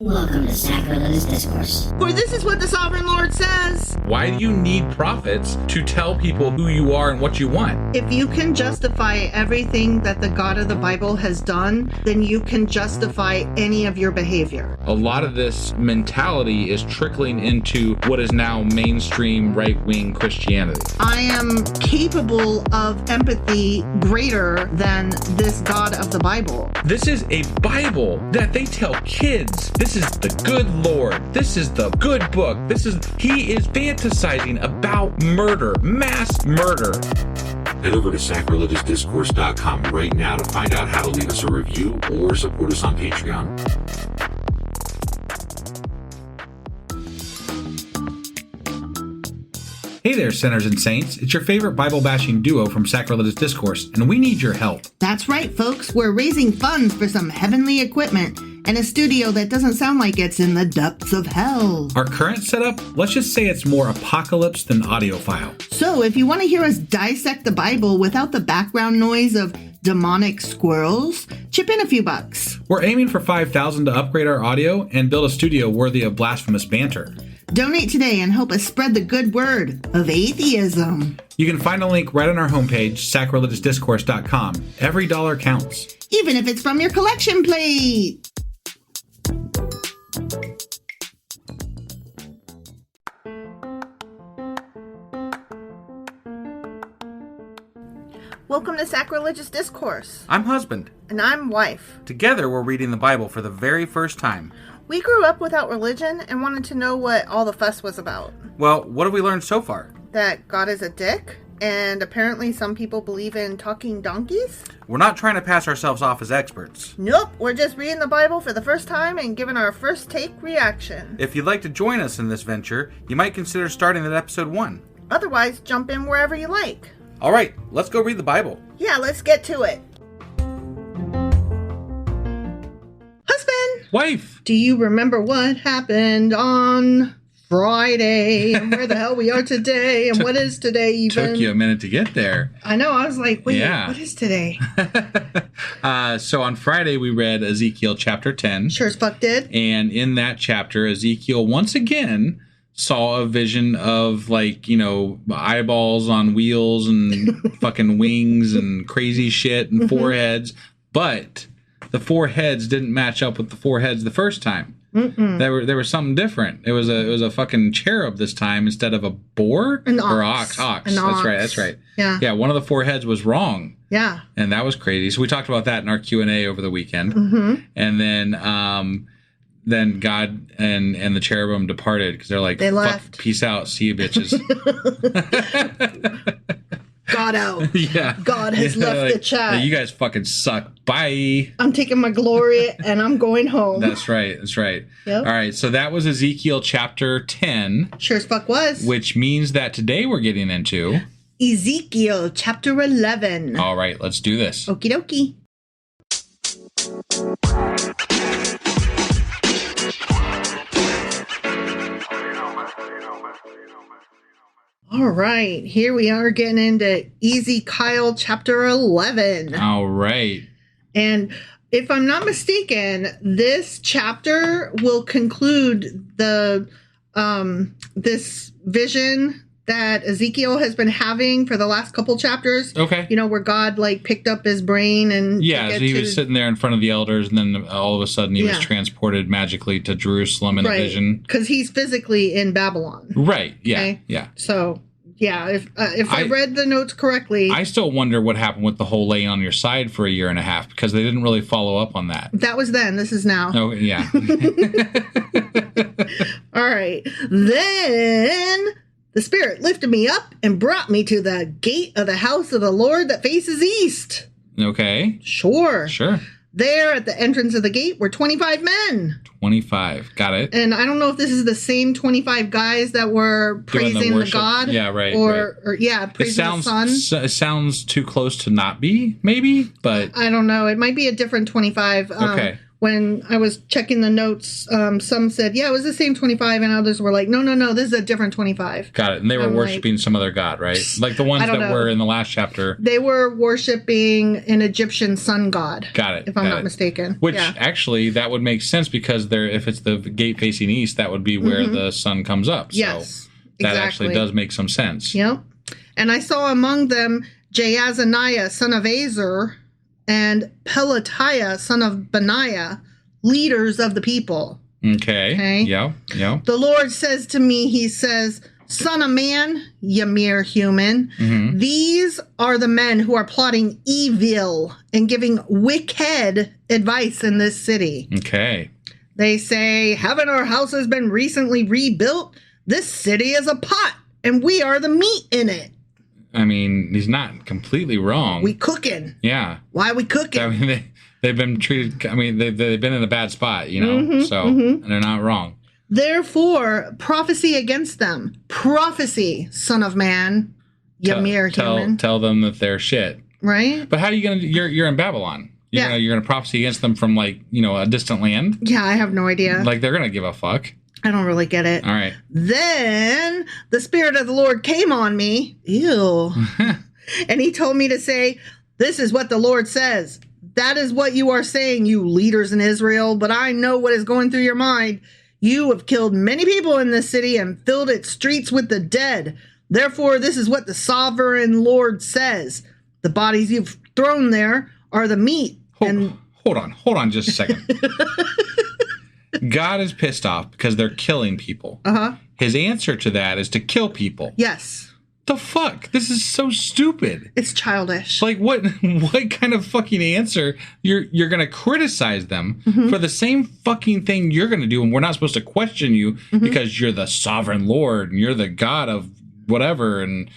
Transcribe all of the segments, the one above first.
Welcome to Sacrilegious Discourse. For this is what the Sovereign Lord says. Why do you need prophets to tell people who you are and what you want? If you can justify everything that the God of the Bible has done, then you can justify any of your behavior. A lot of this mentality is trickling into what is now mainstream right-wing Christianity. I am capable of empathy greater than this God of the Bible. This is a Bible that they tell kids. This is the good Lord. This is the good book. He is fantasizing about murder, mass murder. Head over to sacrilegiousdiscourse.com right now to find out how to leave us a review or support us on Patreon. Hey there, sinners and saints. It's your favorite Bible-bashing duo from Sacrilegious Discourse, and we need your help. That's right, folks. We're raising funds for some heavenly equipment and a studio that doesn't sound like it's in the depths of hell. Our current setup, let's just say it's more apocalypse than audiophile. So if you want to hear us dissect the Bible without the background noise of demonic squirrels, chip in a few bucks. We're aiming for $5,000 to upgrade our audio and build a studio worthy of blasphemous banter. Donate today and help us spread the good word of atheism. You can find a link right on our homepage, sacrilegiousdiscourse.com. Every dollar counts. Even if it's from your collection plate. Welcome to Sacrilegious Discourse. I'm husband. And I'm wife. Together, we're reading the Bible for the very first time. We grew up without religion and wanted to know what all the fuss was about. Well, what have we learned so far? That God is a dick, and apparently some people believe in talking donkeys. We're not trying to pass ourselves off as experts. Nope, we're just reading the Bible for the first time and giving our first take reaction. If you'd like to join us in this venture, you might consider starting at episode 1. Otherwise, jump in wherever you like. All right, let's go read the Bible. Yeah, let's get to it. Husband! Wife! Do you remember what happened on Friday? And where the hell we are today? And what is today even? Took you a minute to get there. I know, I was like, wait, Yeah. What is today? So on Friday, we read Ezekiel chapter 10. Sure as fuck did. And in that chapter, Ezekiel once again saw a vision of, like, you know, eyeballs on wheels and fucking wings and crazy shit and four heads. But the four heads didn't match up with the four heads the first time. There was something different. It was a fucking cherub this time instead of a boar or ox. That's right. Yeah. One of the four heads was wrong. Yeah. And that was crazy. So we talked about that in our Q&A over the weekend. And then God and the cherubim departed because they're like, they left. Fuck, peace out, see you bitches. God out. Yeah. God has left the chat. You guys fucking suck. Bye. I'm taking my glory and I'm going home. That's right. Yep. All right. So that was Ezekiel chapter 10. Sure as fuck was. Which means that today we're getting into Ezekiel chapter 11. All right. Let's do this. Okie dokie. All right, here we are getting into Ezekiel chapter 11. All right. And if I'm not mistaken, this chapter will conclude the this vision that Ezekiel has been having for the last couple chapters. Okay. You know, where God like picked up his brain and so he was sitting there in front of the elders, and then all of a sudden he was transported magically to Jerusalem in a vision. Because he's physically in Babylon. Right. Yeah. Okay? Yeah. So yeah, if I read the notes correctly, I still wonder what happened with the whole laying on your side for a year and a half, because they didn't really follow up on that. That was then. This is now. Oh yeah. All right. Then the Spirit lifted me up and brought me to the gate of the house of the Lord that faces east. Okay. Sure. There at the entrance of the gate were 25 men. 25. Got it. And I don't know if this is the same 25 guys that were praising the God. Yeah, right. Or praising the Son. It sounds too close to not be, maybe, but I don't know. It might be a different 25. Okay. when I was checking the notes, some said, yeah, it was the same 25, and others were like, no, this is a different 25. Got it. And they were worshiping some other god, right? Like the ones that were in the last chapter. They were worshiping an Egyptian sun god. Got it. If I'm not mistaken. Which actually, that would make sense because if it's the gate facing east, that would be where the sun comes up. Yes. So that actually does make some sense. Yep. And I saw among them Jaazaniah, son of Azur, and Pelatiah, son of Benaiah, leaders of the people. Okay. Yeah. The Lord says to me, he says, son of man, you mere human, these are the men who are plotting evil and giving wicked advice in this city. Okay. They say, haven't our houses been recently rebuilt? This city is a pot, and we are the meat in it. I mean, he's not completely wrong. We cooking. Yeah. Why we cooking? I mean, they've been treated. I mean, they've been in a bad spot, you know. And they're not wrong. Therefore, prophecy against them. Prophecy, son of man, you mere human. Tell them that they're shit. Right. But how are you gonna? You're in Babylon. You're gonna prophecy against them from a distant land. Yeah, I have no idea. Like they're gonna give a fuck. I don't really get it. All right. Then the Spirit of the Lord came on me. Ew. And he told me to say, this is what the Lord says. That is what you are saying, you leaders in Israel. But I know what is going through your mind. You have killed many people in this city and filled its streets with the dead. Therefore, this is what the sovereign Lord says. The bodies you've thrown there are the meat. Hold on just a second. God is pissed off because they're killing people. His answer to that is to kill people. Yes. The fuck? This is so stupid. It's childish. Like what kind of fucking answer? You're gonna criticize them for the same fucking thing you're gonna do, and we're not supposed to question you because you're the sovereign Lord and you're the God of whatever, and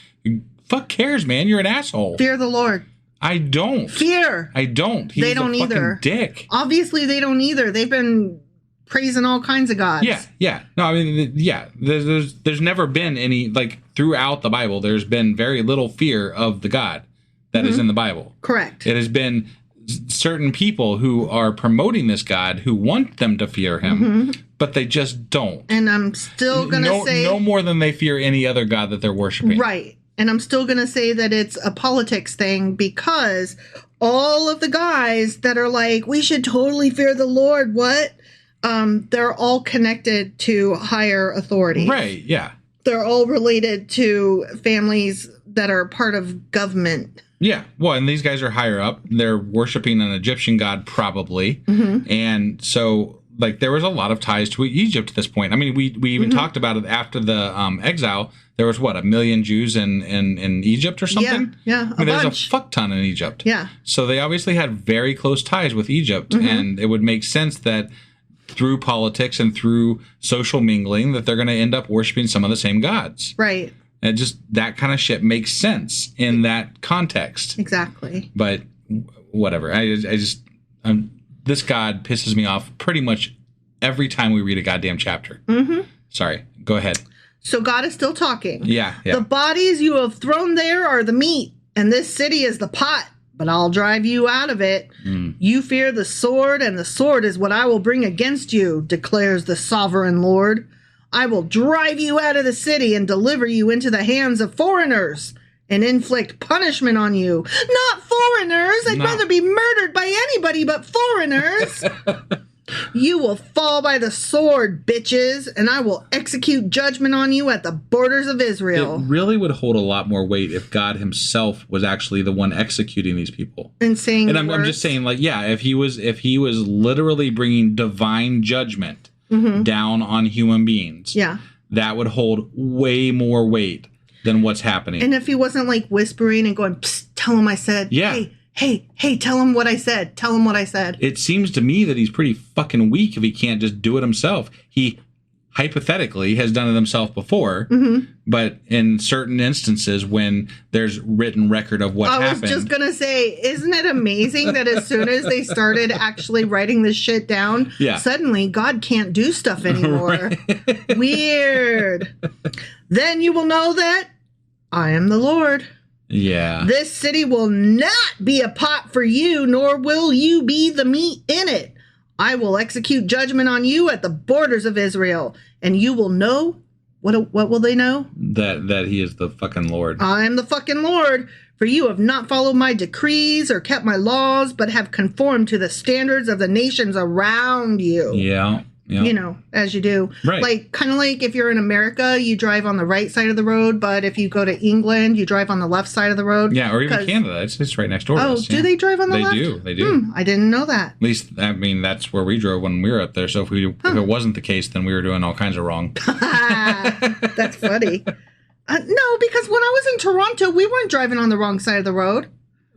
fuck cares, man. You're an asshole. Fear the Lord. I don't. Fear. I don't. He's they don't a fucking either. Dick. Obviously, they don't either. They've been praising all kinds of gods. Yeah. No, I mean, yeah. There's never been any, like, throughout the Bible, there's been very little fear of the God that is in the Bible. Correct. It has been certain people who are promoting this God who want them to fear him, but they just don't. And I'm still going to say... No more than they fear any other God that they're worshiping. Right. And I'm still going to say that it's a politics thing because all of the guys that are like, we should totally fear the Lord, what? They're all connected to higher authorities. Right, yeah. They're all related to families that are part of government. Yeah, well, and these guys are higher up. They're worshiping an Egyptian god, probably. And so, like, there was a lot of ties to Egypt at this point. I mean, we even talked about it after the exile. There was, 1 million Jews in Egypt or something? Yeah, I mean, there's a fuck ton in Egypt. Yeah. So they obviously had very close ties with Egypt, and it would make sense that through politics and through social mingling that they're going to end up worshiping some of the same gods. Right. And just that kind of shit makes sense in that context. Exactly. But whatever. This God pisses me off pretty much every time we read a goddamn chapter. Sorry. Go ahead. So God is still talking. Yeah. The bodies you have thrown there are the meat, and this city is the pot. But I'll drive you out of it. You fear the sword, and the sword is what I will bring against you, declares the sovereign Lord. I will drive you out of the city and deliver you into the hands of foreigners and inflict punishment on you. Not foreigners. I'd rather be murdered by anybody but foreigners. You will fall by the sword, bitches, and I will execute judgment on you at the borders of Israel. It really would hold a lot more weight if God himself was actually the one executing these people. And saying, and I'm just saying, like, yeah, if he was literally bringing divine judgment down on human beings, that would hold way more weight than what's happening. And if he wasn't like whispering and going, psst, tell him I said, hey, tell him what I said. Tell him what I said. It seems to me that he's pretty fucking weak if he can't just do it himself. He hypothetically has done it himself before, but in certain instances when there's written record of what happened. I was just going to say, isn't it amazing that as soon as they started actually writing this shit down, suddenly God can't do stuff anymore. Weird. Then you will know that I am the Lord. Yeah. This city will not be a pot for you, nor will you be the meat in it. I will execute judgment on you at the borders of Israel, and you will know, what will they know? That he is the fucking Lord. I am the fucking Lord, for you have not followed my decrees or kept my laws, but have conformed to the standards of the nations around you. Yeah. You know, as you do. Right. Like, kind of like if you're in America, you drive on the right side of the road, but if you go to England, you drive on the left side of the road. Yeah, or even Canada. It's right next door to us. Do they drive on the left? They do. I didn't know that. At least, I mean, that's where we drove when we were up there. So if it wasn't the case, then we were doing all kinds of wrong. That's funny. No, because when I was in Toronto, we weren't driving on the wrong side of the road.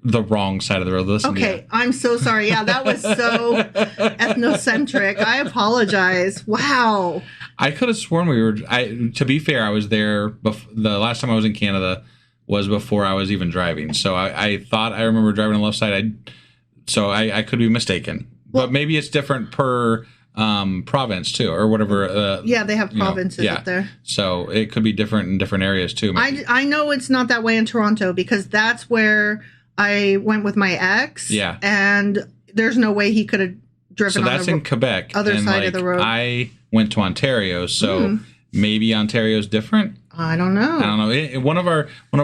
The wrong side of the road. Listen. Okay, I'm so sorry. Yeah, that was so ethnocentric. I apologize. Wow. I could have sworn we were. To be fair, I was there. The last time I was in Canada was before I was even driving. So I thought I remember driving on the left side. I could be mistaken. Well, but maybe it's different per province too, or whatever. Yeah, they have provinces up there. So it could be different in different areas too. I know it's not that way in Toronto because that's where I went with my ex. Yeah. And there's no way he could have driven on the that's in Quebec. Other side of the road. I went to Ontario, so maybe Ontario's different. I don't know. One of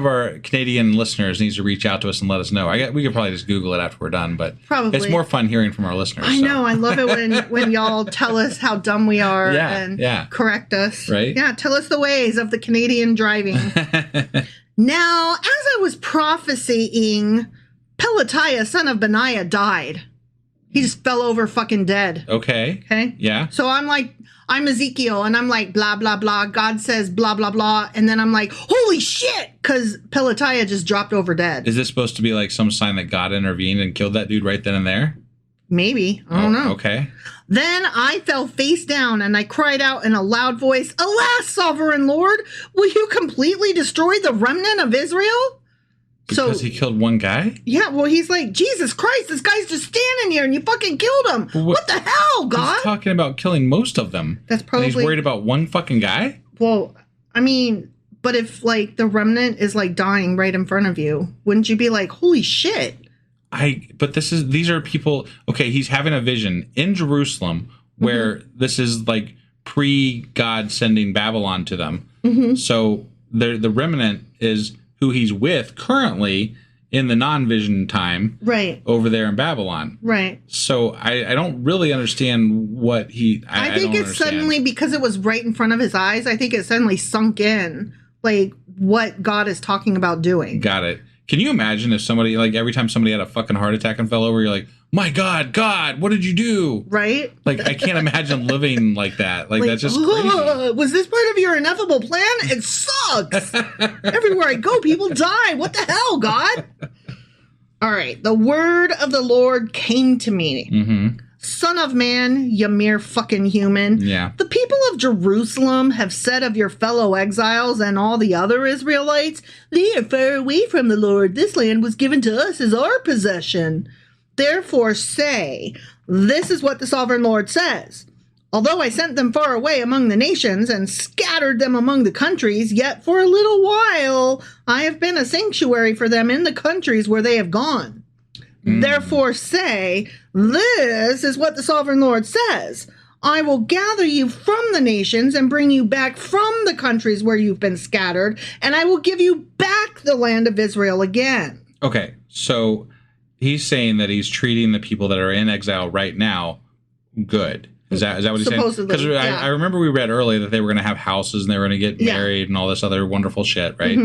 our Canadian listeners needs to reach out to us and let us know. We could probably just Google it after we're done, but probably. It's more fun hearing from our listeners. I know. I love it when y'all tell us how dumb we are and correct us. Right? Yeah, tell us the ways of the Canadian driving. Now, as I was prophesying, Pelatiah, son of Benaiah, died. He just fell over fucking dead. Okay. Yeah. So I'm Ezekiel, and I'm like, blah, blah, blah. God says blah, blah, blah. And then I'm like, holy shit, because Pelatiah just dropped over dead. Is this supposed to be like some sign that God intervened and killed that dude right then and there? Maybe. I don't know. Okay. Then I fell face down and I cried out in a loud voice, Alas, sovereign Lord, will you completely destroy the remnant of Israel? Because he killed one guy? Yeah, well, he's like, Jesus Christ, this guy's just standing here and you fucking killed him. What the hell, God? He's talking about killing most of them. That's probably... And he's worried about one fucking guy? Well, I mean, but if, like, the remnant is, like, dying right in front of you, wouldn't you be like, holy shit? But these are people, okay, he's having a vision in Jerusalem where this is like pre-God sending Babylon to them. So the remnant is who he's with currently in the non-vision time. Right. Over there in Babylon. Right. So I don't really understand what I think it's suddenly, because it was right in front of his eyes, I think it suddenly sunk in, like, what God is talking about doing. Got it. Can you imagine if somebody, like, every time somebody had a fucking heart attack and fell over, you're like, my God, what did you do? Right? Like, I can't imagine living like that. Like that's just crazy. Was this part of your ineffable plan? It sucks. Everywhere I go, people die. What the hell, God? All right. The word of the Lord came to me. Son of man, you mere fucking human. Yeah. The people of Jerusalem have said of your fellow exiles and all the other Israelites, they are far away from the Lord. This land was given to us as our possession. Therefore say, this is what the sovereign Lord says. Although I sent them far away among the nations and scattered them among the countries, yet for a little while I have been a sanctuary for them in the countries where they have gone. Therefore say, this is what the sovereign Lord says. I will gather you from the nations and bring you back from the countries where you've been scattered, and I will give you back the land of Israel again. Okay, so he's saying that he's treating the people that are in exile right now good. Is that what he's Supposedly, saying? Because I remember we read earlier that they were going to have houses and they were going to get married and all this other wonderful shit, right?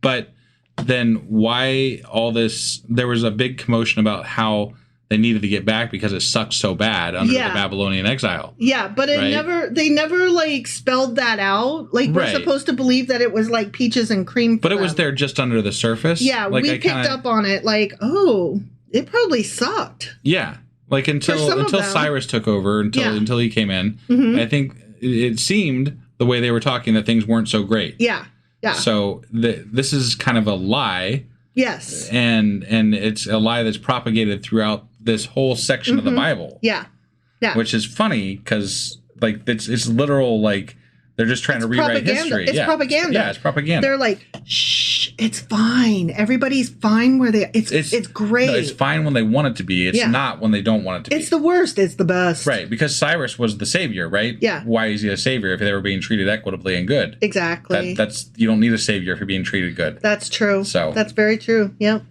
But then why all this? There was a big commotion about how they needed to get back because it sucked so bad under the Babylonian exile. Yeah, but they never like spelled that out. Like we're supposed to believe that it was like peaches and cream. But it was there just under the surface. Yeah, like, we picked up on it. Like, oh, it probably sucked. Yeah, like until Cyrus took over, until he came in. I think it seemed the way they were talking that things weren't so great. Yeah. Yeah. So this is kind of a lie. Yes. And it's a lie that's propagated throughout this whole section of the Bible. Yeah. Yeah. Which is funny because like it's literal like They're just trying to rewrite history. It's propaganda. Yeah, it's propaganda. They're like, shh, it's fine. Everybody's fine where they. It's great. No, it's fine when they want it to be. It's not when they don't want it to be. It's the worst. It's the best. Right, because Cyrus was the savior, right? Yeah. Why is he a savior if they were being treated equitably and good? Exactly. That's you don't need a savior if you're being treated good. That's true. So that's very true. Yep.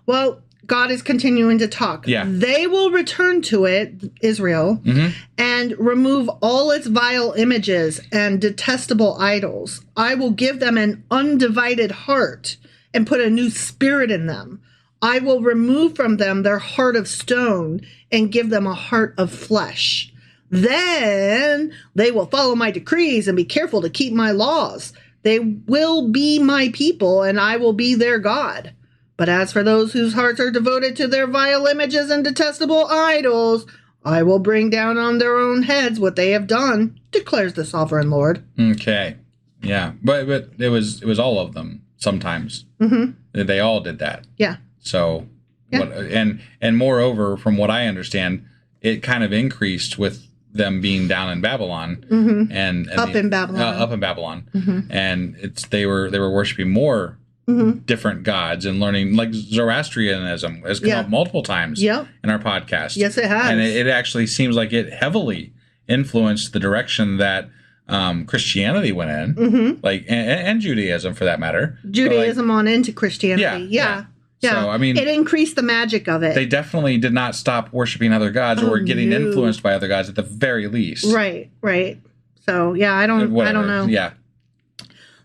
Well, God is continuing to talk. Yeah. They will return to it, Israel, and remove all its vile images and detestable idols. I will give them an undivided heart and put a new spirit in them. I will remove from them their heart of stone and give them a heart of flesh. Then they will follow my decrees and be careful to keep my laws. They will be my people, and I will be their God. But as for those whose hearts are devoted to their vile images and detestable idols, I will bring down on their own heads what they have done, declares the sovereign Lord. Okay. Yeah. But it was all of them sometimes. Mm-hmm. They all did that. Yeah. So, and moreover, from what I understand, it kind of increased with them being down in Babylon and up in Babylon. And they were worshiping more different gods and learning, like Zoroastrianism has come up multiple times in our podcast. Yes, it has. And it actually seems like it heavily influenced the direction that Christianity went in, like and Judaism for that matter. Judaism on into Christianity. Yeah. So, I mean, it increased the magic of it. They definitely did not stop worshiping other gods or getting influenced by other gods at the very least. Right. So, yeah, I don't know. Yeah.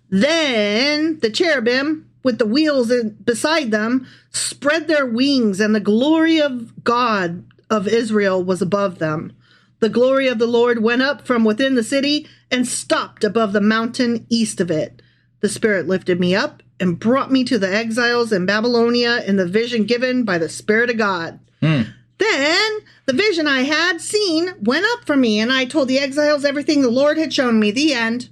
Then the cherubim with the wheels beside them spread their wings, and the glory of God of Israel was above them. The glory of the Lord went up from within the city and stopped above the mountain east of it. The Spirit lifted me up and brought me to the exiles in Babylonia in the vision given by the Spirit of God. Then the vision I had seen went up for me, and I told the exiles everything the Lord had shown me. The end.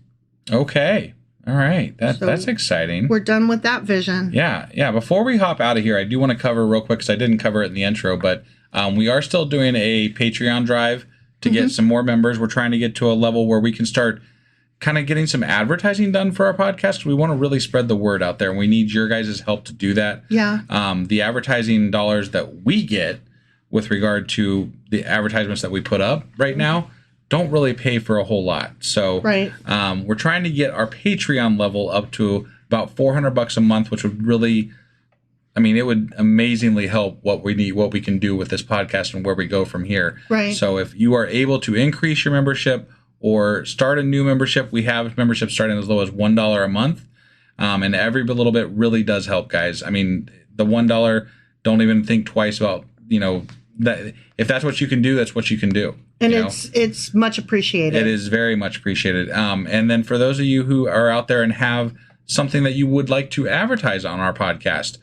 Okay. All right. That's exciting. We're done with that vision. Yeah. Before we hop out of here, I do want to cover real quick, because I didn't cover it in the intro, but we are still doing a Patreon drive to get some more members. We're trying to get to a level where we can start kind of getting some advertising done for our podcast. We want to really spread the word out there, and we need your guys' help to do that. Yeah. The advertising dollars that we get with regard to the advertisements that we put up right now don't really pay for a whole lot. So we're trying to get our Patreon level up to about $400 a month, which would really, it would amazingly help what we can do with this podcast and where we go from here. Right. So if you are able to increase your membership or start a new membership, we have memberships starting as low as $1 a month. And every little bit really does help, guys. The $1, don't even think twice about, that if that's what you can do, that's what you can do. And it's much appreciated. It is very much appreciated. And then for those of you who are out there and have something that you would like to advertise on our podcast,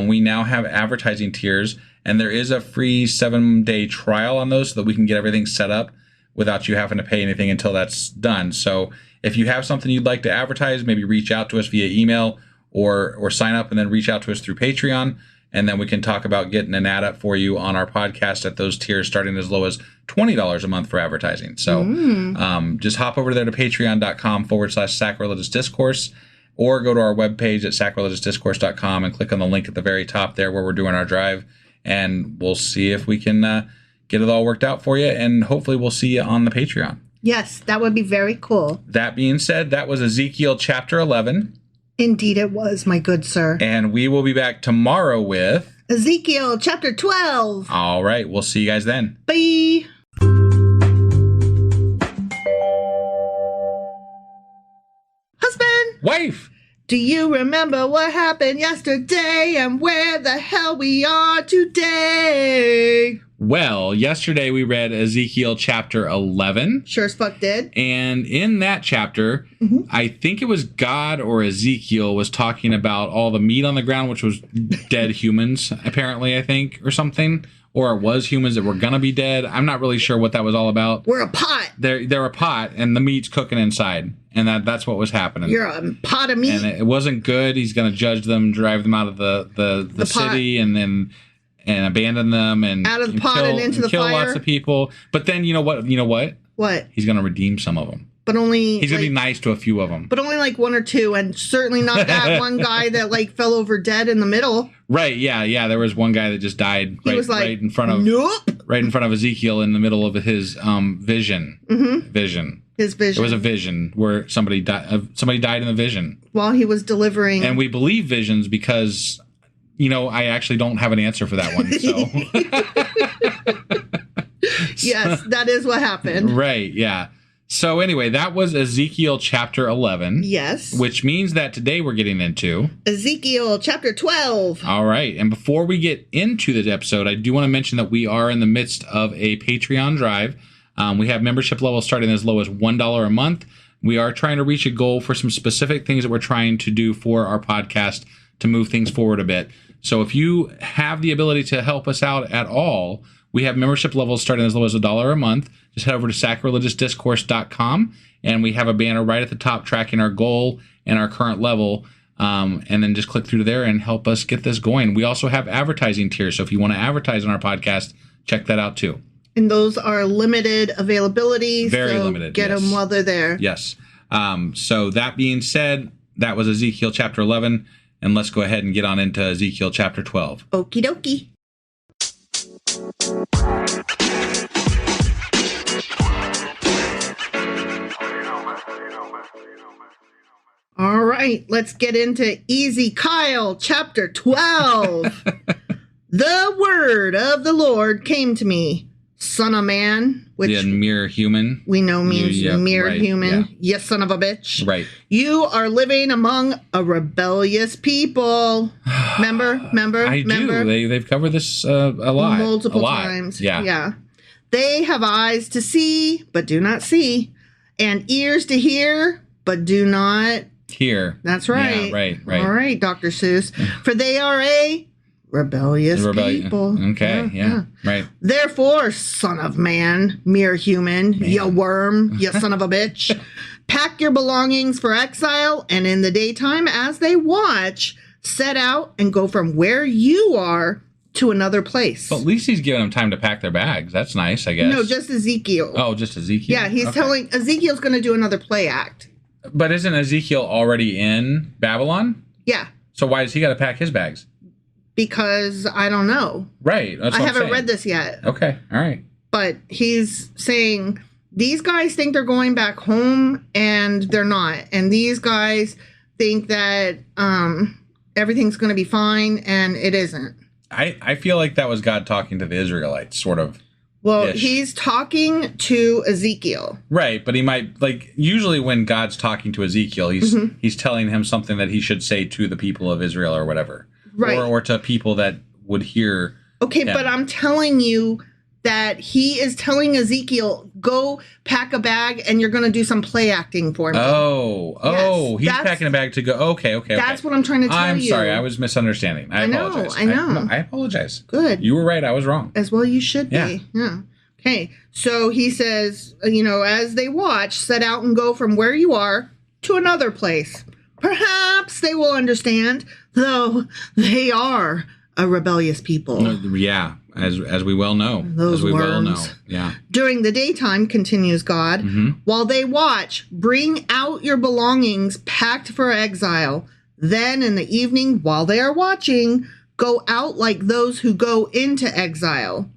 we now have advertising tiers, and there is a free 7-day trial on those so that we can get everything set up without you having to pay anything until that's done. So if you have something you'd like to advertise, maybe reach out to us via email or sign up and then reach out to us through Patreon. And then we can talk about getting an ad up for you on our podcast at those tiers starting as low as $20 a month for advertising. So just hop over there to patreon.com/sacrilegious discourse, or go to our webpage at sacrilegiousdiscourse.com and click on the link at the very top there where we're doing our drive. And we'll see if we can get it all worked out for you. And hopefully we'll see you on the Patreon. Yes, that would be very cool. That being said, that was Ezekiel chapter 11. Indeed it was, my good sir. And we will be back tomorrow with Ezekiel chapter 12. All right. We'll see you guys then. Bye. Husband. Wife. Do you remember what happened yesterday and where the hell we are today? Well, yesterday we read Ezekiel chapter 11. Sure as fuck did. And in that chapter, I think it was God or Ezekiel was talking about all the meat on the ground, which was dead humans, apparently, I think, or something. Or it was humans that were going to be dead. I'm not really sure what that was all about. We're a pot. They're a pot, and the meat's cooking inside. And that's what was happening. You're a pot of meat. And it wasn't good. He's going to judge them, drive them out of the city, and abandon them and out of the pot and into the kill fire. Lots of people. But then you know what? What? He's going to redeem some of them. but only He's going to be nice to a few of them. But only like one or two, and certainly not that one guy that like fell over dead in the middle. Right, yeah. There was one guy that just died right in front of right in front of Ezekiel in the middle of his vision. Mm-hmm. Vision. His vision. It was a vision where somebody died. Somebody died in the vision while he was delivering. And we believe visions because, I actually don't have an answer for that one. So. Yes, that is what happened. Right, yeah. So anyway, that was Ezekiel chapter 11. Yes. Which means that today we're getting into Ezekiel chapter 12. All right. And before we get into this episode, I do want to mention that we are in the midst of a Patreon drive. We have membership levels starting as low as $1 a month. We are trying to reach a goal for some specific things that we're trying to do for our podcast to move things forward a bit. So if you have the ability to help us out at all, we have membership levels starting as low as $1 a month. Just head over to sacrilegiousdiscourse.com, and we have a banner right at the top tracking our goal and our current level. And then just click through there and help us get this going. We also have advertising tiers, so if you want to advertise on our podcast, check that out too. And those are limited availability. Very limited. Get them while they're there. Yes. So that being said, that was Ezekiel chapter 11, and let's go ahead and get on into Ezekiel chapter 12. Okie dokie. All right, let's get into Ezekiel chapter 12. The word of the Lord came to me, son of man, which mere human. We know means mere human. Yeah. Yes, son of a bitch. Right. You are living among a rebellious people. Remember? I do. They've covered this a lot. Multiple times. Yeah. They have eyes to see, but do not see, and ears to hear, but do not hear. That's right. Yeah, right. All right, Dr. Seuss. For they are a rebellious people. Okay, yeah. Right. Therefore, son of man, mere human, you worm, you son of a bitch, pack your belongings for exile, and in the daytime, as they watch, set out and go from where you are to another place. Well, at least he's giving them time to pack their bags. That's nice, I guess. No, just Ezekiel. Oh, just Ezekiel? Yeah, he's telling Ezekiel's going to do another play act. But isn't Ezekiel already in Babylon? Yeah. So why does he got to pack his bags? Because I don't know. Right. That's what I I'm haven't saying. read this yet. Okay. All right. But he's saying these guys think they're going back home and they're not. And these guys think that everything's going to be fine and it isn't. I feel like that was God talking to the Israelites, sort of. Well, he's talking to Ezekiel. Right, but he might, usually when God's talking to Ezekiel, he's telling him something that he should say to the people of Israel or whatever. Right. Or to people that would hear Okay, him. but I'm telling you that he is telling Ezekiel, go pack a bag and you're going to do some play acting for me. Oh, he's packing a bag to go. Okay. That's what I'm trying to tell you. I'm sorry, I was misunderstanding. I apologize. I know. I apologize. Good. You were right, I was wrong. As well you should be. Yeah. Okay, so he says, as they watch, set out and go from where you are to another place. Perhaps they will understand, though they are a rebellious people. Yeah, as we well know. Those worms. Yeah. During the daytime, continues God, while they watch, bring out your belongings packed for exile. Then in the evening, while they are watching, go out like those who go into exile.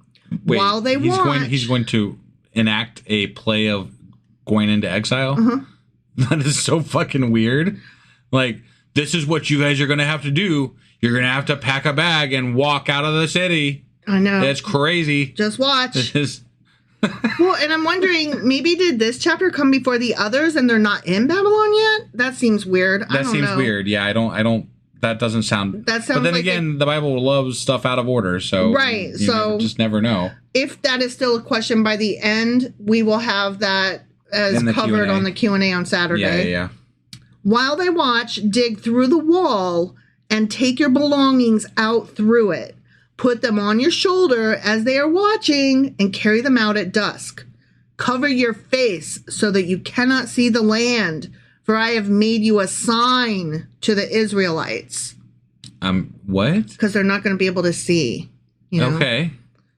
Wait, while they watch. He's going to enact a play of going into exile? That is so fucking weird. This is what you guys are going to have to do. You're going to have to pack a bag and walk out of the city. I know. That's crazy. Just watch. This is... Well, and I'm wondering, maybe did this chapter come before the others and they're not in Babylon yet? That seems weird. That seems weird. Yeah, I don't. That doesn't sound. That sounds. But then like again, the Bible loves stuff out of order, so right. You just never know. If that is still a question by the end, we will have that as covered on the Q&A on Saturday. Yeah. While they watch, dig through the wall and take your belongings out through it. Put them on your shoulder as they are watching and carry them out at dusk. Cover your face so that you cannot see the land, for I have made you a sign to the Israelites. What? Because they're not going to be able to see. Okay.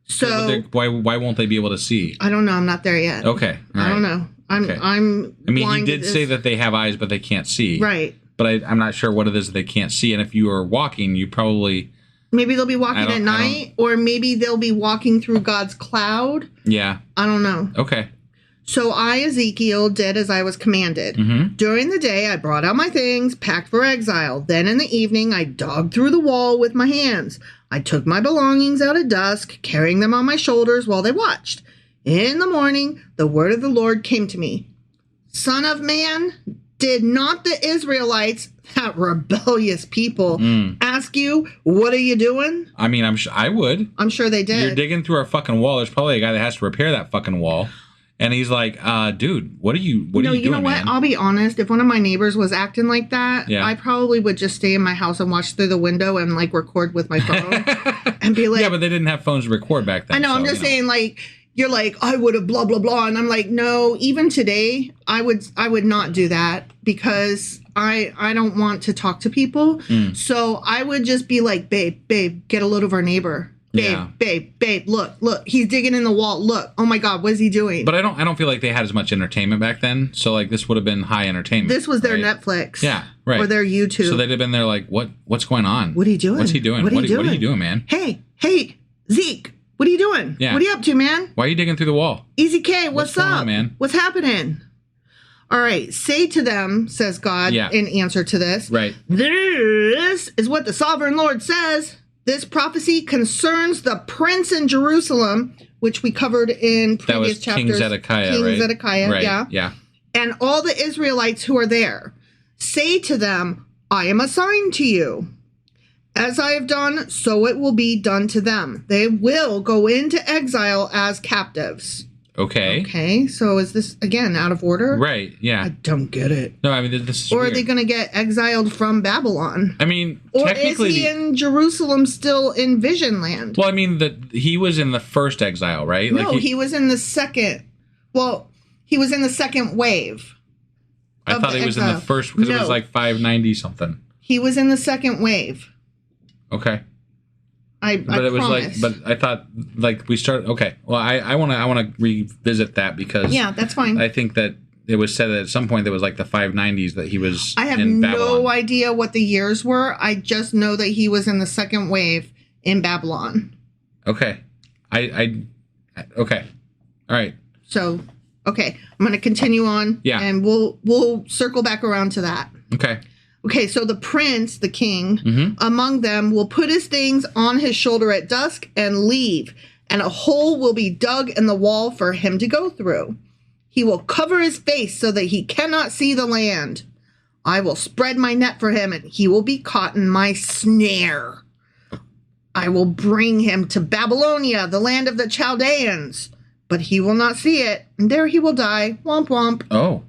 So why won't they be able to see? I don't know. I'm not there yet. Okay. I don't know. I'm I mean, he blind to did this. say that they have eyes, but they can't see. Right. But I'm not sure what it is that they can't see. And if you are walking, you probably... Maybe they'll be walking at night, or maybe they'll be walking through God's cloud. Yeah. I don't know. Okay. So I, Ezekiel, did as I was commanded. Mm-hmm. During the day, I brought out my things, packed for exile. Then in the evening, I dug through the wall with my hands. I took my belongings out at dusk, carrying them on my shoulders while they watched. In the morning, the word of the Lord came to me. Son of man, did not the Israelites, that rebellious people, ask you, what are you doing? I mean, I would. I'm sure they did. You're digging through our fucking wall. There's probably a guy that has to repair that fucking wall. And he's like, dude, what are you doing, you know what? man? I'll be honest. If one of my neighbors was acting like that, Yeah. I probably would just stay in my house and watch through the window and like record with my phone and be like, Yeah, but they didn't have phones to record back then. I know. so, I'm just saying, like, you're like, I would have blah blah blah, and I'm like, no. Even today, I would not do that because I don't want to talk to people. So I would just be like, babe, get a load of our neighbor. Babe, look, he's digging in the wall. Look, oh my God, what is he doing? But I don't feel like they had as much entertainment back then. So like this would have been high entertainment. This was their right? Netflix. Yeah, right. Or their YouTube. So they'd have been there like, what's going on? What are you doing? What's he doing? What are you What are you doing, man? Hey, Zeke, what are you doing? Yeah. What are you up to, man? Why are you digging through the wall? Easy K, what's going up? on, man? What's happening? All right, say to them, says God, in answer to this. Right. This is what the sovereign Lord says. This prophecy concerns the prince in Jerusalem, which we covered in previous That was chapters. King Zedekiah, King right? Zedekiah, right. yeah. Yeah. And all the Israelites who are there. Say to them, I am assigned to you. As I have done, so it will be done to them. They will go into exile as captives. Okay. Okay, so is this, again, out of order? Right, yeah. I don't get it. No, I mean, this is Or weird. are they going to get exiled from Babylon? I mean, Or is technically... he in Jerusalem still in Vision Land? Well, I mean, he was in the first exile, right? No, Like he was in the second. Well, he was in the second wave. I thought he was in the first, because it was like 590 something. He was in the second wave. Okay. But it was like, but I thought like we started. Okay, well, I want to revisit that because that's fine. I think that it was said that at some point there was like the 590s that he was. I have in Babylon. no idea what the years were. I just know that he was in the second wave in Babylon. Okay, okay, all right. So, okay, I'm going to continue on. Yeah, and we'll circle back around to that. Okay. Okay, so the prince, the king, among them will put his things on his shoulder at dusk and leave, and a hole will be dug in the wall for him to go through. He will cover his face so that he cannot see the land. I will spread my net for him, and he will be caught in my snare. I will bring him to Babylonia, the land of the Chaldeans, but he will not see it, and there he will die. Womp womp. Oh.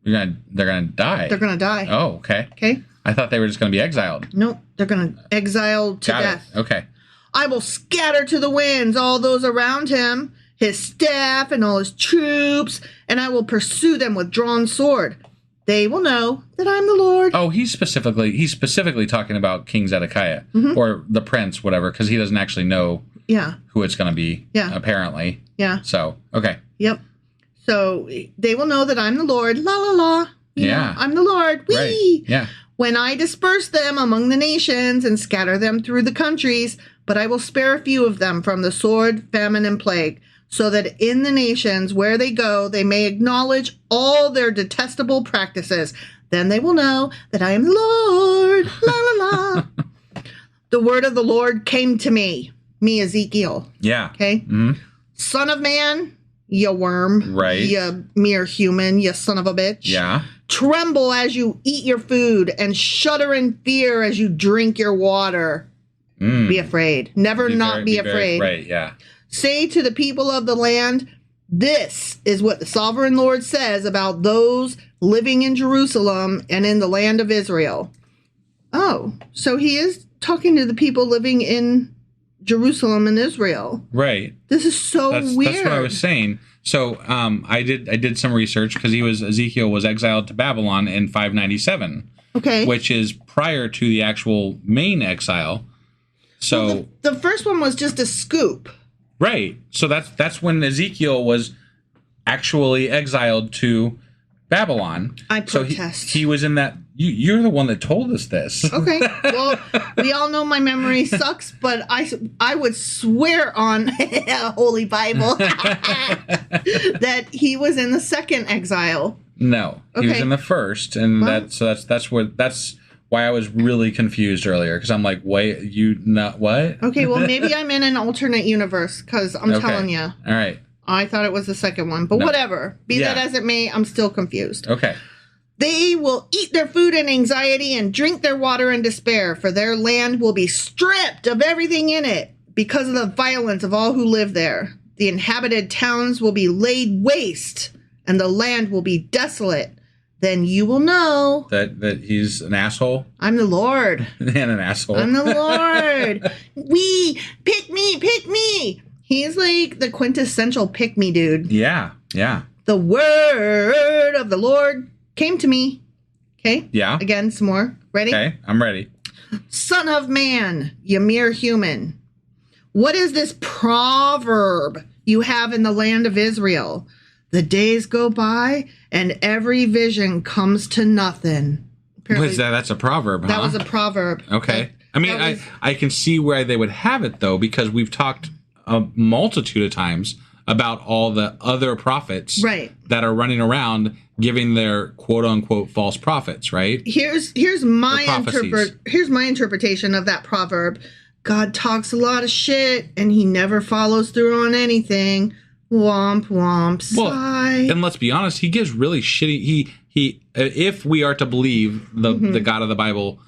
They're gonna die. They're gonna die. Oh, okay. Okay. I thought they were just gonna be exiled. Nope, they're gonna exile to death. Okay. I will scatter to the winds all those around him, his staff and all his troops, and I will pursue them with drawn sword. They will know that I'm the Lord. Oh, he's specifically talking about King Zedekiah or the prince, whatever, because he doesn't actually know who it's gonna be. Yeah. Apparently. Yeah. So okay. Yep. So they will know that I'm the Lord. La la la. You know, I'm the Lord. Whee! Right. Yeah. When I disperse them among the nations and scatter them through the countries, but I will spare a few of them from the sword, famine, and plague, so that in the nations where they go, they may acknowledge all their detestable practices. Then they will know that I am the Lord. La la la. The word of the Lord came to me, Ezekiel. Yeah. Okay. Mm-hmm. Son of man. You worm. Right. You mere human, you son of a bitch. Yeah. Tremble as you eat your food and shudder in fear as you drink your water. Be afraid. Never be afraid. Right, yeah. Say to the people of the land, this is what the sovereign Lord says about those living in Jerusalem and in the land of Israel. Oh, so he is talking to the people living in Jerusalem and Israel. Right. This is so weird. That's what I was saying. So I did some research because Ezekiel was exiled to Babylon in 597. Okay. Which is prior to the actual main exile. So well, the first one was just a scoop. Right. So that's when Ezekiel was actually exiled to Babylon. I protest. So he was in that. You're the one that told us this. Okay. Well, we all know my memory sucks, but I would swear on a Holy Bible that he was in the second exile. No, he was in the first, and that's why I was really confused earlier, because I'm like, wait, you not what? Okay, well, maybe I'm in an alternate universe, because I'm telling you. All right. I thought it was the second one, but whatever. Be that as it may, I'm still confused. Okay. They will eat their food in anxiety and drink their water in despair, for their land will be stripped of everything in it because of the violence of all who live there. The inhabited towns will be laid waste, and the land will be desolate. Then you will know that he's an asshole. I'm the Lord. And an asshole. I'm the Lord. Pick me. He's like the quintessential pick me dude. Yeah. The word of the Lord came to me. Okay? Yeah. Again, some more. Ready? Okay, I'm ready. Son of man, you mere human. What is this proverb you have in the land of Israel? The days go by and every vision comes to nothing. What is that? That's a proverb, huh? That was a proverb. Okay. I can see where they would have it, though, because we've talked a multitude of times about all the other prophets that are running around giving their quote-unquote false prophets, right? Here's my interpretation of that proverb. God talks a lot of shit, and he never follows through on anything. Womp womp sigh. Well, and let's be honest, he gives really shitty. He if we are to believe the God of the Bible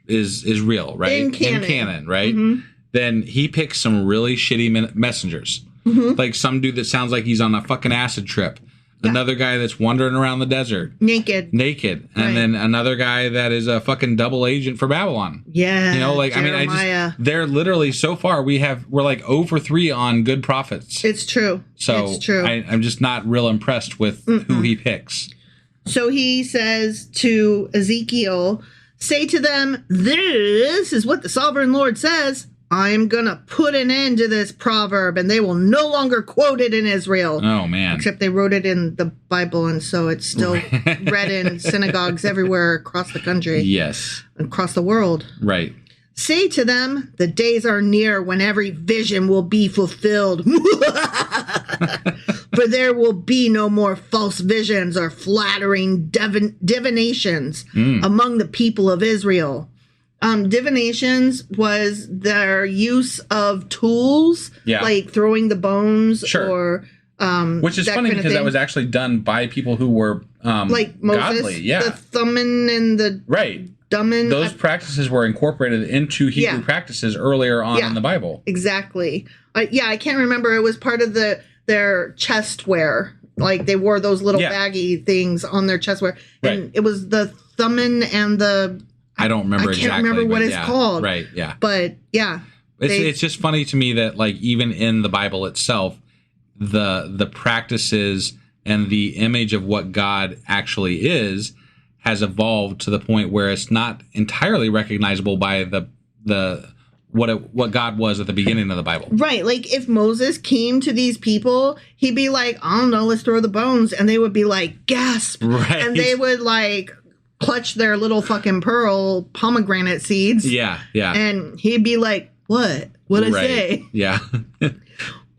is real, right? In canon, right? Mm-hmm. Then he picks some really shitty messengers. Mm-hmm. Like some dude that sounds like he's on a fucking acid trip. Yeah. Another guy that's wandering around the desert. Naked. And then another guy that is a fucking double agent for Babylon. Yeah. You know, like, Jeremiah. they're literally, so far, we're like 0 for 3 on good prophets. It's true. So it's true. I'm just not real impressed with who he picks. So he says to Ezekiel, say to them, this is what the sovereign Lord says. I am going to put an end to this proverb, and they will no longer quote it in Israel. Oh, man. Except they wrote it in the Bible, and so it's still read in synagogues everywhere across the country. Yes. Across the world. Right. Say to them, the days are near when every vision will be fulfilled. For there will be no more false visions or flattering divinations among the people of Israel. Divinations was their use of tools, like throwing the bones or which is funny because that was actually done by people who were like Moses, godly. Yeah, the Thummim and the Dummin. Those practices were incorporated into Hebrew practices earlier on in the Bible. Exactly. I can't remember. It was part of their chest wear. Like they wore those little baggy things on their chest wear, and it was the Thummim and the. I don't remember exactly. I can't remember what it's called. Right, yeah. But, yeah. It's just funny to me that, like, even in the Bible itself, the practices and the image of what God actually is has evolved to the point where it's not entirely recognizable by what God was at the beginning of the Bible. Right. Like, if Moses came to these people, he'd be like, I don't know, let's throw the bones. And they would be like, gasp. Right. And they would, like... clutch their little fucking pearl pomegranate seeds. Yeah. And he'd be like, what? What'd I say? Yeah.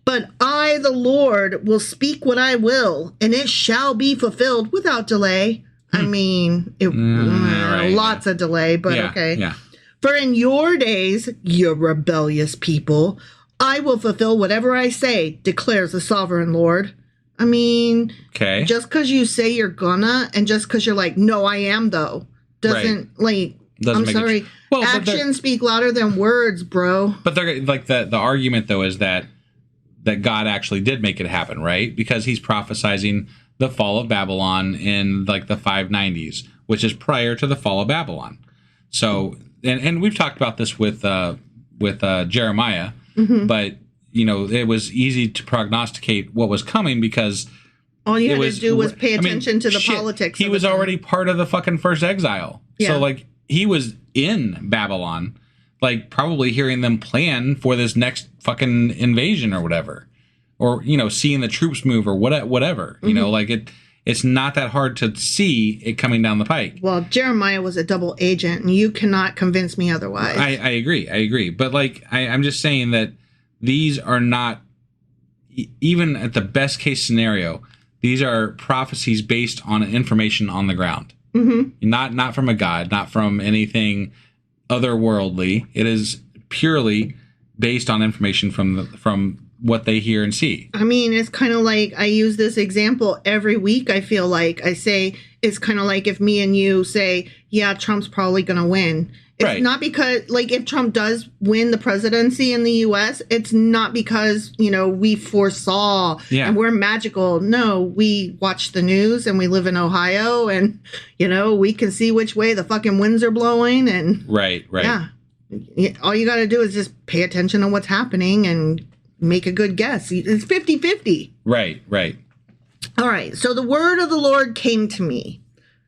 But I, the Lord, will speak what I will, and it shall be fulfilled without delay. I mean, lots of delay, but okay. Yeah. For in your days, you rebellious people, I will fulfill whatever I say, declares the sovereign Lord. I mean, just because you say you're gonna, and just because you're like, no, I am, though, doesn't I'm sorry. Actions speak louder than words, bro. But they're like the argument, though, is that God actually did make it happen, right? Because he's prophesizing the fall of Babylon in like the 590s, which is prior to the fall of Babylon. So, and we've talked about this with Jeremiah, but. You know, it was easy to prognosticate what was coming because all you had to do was pay attention to the politics. He was already part of the fucking first exile. Yeah. So, like, he was in Babylon, like, probably hearing them plan for this next fucking invasion or whatever. or, seeing the troops move or whatever, like it's not that hard to see it coming down the pike. Well, Jeremiah was a double agent, and you cannot convince me otherwise. I agree. But like, I'm just saying that these are not, even at the best case scenario, these are prophecies based on information on the ground. Mm-hmm. Not from a god, not from anything otherworldly. It is purely based on information from what they hear and see. I mean, it's kind of like, I use this example every week. I feel like I say, it's kind of like if me and you say, yeah, Trump's probably going to win. It's not because, like, if Trump does win the presidency in the U.S., it's not because, we foresaw and we're magical. No, we watch the news and we live in Ohio and, we can see which way the fucking winds are blowing. And Right. Yeah. All you got to do is just pay attention to what's happening and make a good guess. It's 50-50. Right. All right. So the word of the Lord came to me,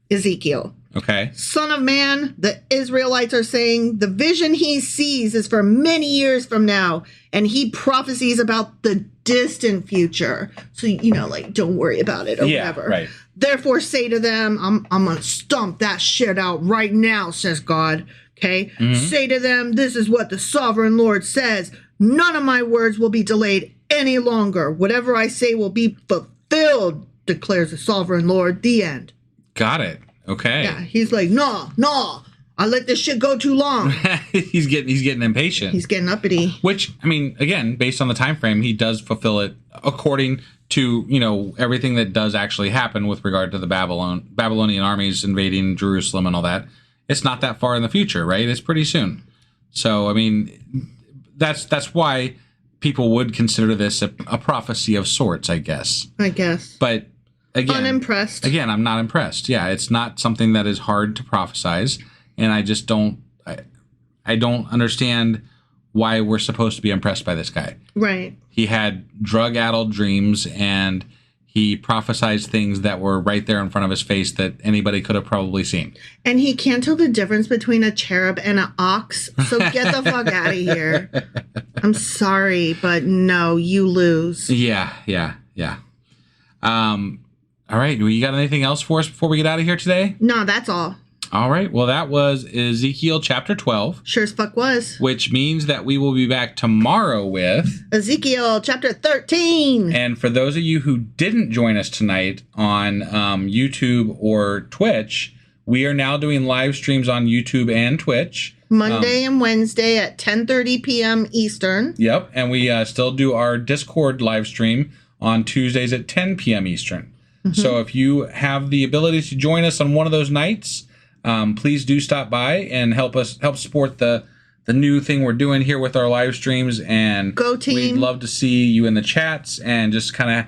Ezekiel. Okay. Son of man, the Israelites are saying the vision he sees is for many years from now, and he prophesies about the distant future. So, don't worry about it or whatever. Right. Therefore say to them, I'm going to stomp that shit out right now, says God. Okay. Mm-hmm. Say to them, this is what the sovereign Lord says. None of my words will be delayed any longer. Whatever I say will be fulfilled, declares the sovereign Lord. The end. Got it. Okay. Yeah, he's like, no, I let this shit go too long. he's getting impatient. He's getting uppity. Which, I mean, again, based on the time frame, he does fulfill it according to, everything that does actually happen with regard to the Babylonian armies invading Jerusalem and all that. It's not that far in the future, right? It's pretty soon. So, I mean, that's why people would consider this a prophecy of sorts, I guess. But again, unimpressed. Again, I'm not impressed. Yeah, it's not something that is hard to prophesize, and I just don't. I don't understand why we're supposed to be impressed by this guy. Right. He had drug-addled dreams, and he prophesied things that were right there in front of his face that anybody could have probably seen. And he can't tell the difference between a cherub and an ox. So get the fuck out of here. I'm sorry, but no, you lose. Yeah. All right. Well, you got anything else for us before we get out of here today? No, that's all. All right. Well, that was Ezekiel chapter 12. Sure as fuck was. Which means that we will be back tomorrow with Ezekiel chapter 13. And for those of you who didn't join us tonight on YouTube or Twitch, we are now doing live streams on YouTube and Twitch. Monday and Wednesday at 10:30 p.m. Eastern. Yep. And we still do our Discord live stream on Tuesdays at 10 p.m. Eastern. Mm-hmm. So if you have the ability to join us on one of those nights, please do stop by and help support the new thing we're doing here with our live streams. And go team. We'd love to see you in the chats and just kind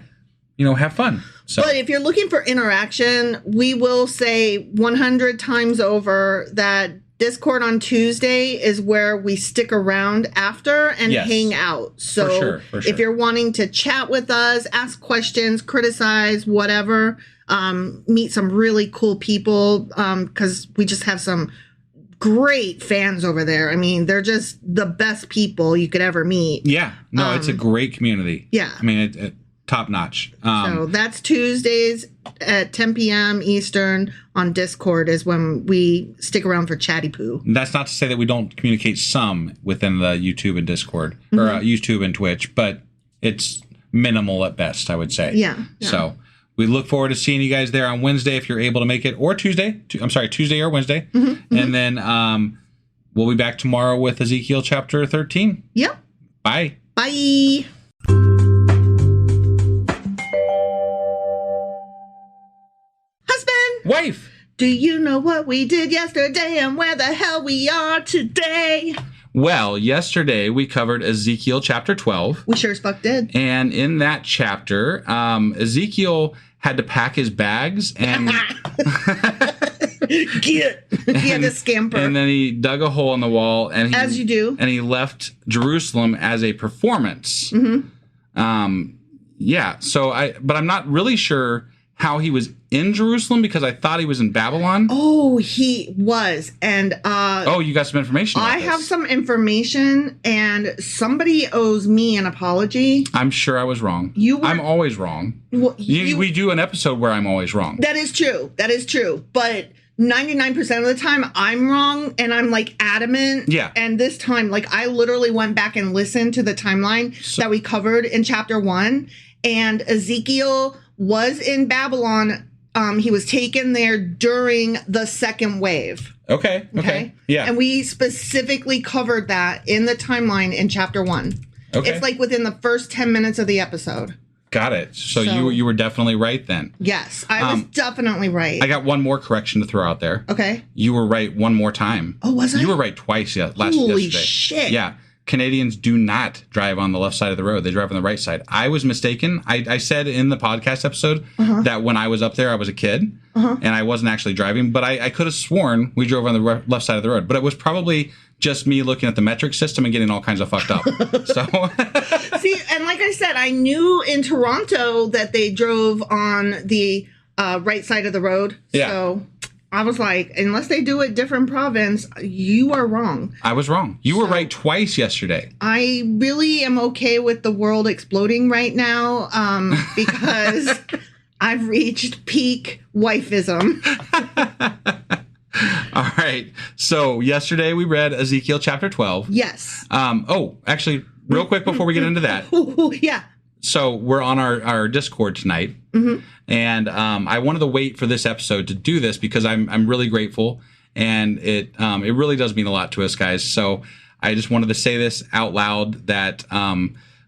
of, have fun. So. But if you're looking for interaction, we will say 100 times over that Discord on Tuesday is where we stick around after and hang out. So for sure. If you're wanting to chat with us, ask questions, criticize, whatever, meet some really cool people, because we just have some great fans over there. I mean, they're just the best people you could ever meet. Yeah. No, it's a great community. Yeah. I mean, it top notch. So that's Tuesdays at 10 p.m. Eastern on Discord is when we stick around for chatty poo. That's not to say that we don't communicate some within the YouTube and Discord or YouTube and Twitch, but it's minimal at best, I would say. Yeah. So we look forward to seeing you guys there on Wednesday if you're able to make it, or Tuesday. Tuesday or Wednesday. Mm-hmm. And then we'll be back tomorrow with Ezekiel chapter 13. Yep. Bye. Bye. Wife! Do you know what we did yesterday and where the hell we are today? Well, yesterday we covered Ezekiel chapter 12. We sure as fuck did. And in that chapter, Ezekiel had to pack his bags and... He had to scamper. And then he dug a hole in the wall. And as you do. And he left Jerusalem as a performance. Mm-hmm. But I'm not really sure how he was in Jerusalem because I thought he was in Babylon. Oh, he was. And you got some information about I this. have some information, and somebody owes me an apology. I'm sure I was wrong. I'm always wrong. Well, we do an episode where I'm always wrong. That is true. But 99% of the time I'm wrong, and I'm like adamant. Yeah. And this time, like, I literally went back and listened to the timeline that we covered in chapter 1, and Ezekiel was in Babylon. He was taken there during the second wave. Okay. Yeah. And we specifically covered that in the timeline in chapter 1. Okay. It's like within the first 10 minutes of the episode. Got it. So you were definitely right then. Yes, I was definitely right. I got one more correction to throw out there. Okay. You were right one more time. Oh, was I? You were right twice yesterday. Holy shit. Yeah. Canadians do not drive on the left side of the road. They drive on the right side. I was mistaken. I said in the podcast episode that when I was up there, I was a kid and I wasn't actually driving, but I could have sworn we drove on the left side of the road. But it was probably just me looking at the metric system and getting all kinds of fucked up. So See, and like I said, I knew in Toronto that they drove on the right side of the road. Yeah. So I was like, unless they do it different province, you are wrong. I was wrong. You were right twice yesterday. I really am okay with the world exploding right now because I've reached peak wifeism. All right. So yesterday we read Ezekiel chapter 12. Yes. Actually, real quick before we get into that. Yeah. So we're on our Discord tonight. And I wanted to wait for this episode to do this because I'm really grateful, and it really does mean a lot to us, guys. So I just wanted to say this out loud that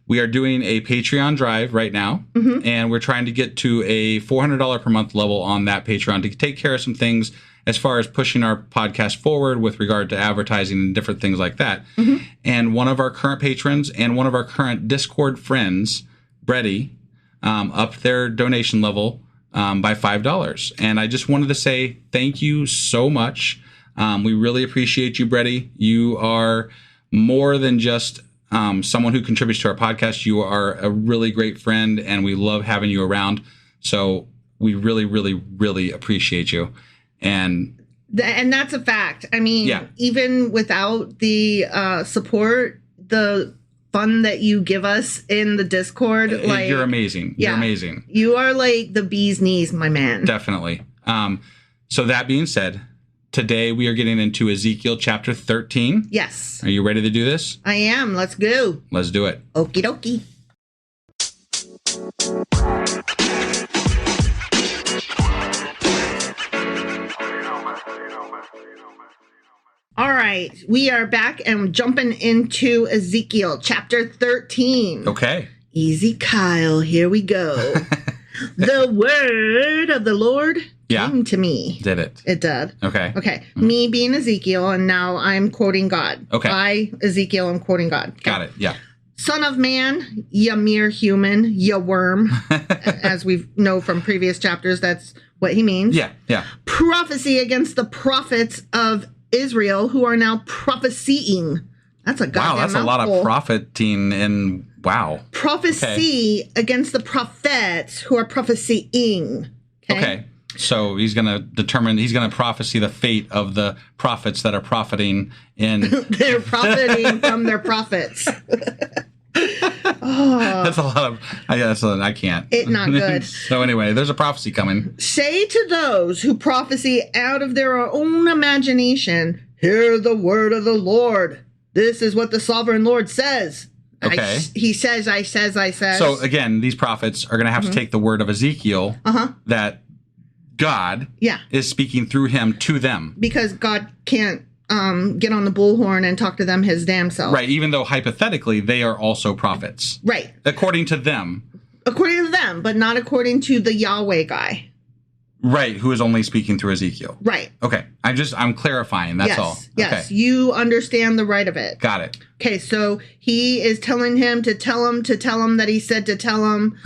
we are doing a Patreon drive right now, and we're trying to get to a $400 per month level on that Patreon to take care of some things as far as pushing our podcast forward with regard to advertising and different things like that. And one of our current patrons and one of our current Discord friends, Brady, upped their donation level by $5. And I just wanted to say thank you so much. We really appreciate you, Brady. You are more than just someone who contributes to our podcast. You are a really great friend, and we love having you around. So we really, really, really appreciate you. And that's a fact. I mean, even without the support, the fun that you give us in the Discord, like, you're amazing. You're amazing. You are like the bee's knees, my man. Definitely. So that being said, today we are getting into Ezekiel chapter 13. Yes. Are you ready to do this? I am. Let's go. Let's do it. Okie dokie. All right, we are back and jumping into Ezekiel chapter 13. Okay. Easy, Kyle. Here we go. The word of the Lord came to me. Did it? It did. Okay. Okay. Me being Ezekiel, and now I'm quoting God. Okay. I, Ezekiel, am quoting God. Okay. Got it. Yeah. Son of man, ya mere human, ya worm. As we know from previous chapters, that's what he means. Yeah. Yeah. Prophecy against the prophets of Israel who are now prophesying. That's a goddamn that's mouthful. a lot of profiting and wow. Prophecy against the prophets who are prophesying. Okay. So he's going to prophecy the fate of the prophets that are profiting in. They're profiting from their prophets. That's a lot of, I can't. It's not good. So anyway, there's a prophecy coming. Say to those who prophesy out of their own imagination, hear the word of the Lord. This is what the sovereign Lord says. Okay. He says, I says. So again, these prophets are going to have to take the word of Ezekiel that God is speaking through him to them. Because God can't get on the bullhorn and talk to them his damn self. Right, even though hypothetically they are also prophets. Right. According to them. According to them, but not according to the Yahweh guy. Right, who is only speaking through Ezekiel. Right. Okay, I'm clarifying, that's all. Yes, okay. You understand the right of it. Got it. Okay, so he is telling him to tell him that he said to tell him.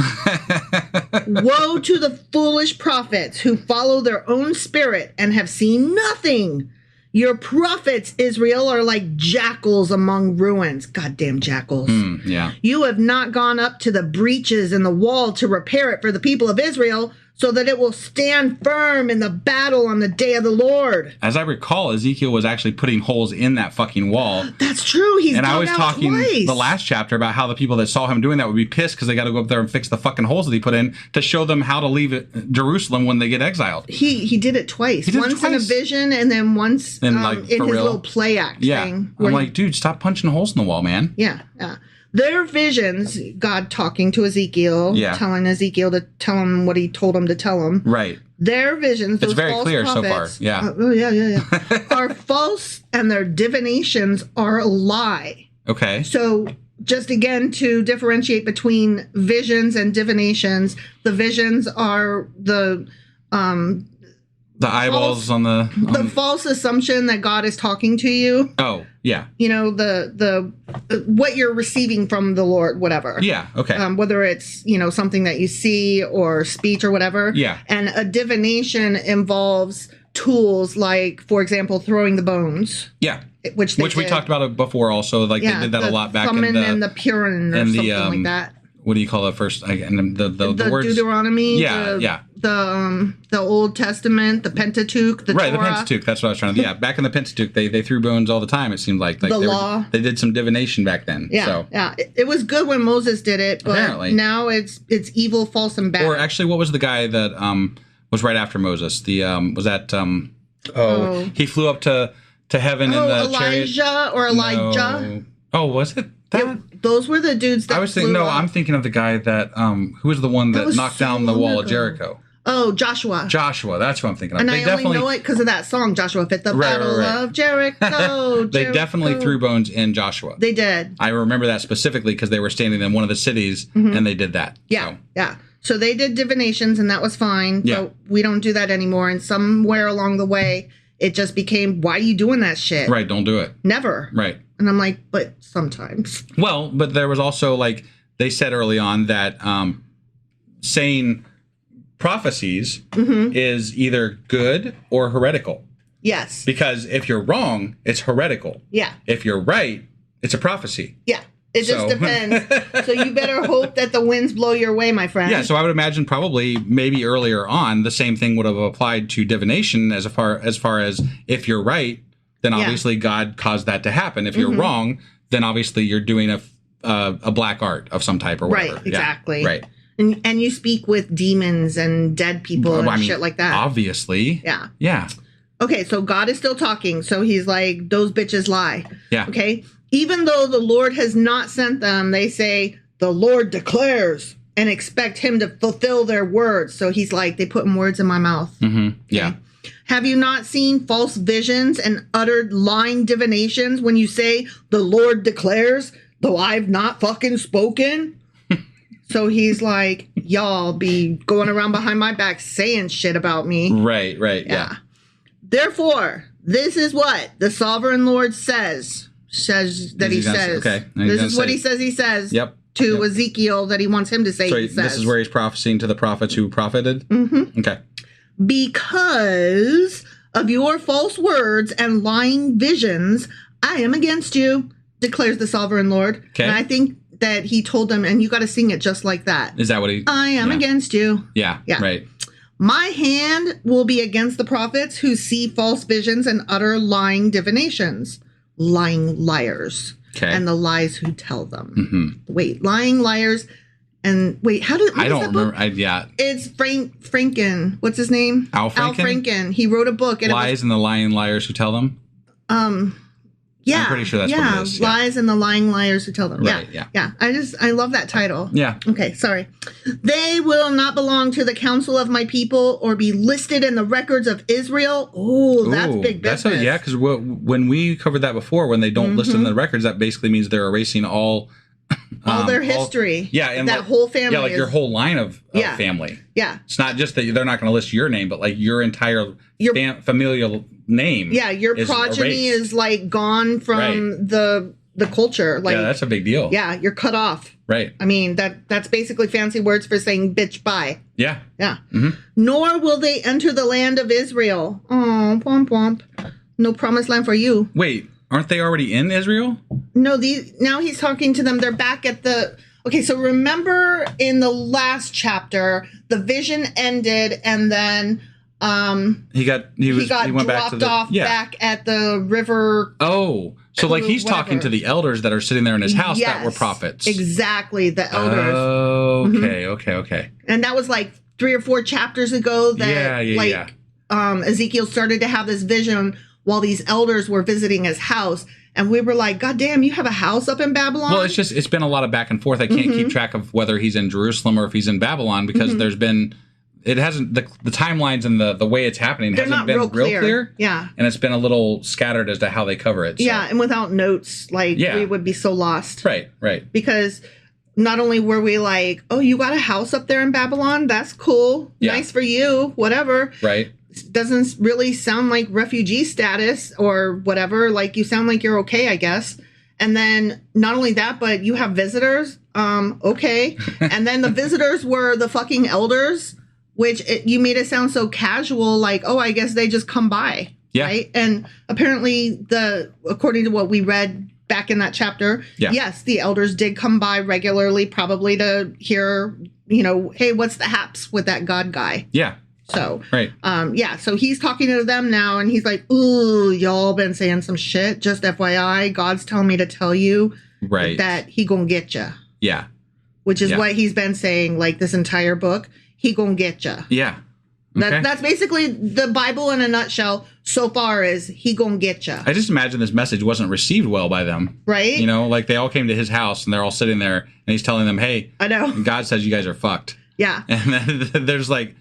Woe to the foolish prophets who follow their own spirit and have seen nothing. Your prophets, Israel, are like jackals among ruins. Goddamn jackals. Yeah. You have not gone up to the breaches in the wall to repair it for the people of Israel, so that it will stand firm in the battle on the day of the Lord. As I recall, Ezekiel was actually putting holes in that fucking wall. That's true. He's and I was out talking twice. the last chapter about how the people that saw him doing that would be pissed because they got to go up there and fix the fucking holes that he put in to show them how to leave Jerusalem when they get exiled. He did it twice. He did once it twice. in a vision and then once And, like, in for his real? little play act Yeah. thing. I'm like, dude, stop punching holes in the wall, man. Yeah. Their visions, God talking to Ezekiel, telling Ezekiel to tell him what he told him to tell him. Right. Their visions, those It's very false clear so prophets, far. Yeah. Are false, and their divinations are a lie. Okay. So just again to differentiate between visions and divinations, the visions are the eyeballs on the false assumption that God is talking to you. Oh, yeah. You know, the what you're receiving from the Lord, whatever. Yeah, okay. Whether it's, something that you see or speech or whatever. Yeah. And a divination involves tools like, for example, throwing the bones. Yeah. Which we talked about it before also. Like they did that a lot back in the... and the Purin or something like that. What do you call it first? Again, the words... Deuteronomy. Yeah, The Old Testament, the Pentateuch, the Torah. Torah. The Pentateuch. That's what I was trying to... Yeah, back in the Pentateuch, they threw bones all the time, it seemed like. The law. They did some divination back then. Yeah, so. yeah. It was good when Moses did it, but Apparently. now it's evil, false, and bad. Or actually, what was the guy that was right after Moses? Was that... he flew up to heaven in the chariot. Elijah or Elijah? No. Oh, was it that? Those were the dudes that I was thinking. flew No, up. I'm thinking of the guy that who was the one that was knocked so down the long wall of ago. Jericho. Oh, Joshua. Joshua, that's what I'm thinking of. And They I only know it because of that song, Joshua Fit the Battle of Jericho. They definitely threw bones in Joshua. They did. I remember that specifically because they were standing in one of the cities and they did that. Yeah, yeah. So they did divinations and that was fine. Yeah. But we don't do that anymore. And somewhere along the way, it just became, why are you doing that shit? Right, don't do it. Never. Right. And I'm like, but sometimes. Well, but there was also, like, they said early on that saying prophecies is either good or heretical. Yes. Because if you're wrong, it's heretical. Yeah. If you're right, it's a prophecy. Yeah. It just depends. So you better hope that the winds blow your way, my friend. Yeah, so I would imagine probably maybe earlier on the same thing would have applied to divination as far as if you're right, then obviously God caused that to happen. If you're wrong, then obviously you're doing a black art of some type or whatever. Right, exactly. Yeah, right. And you speak with demons and dead people and shit like that. Obviously. Yeah. Yeah. Okay, so God is still talking. So he's like, those bitches lie. Yeah. Okay. Even though the Lord has not sent them, they say, the Lord declares, and expect him to fulfill their words. So he's like, they put words in my mouth. Mm-hmm. Yeah. Okay? Have you not seen false visions and uttered lying divinations when you say, the Lord declares, though I've not fucking spoken? So he's like, y'all be going around behind my back saying shit about me. Right, yeah. Therefore, this is what the sovereign Lord says that he says. Okay. This is what he says he says to Ezekiel that he wants him to say. So he says. This is where he's prophesying to the prophets who profited? Mm-hmm. Okay. Because of your false words and lying visions, I am against you, declares the sovereign Lord. Okay. And I think that he told them, and you got to sing it just like that. Is that what he... I am against you. Yeah, right. My hand will be against the prophets who see false visions and utter lying divinations. Lying liars. Okay. And the lies who tell them. Wait, lying liars and wait, how did... I don't remember. It's Franken. What's his name? Al Franken? He wrote a book. And Lies and the lying liars who tell them? Yeah. I'm pretty sure that's what it is. Yeah. Lies and the lying liars who tell them. Right, yeah. I love that title. Yeah. Okay, sorry. They will not belong to the council of my people or be listed in the records of Israel. Oh, that's big business. Because when we covered that before, when they don't list them in the records, that basically means they're erasing all their history. And that whole family. Yeah, like your whole line of family. Yeah. It's not just that they're not going to list your name, but like your entire familial name. Yeah, your progeny is like gone from the culture. Like, yeah, that's a big deal. Yeah, you're cut off. Right. I mean, that's basically fancy words for saying bitch bye. Yeah. Yeah. Nor will they enter the land of Israel. Oh, womp womp. No promised land for you. Wait, aren't they already in Israel? No, now he's talking to them. They're back at the... Okay, so remember in the last chapter, the vision ended, and then he went back to the off back at the river. Oh, so like he's talking to the elders that are sitting there in his house that were prophets. Exactly, the elders. Oh, okay. And that was like 3 or 4 chapters ago that Ezekiel started to have this vision while these elders were visiting his house. And we were like, God damn, you have a house up in Babylon? Well, it's been a lot of back and forth. I can't keep track of whether he's in Jerusalem or if he's in Babylon because there's been, it hasn't, the timelines and the way it's happening hasn't been real clear. Yeah. And it's been a little scattered as to how they cover it. So. Yeah, and without notes, we would be so lost. Right. Because not only were we like, oh, you got a house up there in Babylon? That's cool. Yeah. Nice for you. Whatever. Right. Doesn't really sound like refugee status or whatever. Like, you sound like you're okay, I guess. And then not only that, but you have visitors. Okay. And then the visitors were the fucking elders, which you made it sound so casual, like, oh, I guess they just come by. Yeah. Right. And apparently according to what we read back in that chapter, yes, the elders did come by regularly, probably to hear, hey, what's the haps with that God guy? Yeah. So, right. So he's talking to them now, and he's like, ooh, y'all been saying some shit. Just FYI, God's telling me to tell you that he gonna get you. Yeah. Which is what he's been saying, like, this entire book. He gonna get you. Yeah. Okay. That's basically the Bible in a nutshell so far is he gonna get you. I just imagine this message wasn't received well by them. Right. Like they all came to his house, and they're all sitting there, and he's telling them, hey, I know. God says you guys are fucked. Yeah. And then there's like,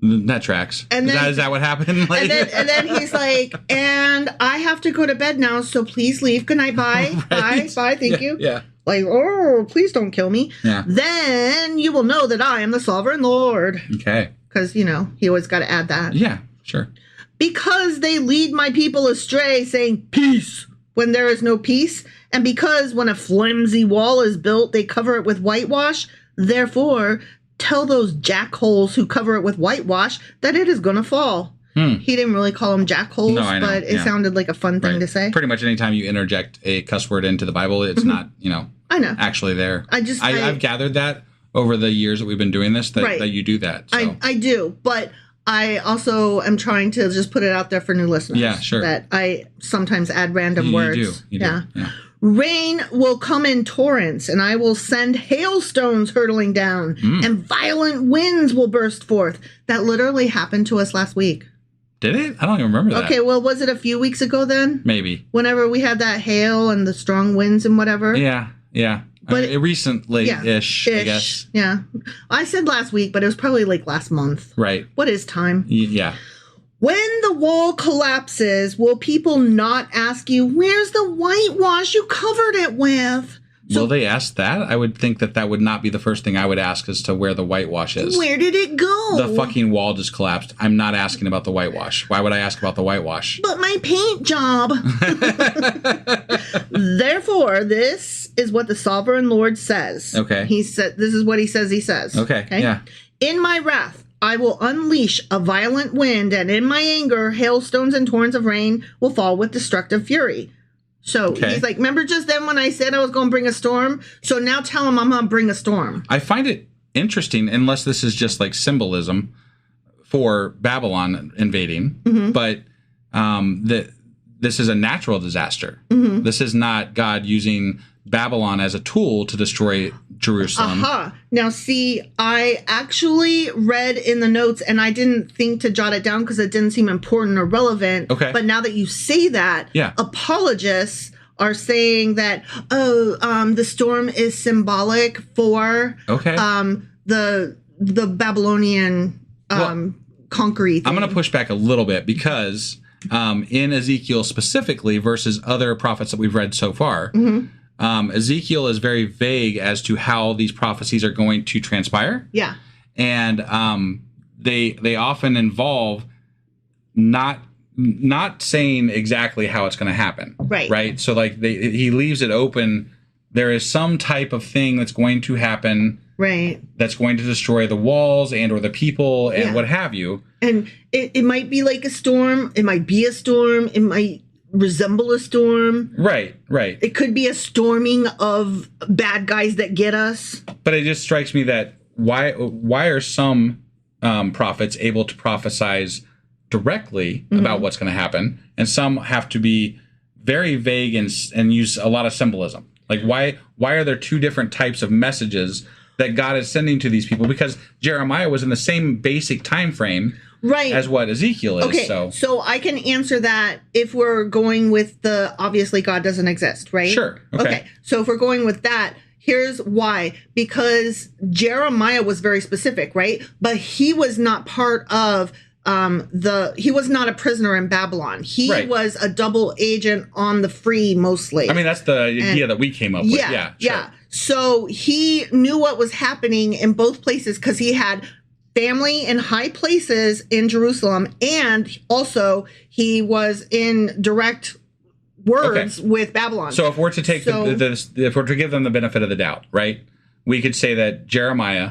that tracks. And then, is that what happened? Like, and then he's like, and I have to go to bed now, so please leave. Good night. Bye. Right. Bye. Thank you. Yeah. Like, oh, please don't kill me. Yeah. Then you will know that I am the sovereign Lord. Okay. Because, he always got to add that. Yeah, sure. Because they lead my people astray, saying peace when there is no peace. And because when a flimsy wall is built, they cover it with whitewash. Therefore, tell those jackholes who cover it with whitewash that it is going to fall. He didn't really call them jackholes, but it sounded like a fun thing to say. Pretty much anytime you interject a cuss word into the Bible, it's not, I know. actually there. I've gathered that over the years that we've been doing this, that you do that. So. I do, but I also am trying to just put it out there for new listeners. Yeah, sure. That I sometimes add random words. You do. Rain will come in torrents, and I will send hailstones hurtling down, and violent winds will burst forth. That literally happened to us last week. Did it? I don't even remember that. Okay, well, was it a few weeks ago then? Maybe. Whenever we had that hail and the strong winds and whatever? Yeah. But recently-ish, I guess. Yeah. I said last week, but it was probably like last month. Right. What is time? Yeah. When the wall collapses, will people not ask you, where's the whitewash you covered it with? Will they ask that? I would think that would not be the first thing I would ask as to where the whitewash is. Where did it go? The fucking wall just collapsed. I'm not asking about the whitewash. Why would I ask about the whitewash? But my paint job. Therefore, this is what the sovereign Lord says. Okay. This is what he says he says. Okay. Yeah. In my wrath, I will unleash a violent wind, and in my anger, hailstones and torrents of rain will fall with destructive fury. So he's like, remember just then when I said I was going to bring a storm? So now tell him I'm going to bring a storm. I find it interesting, unless this is just like symbolism for Babylon invading, but this is a natural disaster. This is not God using Babylon as a tool to destroy Jerusalem. Now, see, I actually read in the notes, and I didn't think to jot it down because it didn't seem important or relevant. Okay. But now that you say that, apologists are saying that, the storm is symbolic for the Babylonian conquering thing. I'm going to push back a little bit because in Ezekiel specifically versus other prophets that we've read so far, Ezekiel is very vague as to how these prophecies are going to transpire. Yeah. And they often involve not saying exactly how it's going to happen. Right. So like he leaves it open. There is some type of thing that's going to happen. Right. That's going to destroy the walls and or the people and what have you. And it might be like a storm. It might be a storm. It might resemble a storm. Right. It could be a storming of bad guys that get us. But it just strikes me that why are some prophets able to prophesize directly about what's going to happen, and some have to be very vague and use a lot of symbolism? Like, why are there two different types of messages that God is sending to these people? Because Jeremiah was in the same basic time frame as what Ezekiel is. Okay, so I can answer that if we're going with the obviously God doesn't exist, right? Sure. Okay. So if we're going with that, here's why. Because Jeremiah was very specific, right? But he was not part of he was not a prisoner in Babylon. He was a double agent on the free mostly. I mean, that's the idea that we came up with. Yeah. Sure. So he knew what was happening in both places because he had family in high places in Jerusalem, and also he was in direct words with Babylon. So if we're to take if we're to give them the benefit of the doubt, right, we could say that Jeremiah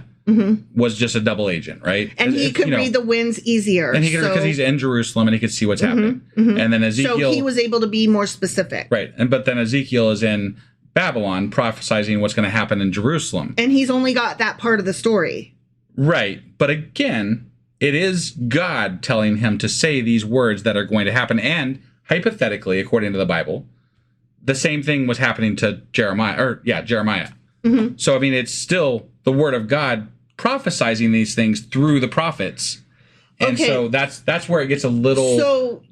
was just a double agent, right? And he could read the winds easier. And he could, because he's in Jerusalem and he could see what's happening. And then Ezekiel... So he was able to be more specific. Right. But then Ezekiel is in Babylon prophesizing what's going to happen in Jerusalem. And he's only got that part of the story. Right. But again, it is God telling him to say these words that are going to happen. And hypothetically, according to the Bible, the same thing was happening to Jeremiah. So, I mean, it's still the word of God prophesizing these things through the prophets. And so that's where it gets a little,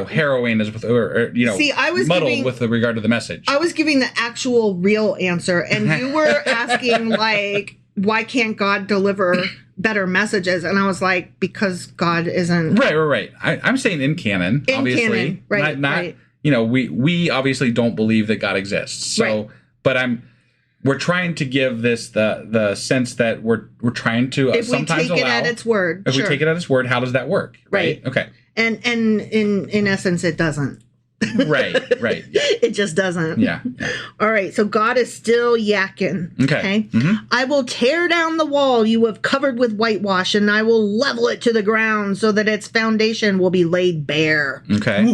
harrowing as with, muddled with regard to the message. I was giving the actual real answer, and you were asking, like, why can't God deliver better messages? And I was like, because God isn't. Right. I'm saying in canon, obviously. Canon, right. We obviously don't believe that God exists. So, but we're trying to give this the sense that we're trying to if sometimes we take allow, it at its word. If we take it at its word, how does that work? Right. Okay. And in essence, it doesn't. Right. It just doesn't. Yeah. All right. So God is still yakking. Okay. I will tear down the wall you have covered with whitewash, and I will level it to the ground so that its foundation will be laid bare. Okay.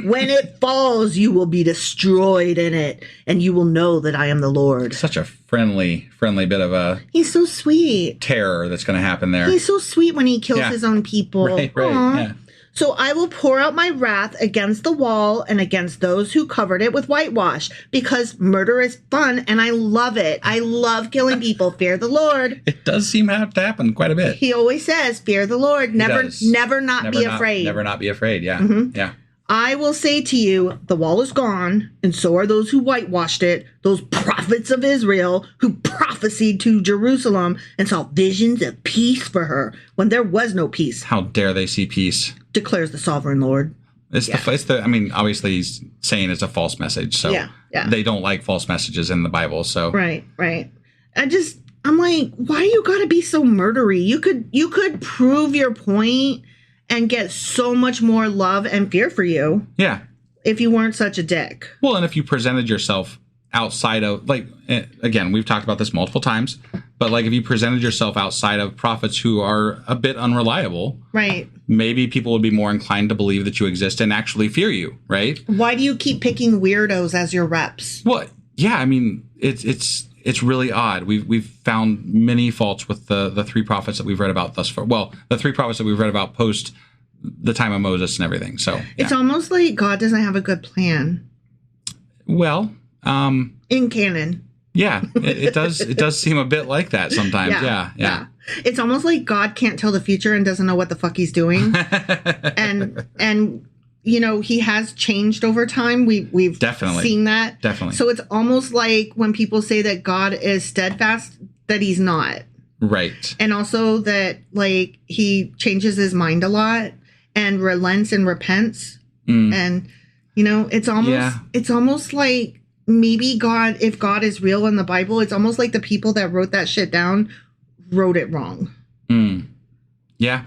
When it falls, you will be destroyed in it, and you will know that I am the Lord. Such a friendly bit of a... He's so sweet. ...terror that's going to happen there. He's so sweet when he kills his own people. Right, yeah. So I will pour out my wrath against the wall and against those who covered it with whitewash, because murder is fun, and I love it. I love killing people. Fear the Lord. It does seem to have to happen quite a bit. He always says, fear the Lord. Never not be afraid. Never not be afraid, yeah. Yeah. I will say to you, the wall is gone, and so are those who whitewashed it, those prophets of Israel who prophesied to Jerusalem and saw visions of peace for her when there was no peace. How dare they see peace? Declares the sovereign Lord. Obviously he's saying it's a false message, so they don't like false messages in the Bible, so. Right. I'm like, why you gotta be so murdery? You could prove your point and get so much more love and fear for you. Yeah. If you weren't such a dick. Well, and if you presented yourself outside of, like, again, we've talked about this multiple times, but like if you presented yourself outside of prophets who are a bit unreliable, right? Maybe people would be more inclined to believe that you exist and actually fear you, right? Why do you keep picking weirdos as your reps? Well, yeah, I mean, it's really odd. We've found many faults with the three prophets that we've read about thus far. Well, the three prophets that we've read about post the time of Moses and everything. So it's almost like God doesn't have a good plan. Well, in canon. Yeah, it does seem a bit like that sometimes. Yeah. It's almost like God can't tell the future and doesn't know what the fuck he's doing. and he has changed over time. We've definitely seen that. Definitely. So it's almost like when people say that God is steadfast, that he's not. Right. And also that, like, he changes his mind a lot and relents and repents. And, it's almost like maybe God, if God is real in the Bible, it's almost like the people that wrote that shit down wrote it wrong. Yeah.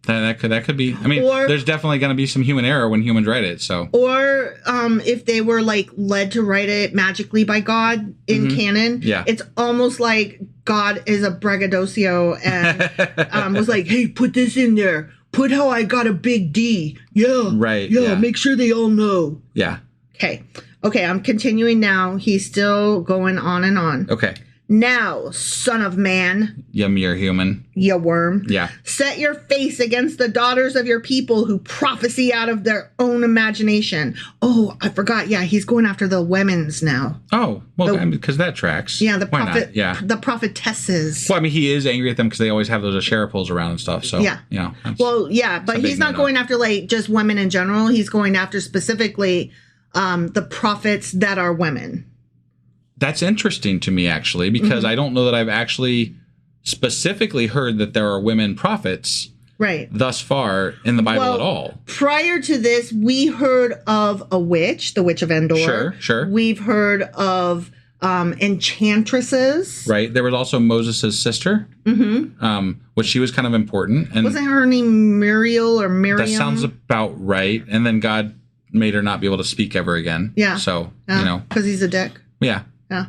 That could be. I mean, there's definitely going to be some human error when humans write it. So, or if they were like led to write it magically by God in canon, it's almost like God is a braggadocio and was like, "Hey, put this in there." put how I got a big D. Yeah. Right. Yeah. Make sure they all know. Yeah. Okay. Okay. I'm continuing now. He's still going on and on. Okay. Now, son of man, You mere human. you worm, Yeah. set your face against the daughters of your people who prophesy out of their own imagination. Oh, I forgot. Yeah, he's going after the women's now. Oh, well, because that tracks. Yeah, the Why prophet. not? Yeah. The prophetesses. Well, I mean, he is angry at them because they always have those Asherah poles around and stuff. So, Yeah. you know. Well, yeah, but he's not going after like just women in general. He's going after specifically the prophets that are women. That's interesting to me, actually, because I don't know that I've actually specifically heard that there are women prophets Right. thus far in the Bible at all. Prior to this, we heard of a witch, the Witch of Endor. Sure, sure. We've heard of enchantresses. Right. There was also Moses' sister, which she was kind of important. And Wasn't her name Muriel or Miriam? that sounds about right. And then God made her not be able to speak ever again. Yeah. So, because he's a dick. Yeah. Yeah.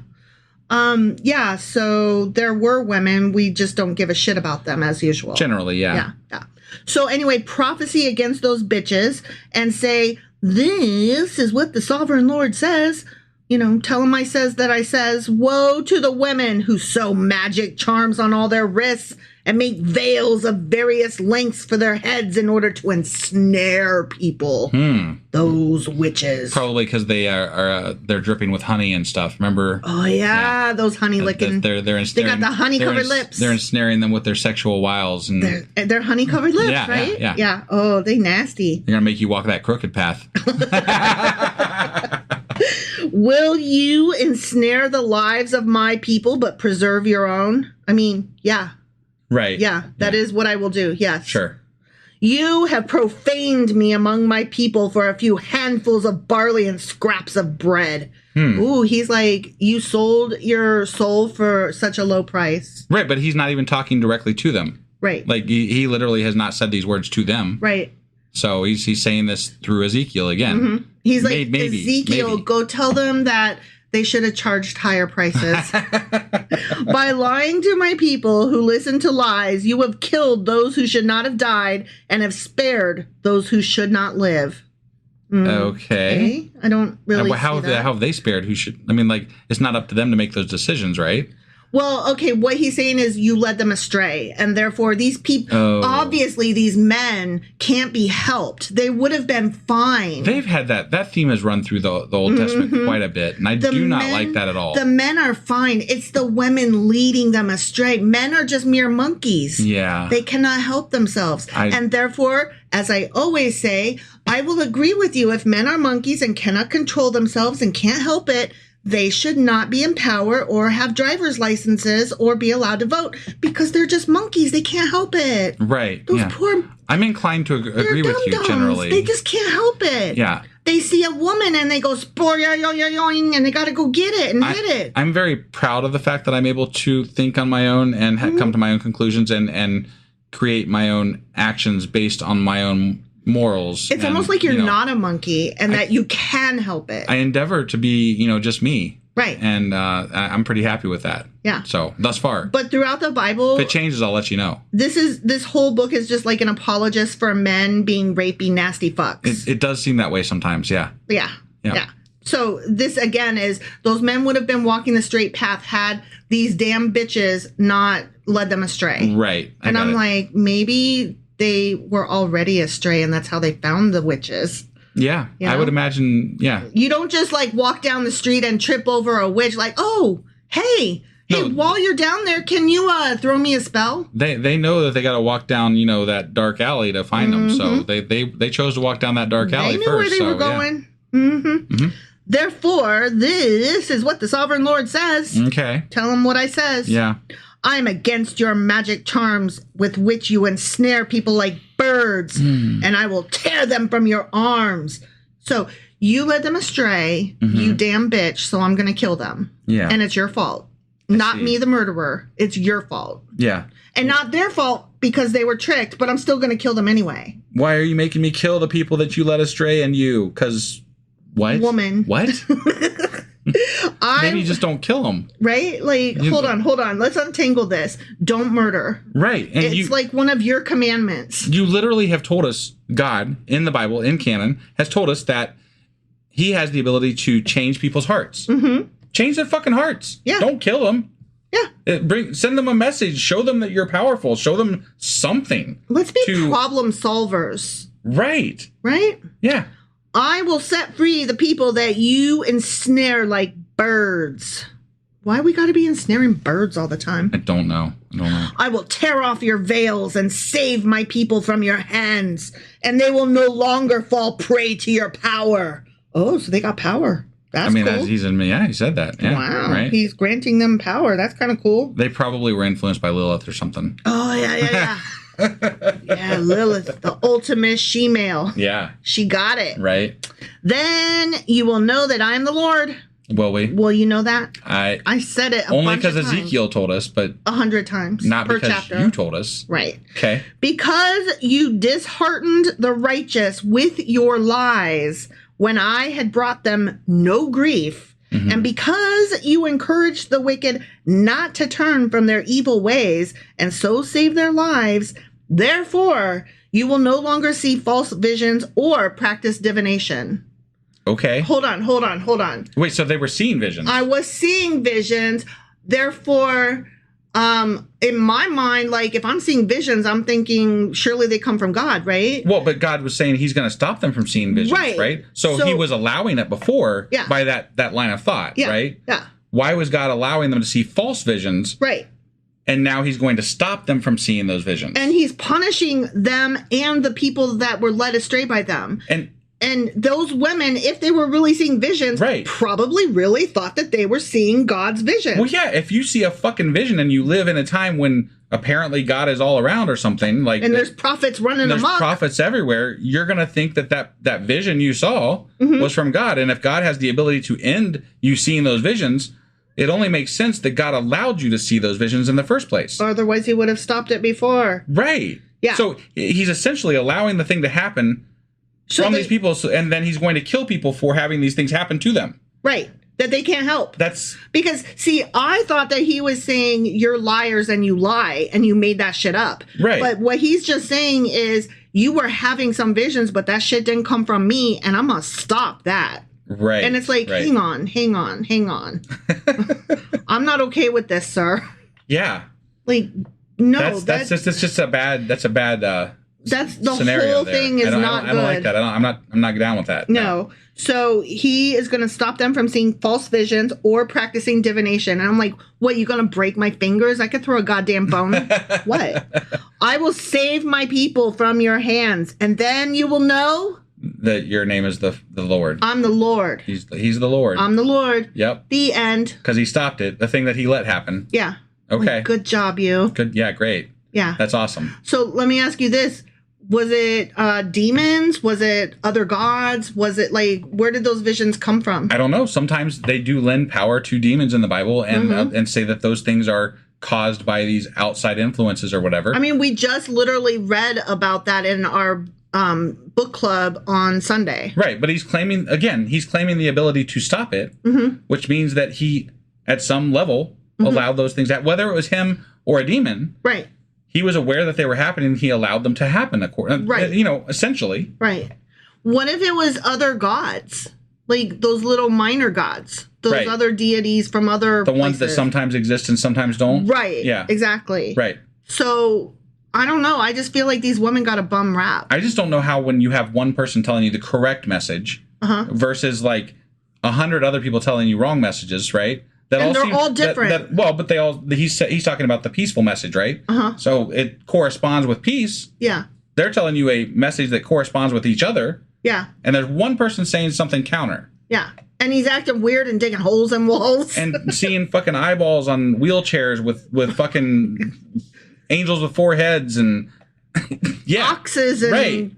Yeah, so there were women. We just don't give a shit about them as usual. Generally, yeah. Yeah. So anyway, prophecy against those bitches and say, this is what the sovereign Lord says. You know, tell him I says that I says, woe to the women who sew magic charms on all their wrists and make veils of various lengths for their heads in order to ensnare people. Those witches. Probably because they they're dripping with honey and stuff. Remember? Oh yeah, those honey licking. They're they got the honey covered lips. They're ensnaring them with their sexual wiles, and they're honey covered lips, Yeah, right? yeah. Oh, they nasty. they're gonna make you walk that crooked path. Will you ensnare the lives of my people but preserve your own? I mean, yeah. Right. Yeah, that is what I will do. Yes. Sure. You have profaned me among my people for a few handfuls of barley and scraps of bread. Ooh, he's like, you sold your soul for such a low price. Right, but he's not even talking directly to them. Right. Like he literally has not said these words to them. Right. So he's saying this through Ezekiel again. He's like, Maybe, Ezekiel, go tell them that they should have charged higher prices. By lying to my people who listen to lies, you have killed those who should not have died and have spared those who should not live. Okay. I don't really how see that. have they spared? Who should? I mean, like, it's not up to them to make those decisions, right? Well, okay, what he's saying is you led them astray, and therefore these people, obviously these men can't be helped. They would have been fine. They've had that theme has run through the Old Testament quite a bit, and I do not like that at all. The men are fine. It's the women leading them astray. Men are just mere monkeys. Yeah. They cannot help themselves. And therefore, as I always say, I will agree with you. If men are monkeys and cannot control themselves and can't help it, they should not be in power or have driver's licenses or be allowed to vote because they're just monkeys. They can't help it. Right. Those poor... I'm inclined to agree with you generally. They just can't help it. Yeah. They see a woman and they go, and they got to go get it and hit it. I'm very proud of the fact that I'm able to think on my own and come to my own conclusions and create my own actions based on my own morals. It's almost like you're not a monkey and that you can help it. I endeavor to be, just me. Right. And I'm pretty happy with that. Yeah. So thus far. But throughout the Bible, if it changes, I'll let you know. This whole book is just like an apologist for men being rapey, nasty fucks. It does seem that way sometimes. Yeah. Yeah. So this again is those men would have been walking the straight path had these damn bitches not led them astray. Right. And I'm like, maybe they were already astray and that's how they found the witches. Yeah, I would imagine, yeah. You don't just like walk down the street and trip over a witch like, oh, hey, while you're down there, can you throw me a spell? They know that they got to walk down, that dark alley to find them. So they chose to walk down that dark alley first. They knew where they were going. Yeah. Therefore, this is what the sovereign Lord says. Okay. Tell him what I says. Yeah. I am against your magic charms with which you ensnare people like birds, and I will tear them from your arms. So you led them astray, you damn bitch, so I'm going to kill them. Yeah. And it's your fault. Not me, the murderer. It's your fault. Yeah. And not their fault because they were tricked, but I'm still going to kill them anyway. Why are you making me kill the people that you led astray and you? Because what? Woman. What? Maybe you just don't kill them. Right? Like, hold on. Let's untangle this. Don't murder. Right. And it's like one of your commandments. You literally have told us, God, in the Bible, in canon, has told us that he has the ability to change people's hearts. Mm-hmm. Change their fucking hearts. Yeah. Don't kill them. Yeah. Send them a message. Show them that you're powerful. Show them something. Let's be problem solvers. Right. Right? Yeah. I will set free the people that you ensnare like birds. Why we got to be ensnaring birds all the time? I don't know. I will tear off your veils and save my people from your hands, and they will no longer fall prey to your power. Oh, so they got power. That's cool. He said that. Yeah, wow. Right? He's granting them power. That's kind of cool. They probably were influenced by Lilith or something. Oh, yeah. Yeah, Lilith, the ultimate she-male. Yeah. She got it. Right. Then you will know that I am the Lord. Will we? Well, you know that? I said it only because Ezekiel told us, but 100 times. Not per because chapter. you told us. Right. Okay. Because you disheartened the righteous with your lies when I had brought them no grief, and because you encouraged the wicked not to turn from their evil ways and so save their lives, therefore you will no longer see false visions or practice divination. Okay. Hold on. Wait, so they were seeing visions? I was seeing visions. Therefore, in my mind, like if I'm seeing visions, I'm thinking surely they come from God, right? Well, but God was saying he's going to stop them from seeing visions, right? So he was allowing it before by that line of thought, right? Yeah. Why was God allowing them to see false visions? Right. And now he's going to stop them from seeing those visions. And he's punishing them and the people that were led astray by them. And those women, if they were really seeing visions, probably really thought that they were seeing God's vision. Well, yeah, if you see a fucking vision and you live in a time when apparently God is all around or something, like, and there's prophets running amok. There's prophets everywhere. You're going to think that vision you saw was from God. And if God has the ability to end you seeing those visions, it only makes sense that God allowed you to see those visions in the first place. Otherwise, he would have stopped it before. Right. Yeah. So he's essentially allowing the thing to happen from these people, and then he's going to kill people for having these things happen to them. Right. That they can't help. That's because, see, I thought that he was saying you're liars and you lie and you made that shit up. Right. But what he's just saying is you were having some visions, but that shit didn't come from me, and I'm going to stop that. Right. And it's like, hang on. I'm not okay with this, sir. Yeah. Like, no. That's just a bad that's the scenario whole thing is not good. I don't like that. I'm not down with that. No. So he is going to stop them from seeing false visions or practicing divination. And I'm like, what, you going to break my fingers? I could throw a goddamn bone. What? I will save my people from your hands. And then you will know that your name is the Lord. I'm the Lord. He's the Lord. I'm the Lord. Yep. The end. Because he stopped it. The thing that he let happen. Yeah. Okay. Like, good job, you. Good. Yeah, great. Yeah. That's awesome. So let me ask you this. Was it demons? Was it other gods? Was it like, where did those visions come from? I don't know. Sometimes they do lend power to demons in the Bible and say that those things are caused by these outside influences or whatever. I mean, we just literally read about that in our book club on Sunday. Right. But he's claiming the ability to stop it, which means that he, at some level, allowed those things, whether it was him or a demon. Right. He was aware that they were happening. He allowed them to happen. Right. Essentially. Right. What if it was other gods? Like those little minor gods? Those other deities from other places. Ones that sometimes exist and sometimes don't? Right. Yeah. Exactly. Right. So, I don't know. I just feel like these women got a bum rap. I just don't know how when you have one person telling you the correct message versus like 100 other people telling you wrong messages, right? And they're all different. But they all, he's talking about the peaceful message, right? So it corresponds with peace. Yeah. They're telling you a message that corresponds with each other. Yeah. And there's one person saying something counter. Yeah. And he's acting weird and digging holes in walls. And seeing fucking eyeballs on wheelchairs with fucking angels with 4 heads and boxes and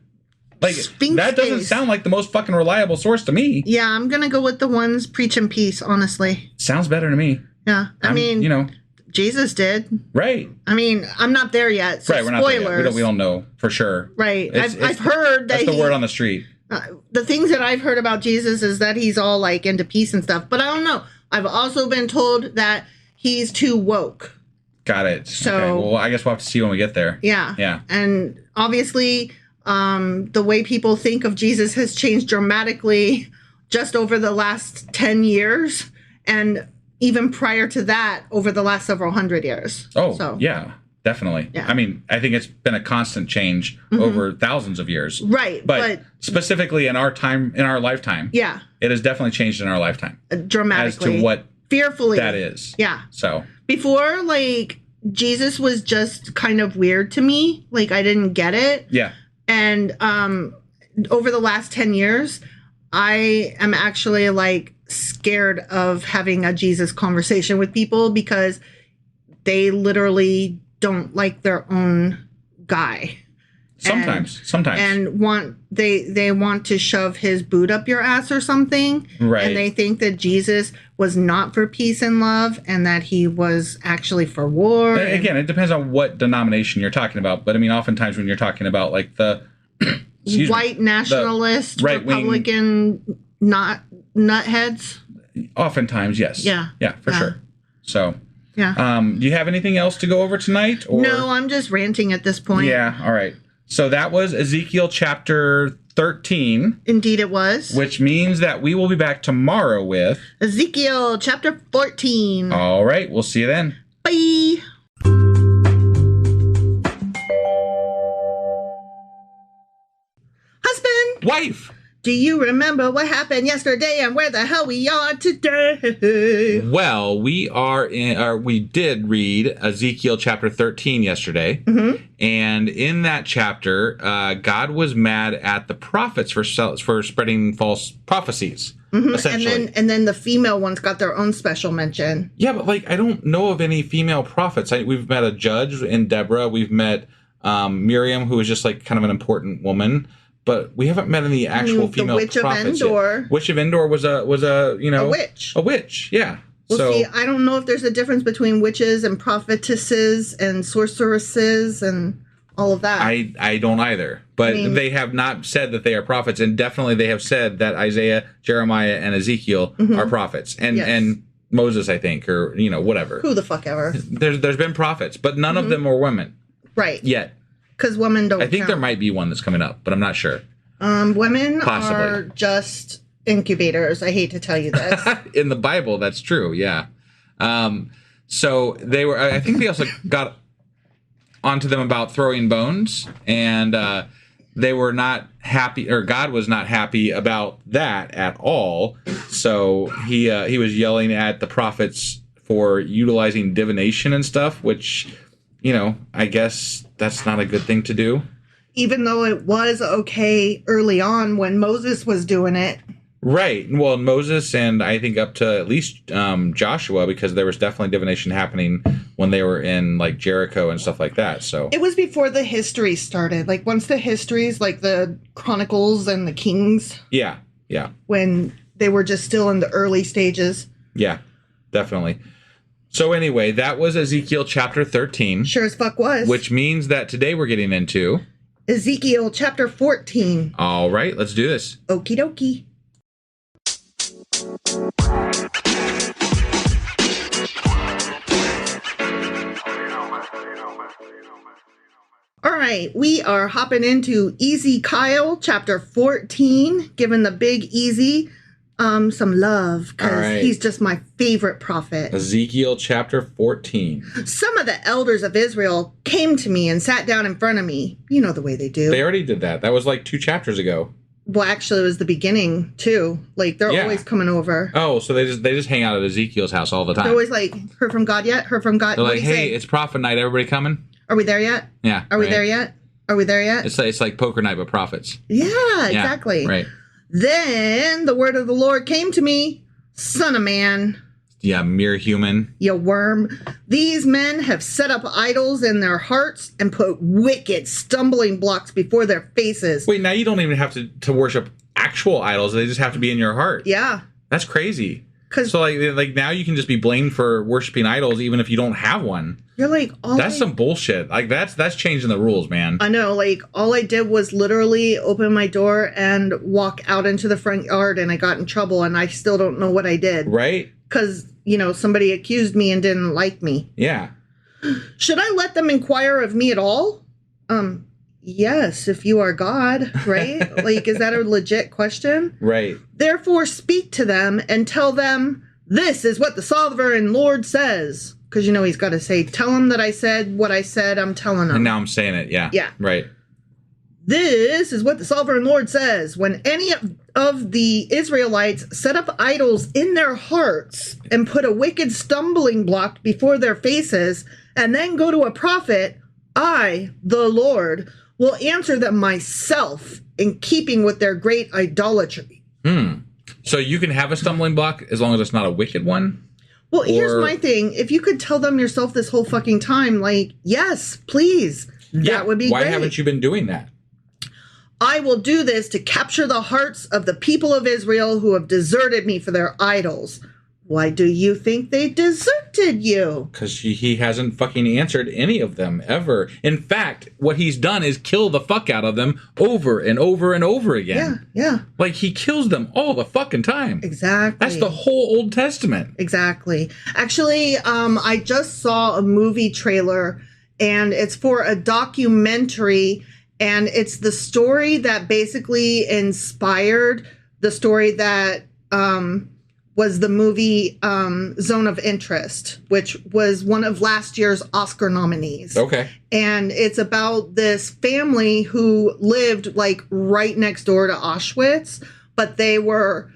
like Sphinx that doesn't face. sound like the most fucking reliable source to me. Yeah, I'm gonna go with the ones preaching peace, honestly. Sounds better to me. Yeah. I mean, Jesus did. Right. I mean, I'm not there yet. So we're not spoilers. there yet. We don't know for sure. Right. I've heard that that's the word on the street. The things that I've heard about Jesus is that he's all like into peace and stuff. But I don't know. I've also been told that he's too woke. Got it. So, okay. Well, I guess we'll have to see when we get there. Yeah. Yeah. And obviously, the way people think of Jesus has changed dramatically just over the last 10 years. And even prior to that, over the last several hundred years. Oh, yeah, definitely. Yeah. I mean, I think it's been a constant change over thousands of years. Right. But specifically in our time, in our lifetime. Yeah. It has definitely changed in our lifetime. Dramatically. As to what fearfully that is. Yeah. So. Before, like, Jesus was just kind of weird to me. Like, I didn't get it. Yeah. And over the last 10 years, I am actually, like, scared of having a Jesus conversation with people because they literally don't like their own guy. Sometimes. And they want to shove his boot up your ass or something. Right. And they think that Jesus was not for peace and love and that he was actually for war. Again, it depends on what denomination you're talking about. But I mean, oftentimes when you're talking about like the white nationalist, Republican nutheads. Oftentimes, yes. Yeah. Yeah, for sure. So, yeah. Do you have anything else to go over tonight? Or? No, I'm just ranting at this point. Yeah, all right. So that was Ezekiel chapter 13. Indeed it was. Which means that we will be back tomorrow with Ezekiel chapter 14. All right, we'll see you then. Bye. Husband. Wife. Do you remember what happened yesterday and where the hell we are today? Well, we did read Ezekiel chapter 13 yesterday. Mm-hmm. And in that chapter, God was mad at the prophets for spreading false prophecies. Mm-hmm. Essentially. And then the female ones got their own special mention. Yeah, but like I don't know of any female prophets. We've met a judge in Deborah. We've met Miriam, who is just like kind of an important woman. But we haven't met any actual female witch prophets of Endor. yet. Witch of Endor was a witch. A witch, yeah. Well, so, see, I don't know if there's a difference between witches and prophetesses and sorceresses and all of that. I don't either. But they have not said that they are prophets, and definitely they have said that Isaiah, Jeremiah, and Ezekiel are prophets. And Moses, I think, or whatever. Who the fuck ever. There's been prophets, but none of them were women. Right. Yet. Because women don't I think count. there might be one that's coming up, but I'm not sure. Women Possibly. are just incubators. I hate to tell you this. In the Bible, that's true, yeah. So they were, I think they also got onto them about throwing bones, and they were not happy, or God was not happy about that at all. So he was yelling at the prophets for utilizing divination and stuff, which, I guess that's not a good thing to do. Even though it was okay early on when Moses was doing it. Right. Well, Moses and I think up to at least Joshua, because there was definitely divination happening when they were in like Jericho and stuff like that. So it was before the history started. Like once the histories, like the Chronicles and the Kings. Yeah. Yeah. When they were just still in the early stages. Yeah, definitely. So anyway, that was Ezekiel chapter 13. Sure as fuck was. Which means that today we're getting into Ezekiel chapter 14. All right, let's do this. Okie dokie. All right, we are hopping into Ezekiel chapter 14, giving the big Easy some love because he's just my favorite prophet. Ezekiel chapter 14. Some of the elders of Israel came to me and sat down in front of me. You know the way they do. They already did that. That was like 2 chapters ago. Well, actually, it was the beginning too. Like they're always coming over. Oh, so they just hang out at Ezekiel's house all the time. They're always like, "Heard from God yet? Heard from God." They're like, "Hey, it's prophet night. Everybody coming? Are we there yet? Yeah. Are we there yet? Are we there yet?" It's like poker night, but prophets. Yeah, exactly. Right. Then the word of the Lord came to me, "Son of man." Yeah, mere human. You worm. These men have set up idols in their hearts and put wicked stumbling blocks before their faces. Wait, now you don't even have to worship actual idols. They just have to be in your heart. Yeah. That's crazy. So like now you can just be blamed for worshiping idols even if you don't have one. You're like, that's some bullshit. Like that's changing the rules, man. I know. Like all I did was literally open my door and walk out into the front yard, and I got in trouble, and I still don't know what I did. Right? because, somebody accused me and didn't like me. Yeah. Should I let them inquire of me at all? Yes, if you are God, right? Is that a legit question? Right. Therefore, speak to them and tell them, this is what the sovereign Lord says. Because, he's got to say, tell them that I said what I said, I'm telling them. And now I'm saying it, yeah. Yeah. Right. This is what the sovereign Lord says. When any of the Israelites set up idols in their hearts and put a wicked stumbling block before their faces, and then go to a prophet, I, the Lord, will answer them myself in keeping with their great idolatry. So you can have a stumbling block as long as it's not a wicked one? Well, here's my thing. If you could tell them yourself this whole fucking time, yes, please, that would be Why great. haven't you been doing that? I will do this to capture the hearts of the people of Israel who have deserted me for their idols. Why do you think they deserted you? Because he hasn't fucking answered any of them, ever. In fact, what he's done is kill the fuck out of them over and over and over again. Yeah. He kills them all the fucking time. Exactly. That's the whole Old Testament. Exactly. Actually, I just saw a movie trailer, and it's for a documentary, and it's the story that basically inspired the story that was the movie Zone of Interest, which was one of last year's Oscar nominees. Okay. And it's about this family who lived right next door to Auschwitz, but they were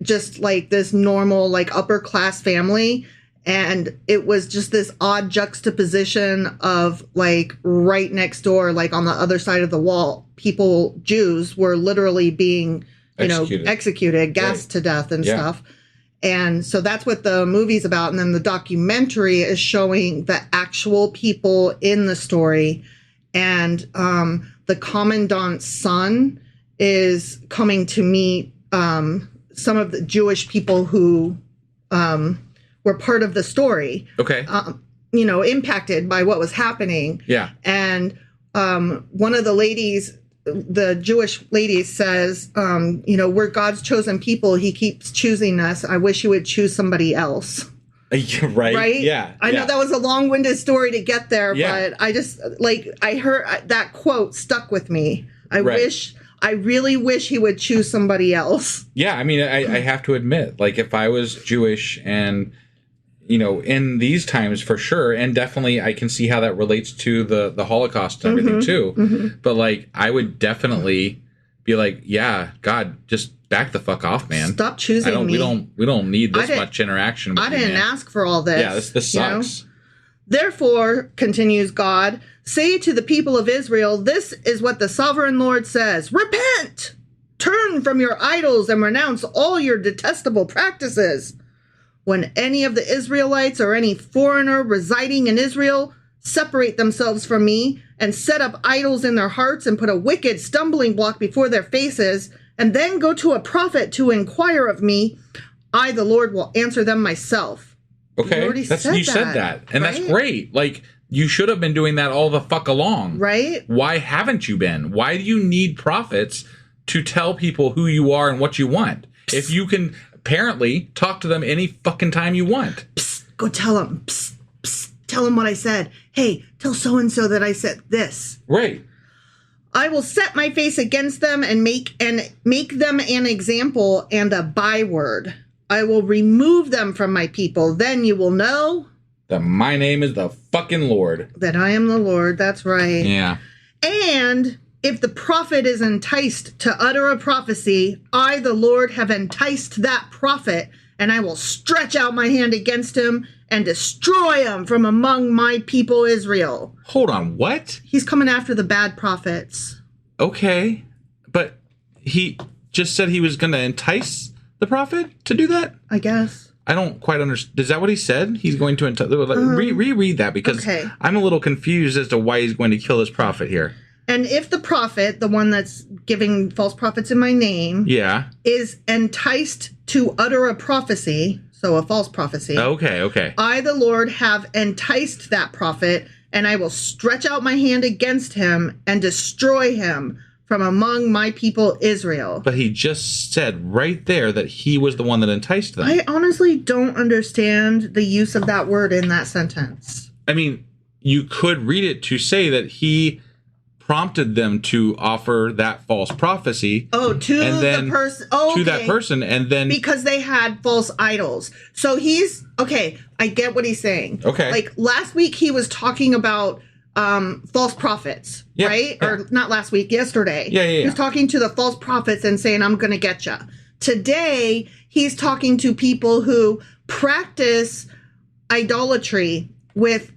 just this normal upper class family. And it was just this odd juxtaposition of right next door, on the other side of the wall, Jews were literally being executed, gassed to death and stuff. And so that's what the movie's about. And then the documentary is showing the actual people in the story. And the commandant's son is coming to meet some of the Jewish people who were part of the story. Okay. Impacted by what was happening. Yeah. And one of the ladies, the Jewish lady, says, we're God's chosen people. He keeps choosing us. I wish he would choose somebody else. Right? Yeah. I know that was a long-winded story to get there, but I just, I heard that quote stuck with me. I really wish he would choose somebody else. Yeah. I mean, I have to admit, if I was Jewish and, in these times for sure, and definitely I can see how that relates to the Holocaust and everything too. Mm-hmm. But I would definitely be yeah, God, just back the fuck off, man. Stop choosing me. We don't need this much interaction with you, didn't ask for all this. Yeah, this sucks. Therefore, continues God, say to the people of Israel, this is what the sovereign Lord says. Repent! Turn from your idols and renounce all your detestable practices. When any of the Israelites or any foreigner residing in Israel separate themselves from me and set up idols in their hearts and put a wicked stumbling block before their faces, and then go to a prophet to inquire of me, I, the Lord, will answer them myself. Okay, you said that. And right? That's great. You should have been doing that all the fuck along. Right? Why haven't you been? Why do you need prophets to tell people who you are and what you want? If you can apparently talk to them any fucking time you want. Psst, go tell them. Psst, psst, tell them what I said. Hey, tell so-and-so that I said this. Right. I will set my face against them and make them an example and a byword. I will remove them from my people. Then you will know that my name is the fucking Lord. That I am the Lord. That's right. Yeah. And if the prophet is enticed to utter a prophecy, I, the Lord, have enticed that prophet, and I will stretch out my hand against him and destroy him from among my people Israel. Hold on, what? He's coming after the bad prophets. Okay, but he just said he was going to entice the prophet to do that? I guess. I don't quite understand. Is that what he said? He's going to entice... reread that, because I'm a little confused as to why he's going to kill this prophet here. And if the prophet, the one that's giving false prophets in my name, is enticed to utter a prophecy, so a false prophecy. Okay. I, the Lord, have enticed that prophet, and I will stretch out my hand against him and destroy him from among my people Israel. But he just said right there that he was the one that enticed them. I honestly don't understand the use of that word in that sentence. I mean, you could read it to say that he prompted them to offer that false prophecy. Oh, to the person. Oh, to that person, and then because they had false idols. So he's okay. I get what he's saying. Okay, like last week he was talking about false prophets, right? Yeah. Or not last week, yesterday. Yeah. He was talking to the false prophets and saying, "I'm going to get you." Today he's talking to people who practice idolatry with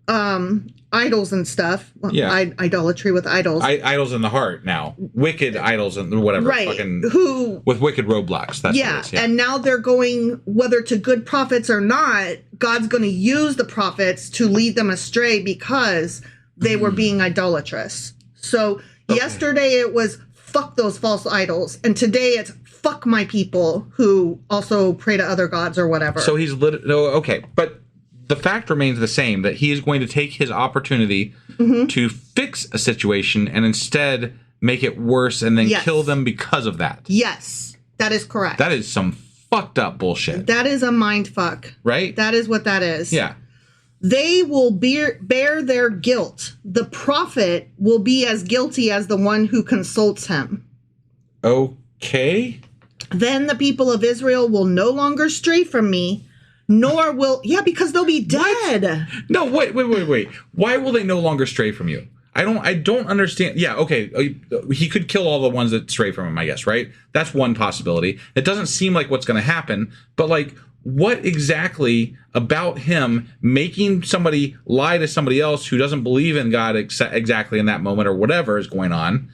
idols and stuff. Idolatry with idols. Idols in the heart now. Wicked idols and whatever. Right. Who with wicked roadblocks. That's what it is. And now they're going, whether to good prophets or not, God's going to use the prophets to lead them astray because they were being idolatrous. So yesterday it was fuck those false idols. And today it's fuck my people who also pray to other gods or whatever. So he's okay. But the fact remains the same, that he is going to take his opportunity to fix a situation and instead make it worse and then kill them because of that. Yes, that is correct. That is some fucked up bullshit. That is a mind fuck. Right? That is what that is. Yeah. They will bear their guilt. The prophet will be as guilty as the one who consults him. Okay. Then the people of Israel will no longer stray from me, nor will... Yeah, because they'll be dead. What? No, wait. Why will they no longer stray from you? I don't understand. Yeah, okay. He could kill all the ones that stray from him, I guess, right? That's one possibility. It doesn't seem like what's going to happen, but like, what exactly about him making somebody lie to somebody else who doesn't believe in God exactly in that moment or whatever is going on?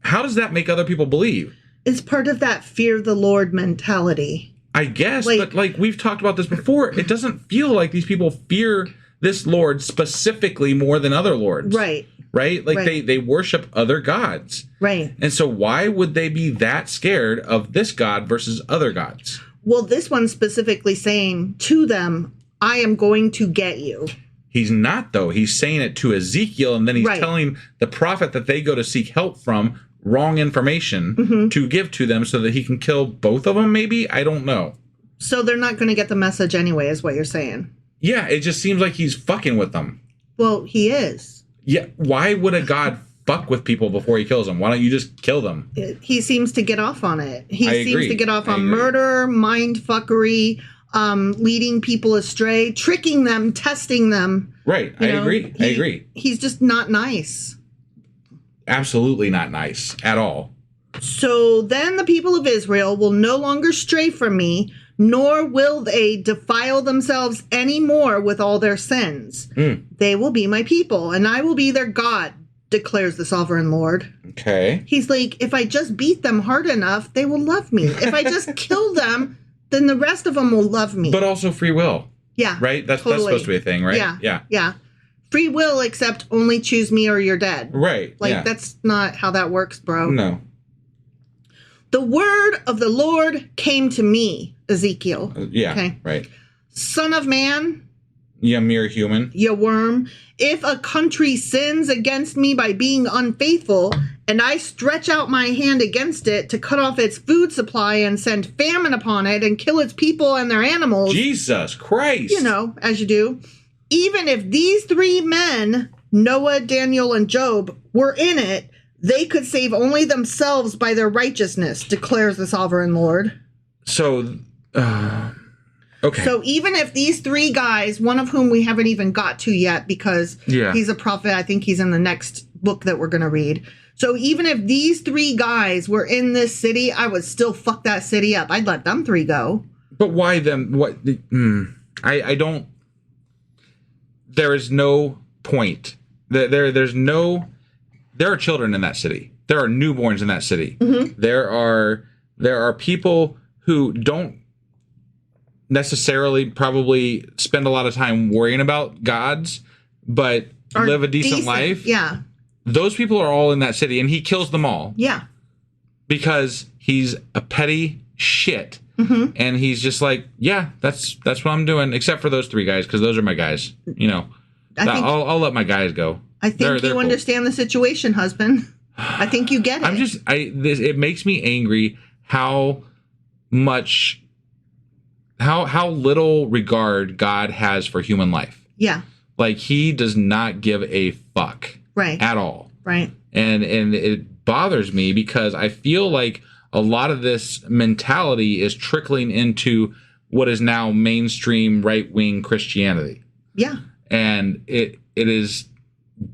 How does that make other people believe? It's part of that fear the Lord mentality. I guess, but like we've talked about this before, it doesn't feel like these people fear this Lord specifically more than other lords. Right. Right? Like they worship other gods. Right. And so why would they be that scared of this God versus other gods? Well, this one's specifically saying to them, I am going to get you. He's not, though. He's saying it to Ezekiel, and then he's telling the prophet that they go to seek help from wrong information to give to them so that he can kill both of them, maybe? I don't know. So they're not going to get the message anyway, is what you're saying. Yeah, it just seems like he's fucking with them. Well, he is. Yeah, why would a god fuck with people before he kills them? Why don't you just kill them? He seems to get off on it. He seems to get off on murder, mind fuckery, leading people astray, tricking them, testing them. Right, I agree. He's just not nice. Absolutely not nice at all. So then the people of Israel will no longer stray from me, nor will they defile themselves any more with all their sins. They will be my people, and I will be their God, declares the sovereign Lord. Okay. He's like, if I just beat them hard enough, they will love me. If I just kill them, then the rest of them will love me. But also free will. Yeah. Right? That's supposed to be a thing, right? Yeah. Free will, except only choose me or you're dead. Right. Like, that's not how that works, bro. No. The word of the Lord came to me, Ezekiel. Okay. Right. Son of man. You mere human. You worm. If a country sins against me by being unfaithful, and I stretch out my hand against it to cut off its food supply and send famine upon it and kill its people and their animals. Jesus Christ. You know, as you do. Even if these three men, Noah, Daniel, and Job, were in it, they could save only themselves by their righteousness, declares the sovereign Lord. So, okay. So even if these three guys, one of whom we haven't even got to yet because he's a prophet, I think he's in the next book that we're going to read. So even if these three guys were in this city, I would still fuck that city up. I'd let them three go. But why them? What? I don't. There is no point. There's no. There are children in that city. There are newborns in that city. There are people who don't necessarily probably spend a lot of time worrying about gods, but live a decent life. Yeah. Those people are all in that city, and he kills them all. Yeah. Because he's a petty shit. And he's just like, yeah, that's what I'm doing, except for those three guys, because those are my guys. You know, I'll let my guys go. I think you understand the situation, husband. I think you get it. It makes me angry how little regard God has for human life. Yeah. Like, he does not give a fuck. Right. At all. Right. And it bothers me because I feel like a lot of this mentality is trickling into what is now mainstream right-wing Christianity. Yeah. And it is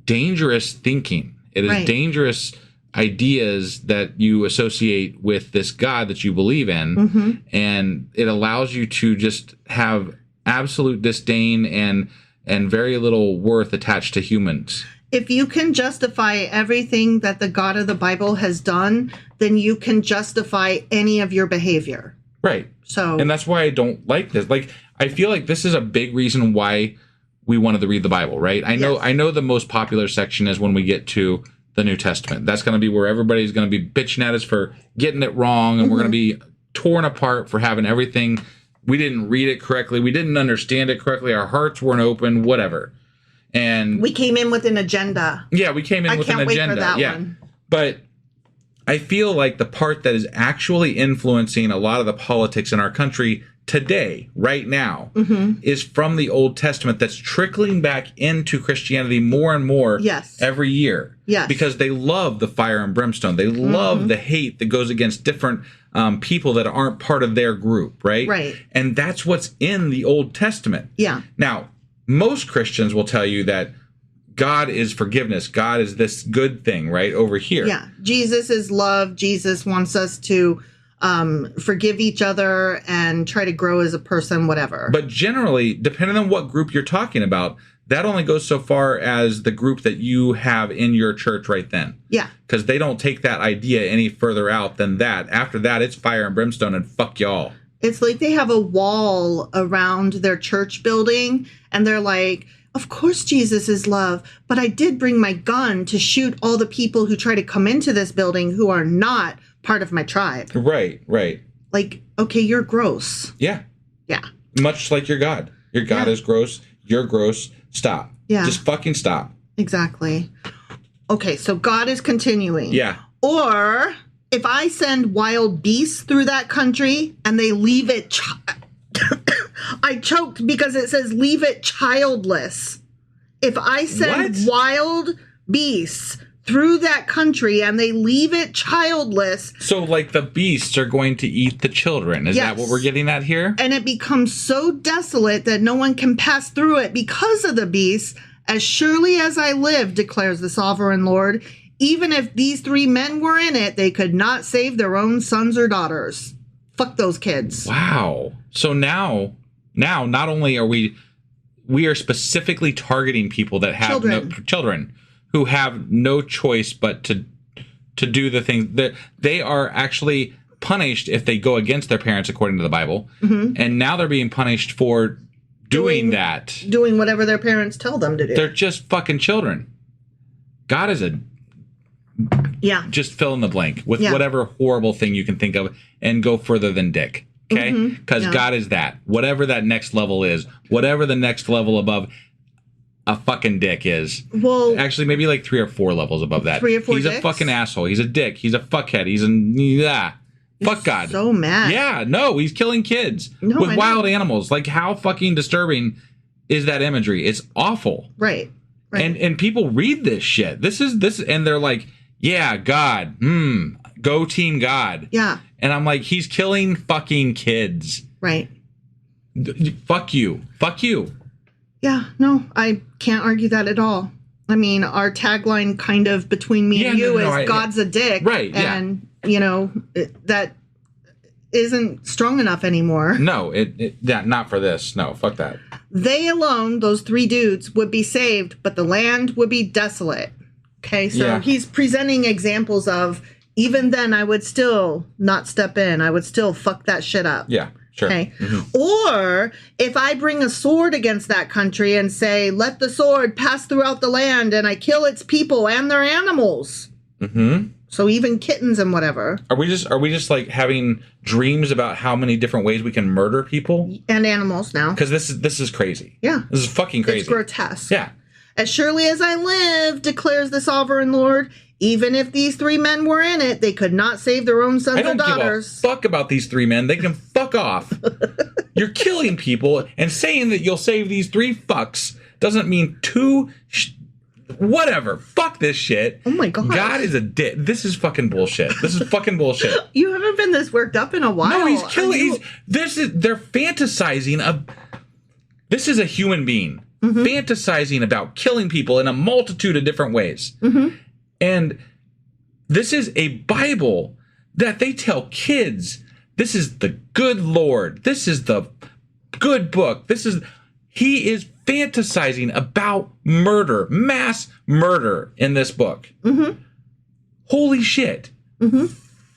dangerous thinking. It is dangerous ideas that you associate with this God that you believe in. Mm-hmm. And it allows you to just have absolute disdain and very little worth attached to humans. If you can justify everything that the God of the Bible has done, then you can justify any of your behavior. Right. So, and that's why I don't like this. Like, I feel like this is a big reason why we wanted to read the Bible, right? I know the most popular section is when we get to the New Testament. That's going to be where everybody's going to be bitching at us for getting it wrong, and we're going to be torn apart for having everything. We didn't read it correctly. We didn't understand it correctly. Our hearts weren't open, whatever. And we came in with an agenda. Yeah, we came in with an agenda. I can't wait for that one. But I feel like the part that is actually influencing a lot of the politics in our country today, right now, is from the Old Testament that's trickling back into Christianity more and more every year. Yes. Because they love the fire and brimstone. They love the hate that goes against different people that aren't part of their group, right? Right. And that's what's in the Old Testament. Yeah. Now, most Christians will tell you that God is forgiveness. God is this good thing, right, over here. Yeah. Jesus is love. Jesus wants us to forgive each other and try to grow as a person, whatever. But generally, depending on what group you're talking about, that only goes so far as the group that you have in your church right then. Yeah. Because they don't take that idea any further out than that. After that, it's fire and brimstone and fuck y'all. It's like they have a wall around their church building, and they're like, of course Jesus is love, but I did bring my gun to shoot all the people who try to come into this building who are not part of my tribe. Right, right. Like, okay, you're gross. Yeah. Yeah. Much like your God. Your God is gross. You're gross. Stop. Yeah. Just fucking stop. Exactly. Okay, so God is continuing. Yeah. Or if I send wild beasts through that country and they leave it... I choked because it says leave it childless. If I send wild beasts through that country and they leave it childless... So, like, the beasts are going to eat the children. Is that what we're getting at here? And it becomes so desolate that no one can pass through it because of the beasts. As surely as I live, declares the sovereign Lord, even if these 3 men were in it, they could not save their own sons or daughters. Fuck those kids. Wow. So now not only are we are specifically targeting people that have children who have no choice but to do the thing that they are actually punished if they go against their parents according to the Bible. And now they're being punished for doing that. Doing whatever their parents tell them to do. They're just fucking children. God is just fill in the blank with whatever horrible thing you can think of and go further than dick. Okay? Because God is that. Whatever that next level is, whatever the next level above a fucking dick is. Well, actually, maybe like 3 or 4 levels above that. 3 or 4 He's dicks? a fucking asshole. He's a dick. He's a fuckhead. He's a... Fuck God. So mad. Yeah, no, he's killing kids with wild animals. Like, how fucking disturbing is that imagery? It's awful. Right. And people read this shit. This and they're like, yeah, God. Go team God. Yeah. And I'm like, he's killing fucking kids. Right. Fuck you. Fuck you. Yeah, no, I can't argue that at all. I mean, our tagline kind of between me and you is God's a dick. Right, and, you know, that isn't strong enough anymore. No, not for this. No, fuck that. They alone, those 3 dudes, would be saved, but the land would be desolate. Okay, so he's presenting examples of, even then I would still not step in. I would still fuck that shit up. Yeah, sure. Okay. Or if I bring a sword against that country and say, let the sword pass throughout the land and I kill its people and their animals. So even kittens and whatever. Are we just like having dreams about how many different ways we can murder people? And animals now. Because this is crazy. Yeah. This is fucking crazy. It's grotesque. Yeah. As surely as I live, declares the sovereign Lord, Even if these 3 men were in it, they could not save their own sons I don't or daughters. give a fuck about these 3 men. They can fuck off. You're killing people, and saying that you'll save these 3 fucks doesn't mean 2... whatever. Fuck this shit. Oh my God. God is a dick. This is fucking bullshit. This is fucking bullshit. You haven't been this worked up in a while. No, he's killing. They're fantasizing. This is a human being fantasizing about killing people in a multitude of different ways. And this is a Bible that they tell kids. This is the good Lord. This is the good book. He is fantasizing about murder, mass murder in this book. Holy shit.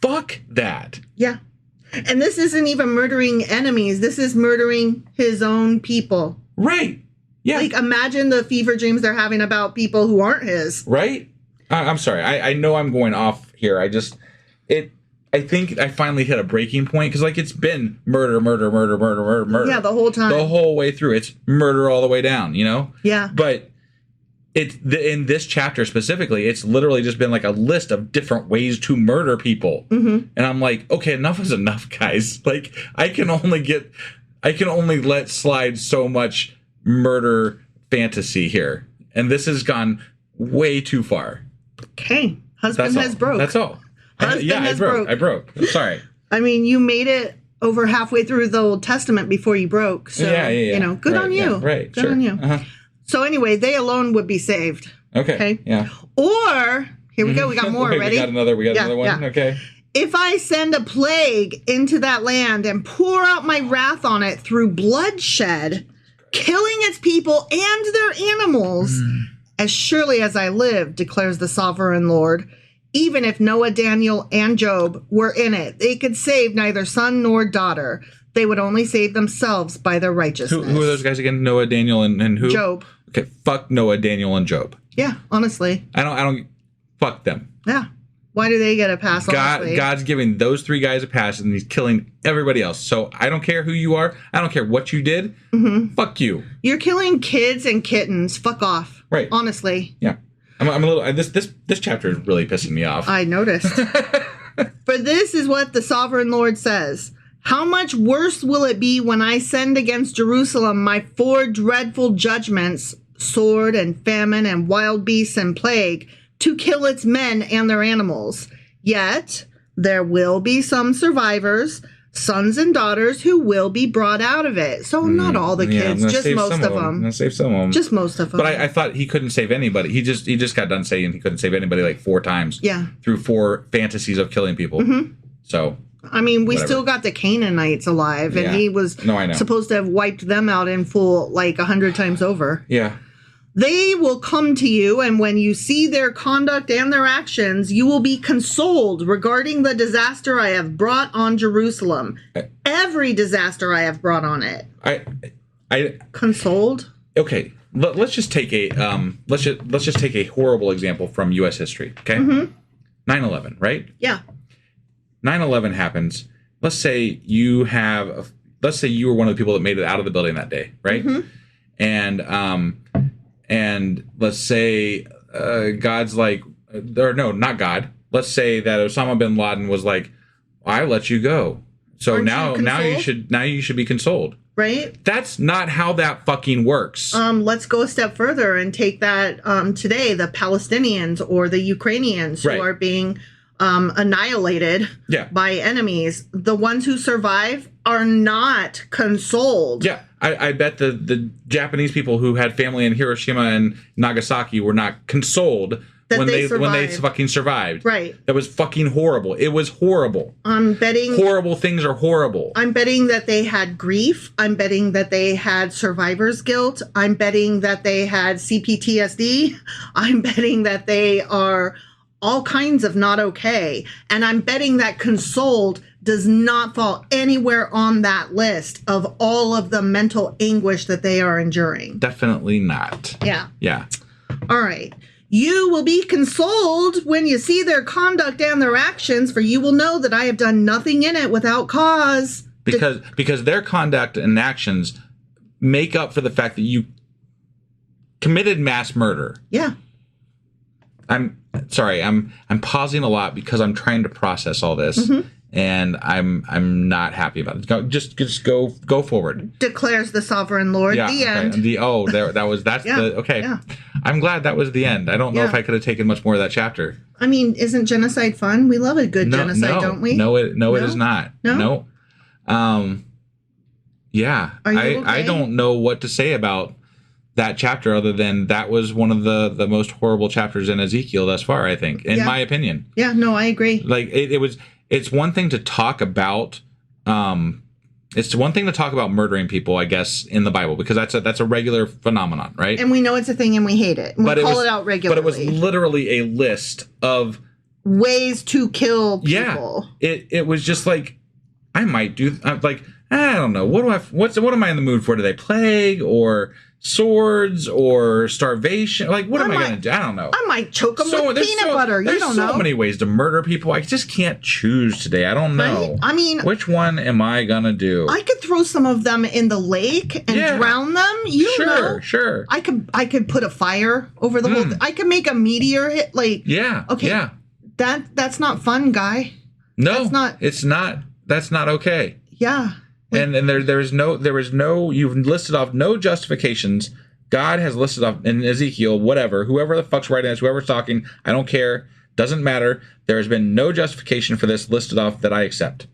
Fuck that. Yeah. And this isn't even murdering enemies. This is murdering his own people. Right. Yeah. Like, imagine the fever dreams they're having about people who aren't his. Right? I'm sorry. I know I'm going off here. I think I finally hit a breaking point because, like, it's been murder. Yeah, the whole time. The whole way through. It's murder all the way down, you know? Yeah. But in this chapter specifically, it's literally just been like a list of different ways to murder people. And I'm like, okay, enough is enough, guys. Like, I can only let slide so much murder fantasy here. And this has gone way too far. Okay. Husband has broke. That's all. Husband broke. I broke. I'm sorry. I mean, you made it over halfway through the Old Testament before you broke. So, you know, good on you. Yeah, right. Good on you. So anyway, they alone would be saved. Okay. Yeah. Or, here we go. We got more. Wait, Ready? We got another one. Yeah. Okay. If I send a plague into that land and pour out my wrath on it through bloodshed, killing its people and their animals, as surely as I live, declares the sovereign Lord, even if Noah, Daniel, and Job were in it, they could save neither son nor daughter. They would only save themselves by their righteousness. Who are those guys again? Noah, Daniel, and who? Job. Okay, fuck Noah, Daniel, and Job. Yeah, honestly. I don't. Fuck them. Yeah. Why do they get a pass? Honestly? God's giving those 3 guys a pass, and he's killing everybody else. So I don't care who you are. I don't care what you did. Fuck you. You're killing kids and kittens. Fuck off. Right. Honestly. Yeah. I'm a little. This chapter is really pissing me off. I noticed. For this is what the sovereign Lord says. How much worse will it be when I send against Jerusalem my 4 dreadful judgments, sword and famine and wild beasts and plague, to kill its men and their animals. Yet there will be some survivors, sons and daughters, who will be brought out of it. So not all the kids, just most of them. I'm gonna save some of them. Just most of them. But I thought he couldn't save anybody. He just got done saying he couldn't save anybody like 4 times. Yeah. Through 4 fantasies of killing people. So. I mean, we whatever. still got the Canaanites alive, and he was supposed to have wiped them out in full like 100 times over. Yeah. They will come to you, and when you see their conduct and their actions, you will be consoled regarding the disaster I have brought on Jerusalem. Every disaster I have brought on it. I consoled. Okay, let's just take a let's just take a horrible example from U.S. history. Okay, 9/11, right? Yeah. 9/11 happens. Let's say you were one of the people that made it out of the building that day, right? And let's say God's like, or no, not God. Let's say that Osama bin Laden was like, I let you go. So now you should be consoled. Right? That's not how that fucking works. Let's go a step further and take that today, the Palestinians or the Ukrainians who are being annihilated by enemies. The ones who survive are not consoled. Yeah. I bet the Japanese people who had family in Hiroshima and Nagasaki were not consoled when they fucking survived. Right. That was fucking horrible. It was horrible. I'm betting horrible things are horrible. I'm betting that they had grief. I'm betting that they had survivor's guilt. I'm betting that they had CPTSD. I'm betting that they are all kinds of not okay. And I'm betting that consoled does not fall anywhere on that list of all of the mental anguish that they are enduring. Definitely not. Yeah. Yeah. All right. You will be consoled when you see their conduct and their actions, for you will know that I have done nothing in it without cause. Because their conduct and actions make up for the fact that you committed mass murder. Yeah. I'm sorry. I'm pausing a lot because I'm trying to process all this, and I'm not happy about it. Just go forward. Declares the sovereign Lord. Yeah. The end. That's Yeah, the okay. yeah. I'm glad that was the end. I don't know if I could have taken much more of that chapter. I mean, isn't genocide fun? We love a good genocide, don't we? No, it is not. No. Yeah. Are you okay? I don't know what to say about that chapter other than that was one of the most horrible chapters in Ezekiel thus far, I think, in my opinion. Yeah, no, I agree. Like it's one thing to talk about murdering people, I guess, in the Bible, because that's a regular phenomenon, right? And we know it's a thing and we hate it. And we call it out regularly. But it was literally a list of ways to kill people. Yeah. It was just like, I might do like, I don't know. What am I in the mood for today? Plague or swords or starvation? Like, what am I going to do? I don't know. I might choke them with peanut butter. You don't know. There's so many ways to murder people. I just can't choose today. I don't know. Right? I mean, which one am I going to do? I could throw some of them in the lake and drown them. You know. Sure. I could put a fire over the whole thing. I could make a meteor hit. Like, okay. Yeah. That's not fun, guy. No, it's not. That's not okay. Yeah. And there was no, you've listed off no justifications. God has listed off in Ezekiel, whoever the fuck's writing this, whoever's talking, I don't care, doesn't matter. There has been no justification for this listed off that I accept.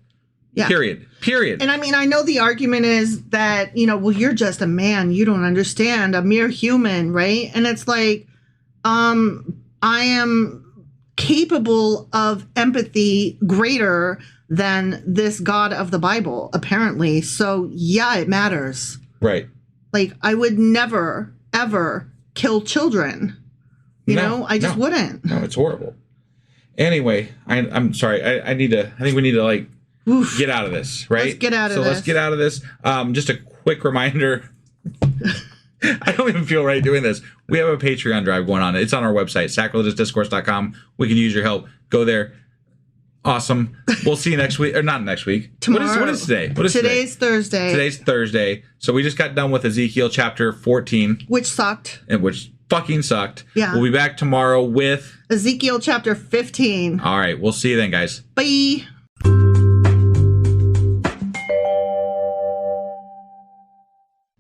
Yeah. Period. And I mean, I know the argument is that, well, you're just a man. You don't understand, a mere human, right? And it's like, I am capable of empathy greater than this God of the Bible, apparently. So, yeah, it matters. Right. Like, I would never, ever kill children. I just wouldn't. No, it's horrible. Anyway, I'm sorry. I think we need to, like, get out of this, right? Let's get out of this. So let's get out of this. Just a quick reminder. I don't even feel right doing this. We have a Patreon drive going on. It's on our website, sacrilegiousdiscourse.com. We can use your help. Go there. Awesome. We'll see you next week. Or not next week. Tomorrow. What is today? Today's Thursday. Today's Thursday. So we just got done with Ezekiel chapter 14. Which sucked. And which fucking sucked. Yeah. We'll be back tomorrow with Ezekiel chapter 15. All right. We'll see you then, guys. Bye.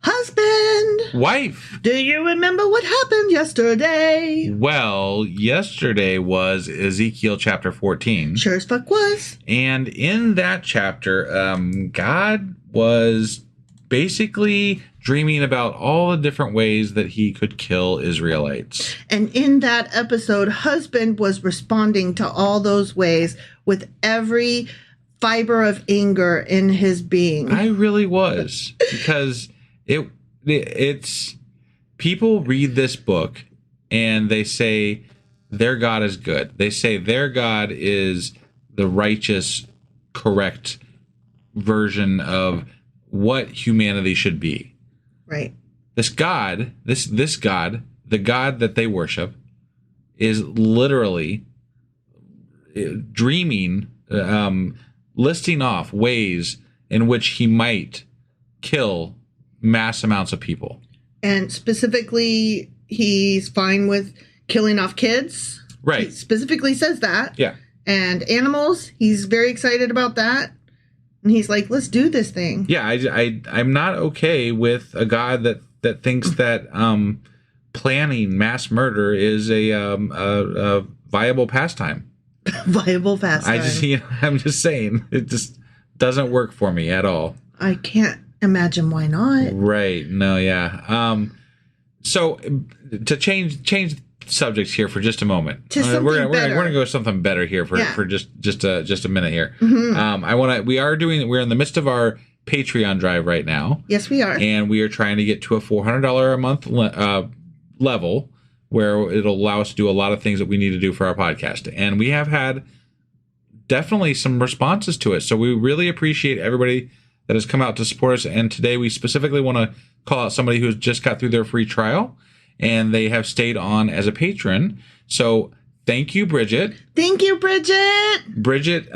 Husband. Wife. Do you remember what happened yesterday? Well, yesterday was Ezekiel chapter 14. Sure as fuck was. And in that chapter, God was basically dreaming about all the different ways that he could kill Israelites. And in that episode, husband was responding to all those ways with every fiber of anger in his being. I really was, because it's people read this book and they say their God is good. They say their God is the righteous, correct version of what humanity should be. Right. This God, this God, the God that they worship, is literally dreaming, listing off ways in which he might kill mass amounts of people. And specifically, he's fine with killing off kids. Right. He specifically says that. Yeah. And animals, he's very excited about that. And he's like, let's do this thing. Yeah, I'm not okay with a God that thinks that planning mass murder is a viable pastime. Viable pastime. I'm just saying, it just doesn't work for me at all. I can't imagine why not. Right. No, yeah. So to change subjects here for just a moment. To something we're better. gonna go with something better here for just a minute here. Mm-hmm. We're in the midst of our Patreon drive right now. Yes, we are. And we are trying to get to a $400 a month level where it'll allow us to do a lot of things that we need to do for our podcast. And we have had definitely some responses to it. So we really appreciate everybody that has come out to support us. And today we specifically want to call out somebody who's just got through their free trial and they have stayed on as a patron. So thank you, Bridget. Thank you, Bridget. Bridget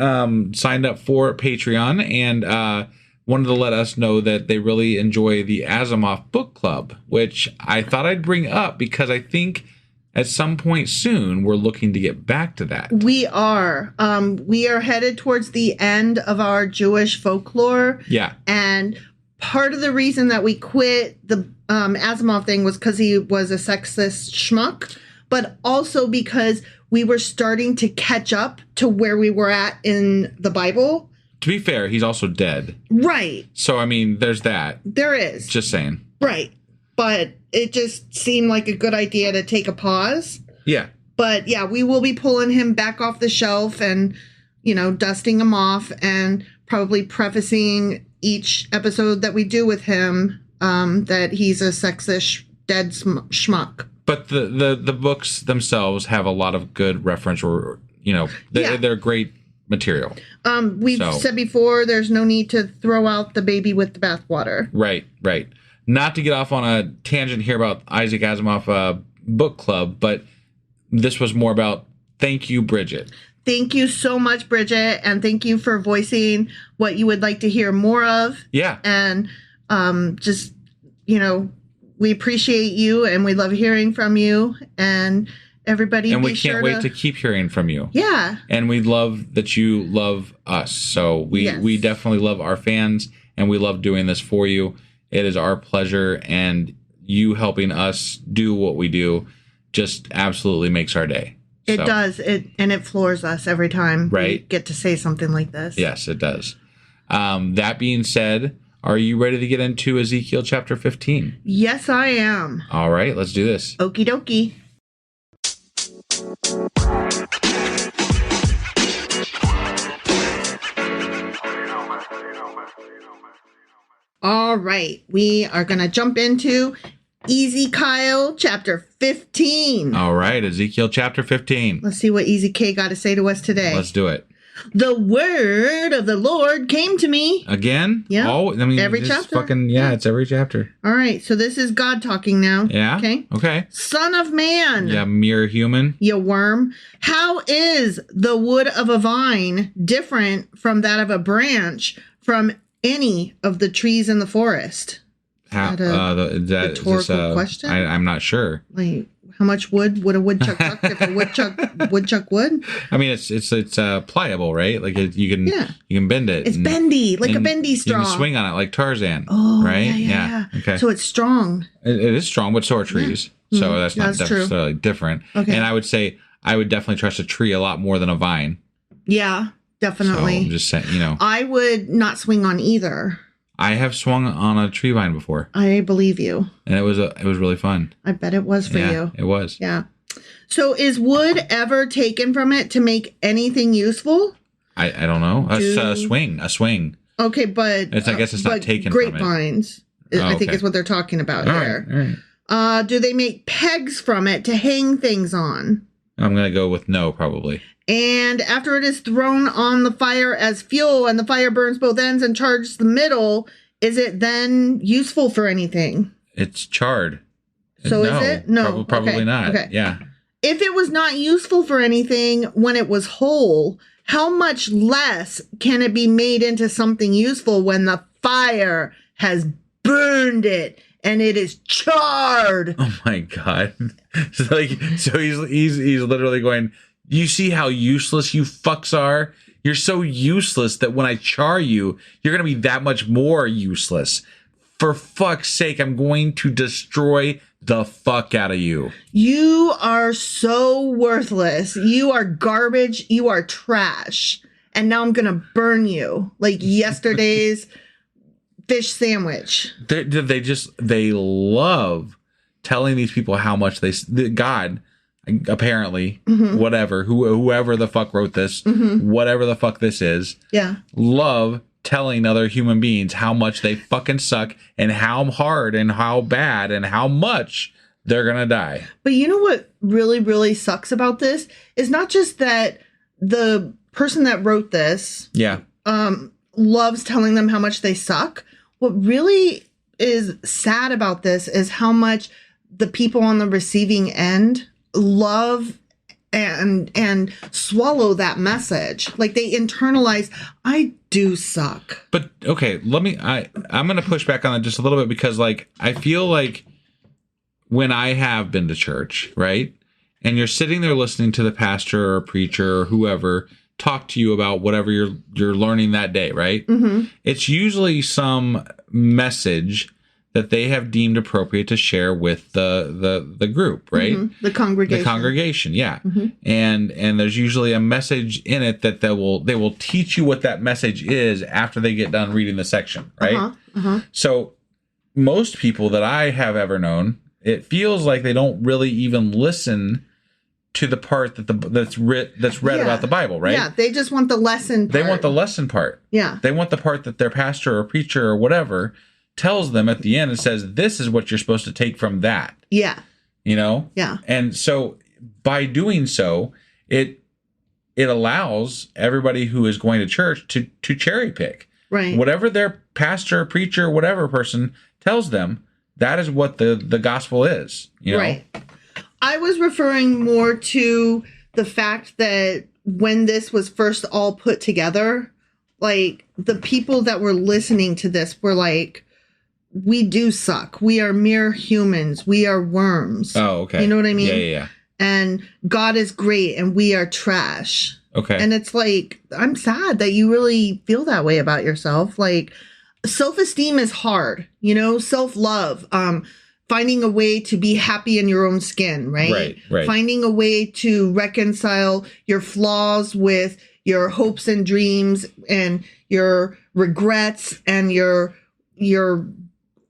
signed up for Patreon and wanted to let us know that they really enjoy the Asimov Book Club, which I thought I'd bring up because I think at some point soon, we're looking to get back to that. We are. We are headed towards the end of our Jewish folklore. Yeah. And part of the reason that we quit the Asimov thing was because he was a sexist schmuck, but also because we were starting to catch up to where we were at in the Bible. To be fair, he's also dead. Right. So, I mean, there's that. There is. Just saying. Right. But it just seemed like a good idea to take a pause. Yeah. But yeah, we will be pulling him back off the shelf and, dusting him off and probably prefacing each episode that we do with him that he's a sexist dead schmuck. But the books themselves have a lot of good reference or, they're great material. We've said before, there's no need to throw out the baby with the bathwater. Right. Not to get off on a tangent here about Isaac Asimov book club, but this was more about thank you, Bridget. Thank you so much, Bridget, and thank you for voicing what you would like to hear more of. Yeah. And just, we appreciate you and we love hearing from you and everybody. And we can't wait to keep hearing from you. Yeah. And we love that you love us. So we definitely love our fans and we love doing this for you. It is our pleasure, and you helping us do what we do just absolutely makes our day. It does. It floors us every time we get to say something like this. Yes, it does. That being said, are you ready to get into Ezekiel chapter 15? Yes, I am. All right, let's do this. Okie dokie. All right, we are going to jump into Ezekiel chapter 15. All right, Ezekiel chapter 15. Let's see what EZK got to say to us today. Let's do it. The word of the Lord came to me. Again? Yeah. Oh, I mean, every chapter. It's every chapter. All right, so this is God talking now. Yeah. Okay. Son of man. Yeah, mere human. You worm. How is the wood of a vine different from that of a branch from any of the trees in the forest? How, that rhetorical question? I'm not sure. Like, how much wood would a woodchuck chuck if a woodchuck would? I mean, it's pliable, right? Like you can bend it. It's bendy, like a bendy straw. You can swing on it like Tarzan. Oh, right? Yeah. Okay. So it's strong. It is strong, but so are trees. Yeah. So that's not necessarily different. Okay. And I would say I would definitely trust a tree a lot more than a vine. Yeah, definitely. So I'm just saying, I would not swing on either. I have swung on a tree vine before. I believe you. And it was really fun. I bet it was for you. It was. Yeah. So is wood ever taken from it to make anything useful? I don't know. A swing. Okay, but I guess it's not taken from it. Grapevines, I think is what they're talking about here. All right. Do they make pegs from it to hang things on? I'm going to go with no, probably. And after it is thrown on the fire as fuel and the fire burns both ends and charges the middle, is it then useful for anything? It's charred. So is it? No. Probably not. Okay. Yeah. If it was not useful for anything when it was whole, how much less can it be made into something useful when the fire has burned it and it is charred? Oh my God. So he's literally going, you see how useless you fucks are? You're so useless that when I char you, you're going to be that much more useless. For fuck's sake, I'm going to destroy the fuck out of you. You are so worthless. You are garbage. You are trash. And now I'm going to burn you like yesterday's fish sandwich. They love telling these people how much God, apparently, whoever the fuck wrote this, whatever the fuck this is, love telling other human beings how much they fucking suck and how hard and how bad and how much they're gonna die. But you know what really, really sucks about this is not just that the person that wrote this loves telling them how much they suck. What really is sad about this is how much the people on the receiving end love and swallow that message. Like they internalize, I do suck. But okay, I'm going to push back on that just a little bit because like I feel like when I have been to church, right? and you're sitting there listening to the pastor or preacher or whoever talk to you about whatever you're learning that day, right? Mm-hmm. It's usually some message that they have deemed appropriate to share with the group, right? Mm-hmm. The congregation. The congregation, yeah. Mm-hmm. And there's usually a message in it that they will teach you what that message is after they get done reading the section, right? Uh-huh. Uh-huh. So most people that I have ever known, it feels like they don't really even listen to the part that's read about the Bible, right? Yeah, they just want the lesson part. They want the lesson part. Yeah. They want the part that their pastor or preacher or whatever tells them at the end and says, this is what you're supposed to take from that. Yeah. You know? Yeah. And so by doing so, it allows everybody who is going to church to cherry pick. Right. Whatever their pastor, preacher, whatever person tells them, that is what the gospel is. You know? Right. I was referring more to the fact that when this was first all put together, like the people that were listening to this were like, we do suck. We are mere humans. We are worms. Oh, okay. You know what I mean? Yeah. And God is great and we are trash. Okay. And it's like, I'm sad that you really feel that way about yourself. Like, self-esteem is hard, you know, self-love, finding a way to be happy in your own skin, right? Right. Finding a way to reconcile your flaws with your hopes and dreams and your regrets and your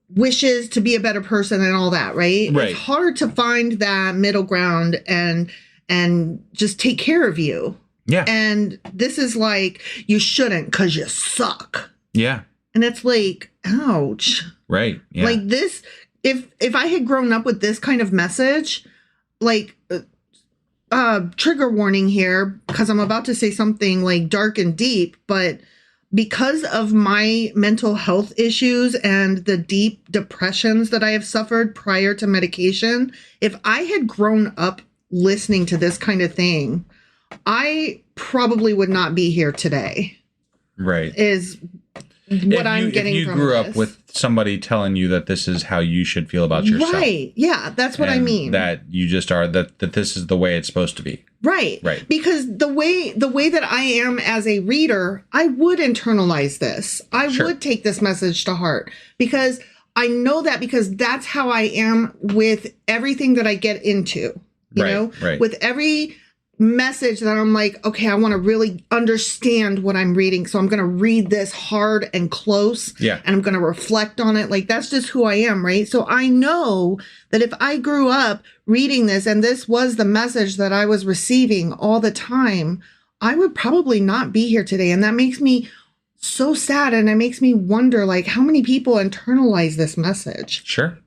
wishes to be a better person and all that, right? Right. It's hard to find that middle ground and just take care of you. Yeah. And this is like, you shouldn't because you suck. Yeah. And it's like, ouch. Right. Yeah. Like this, if I had grown up with this kind of message, like, trigger warning here, because I'm about to say something like dark and deep, but because of my mental health issues and the deep depressions that I have suffered prior to medication, if I had grown up listening to this kind of thing, I probably would not be here today. Right. Is what I'm getting from this. If you grew up with somebody telling you that this is how you should feel about yourself. Right. Yeah, that's what I mean. That you just are, that this is the way it's supposed to be. Right. Right. Because the way that I am as a reader, I would internalize this. I would take this message to heart because I know that because that's how I am with everything that I get into, you know, with every message that I'm like, okay, I want to really understand what I'm reading. So I'm going to read this hard and close. Yeah. And I'm going to reflect on it. Like, that's just who I am. Right. So I know that if I grew up reading this and this was the message that I was receiving all the time, I would probably not be here today. And that makes me so sad. And it makes me wonder, like, how many people internalize this message? Sure.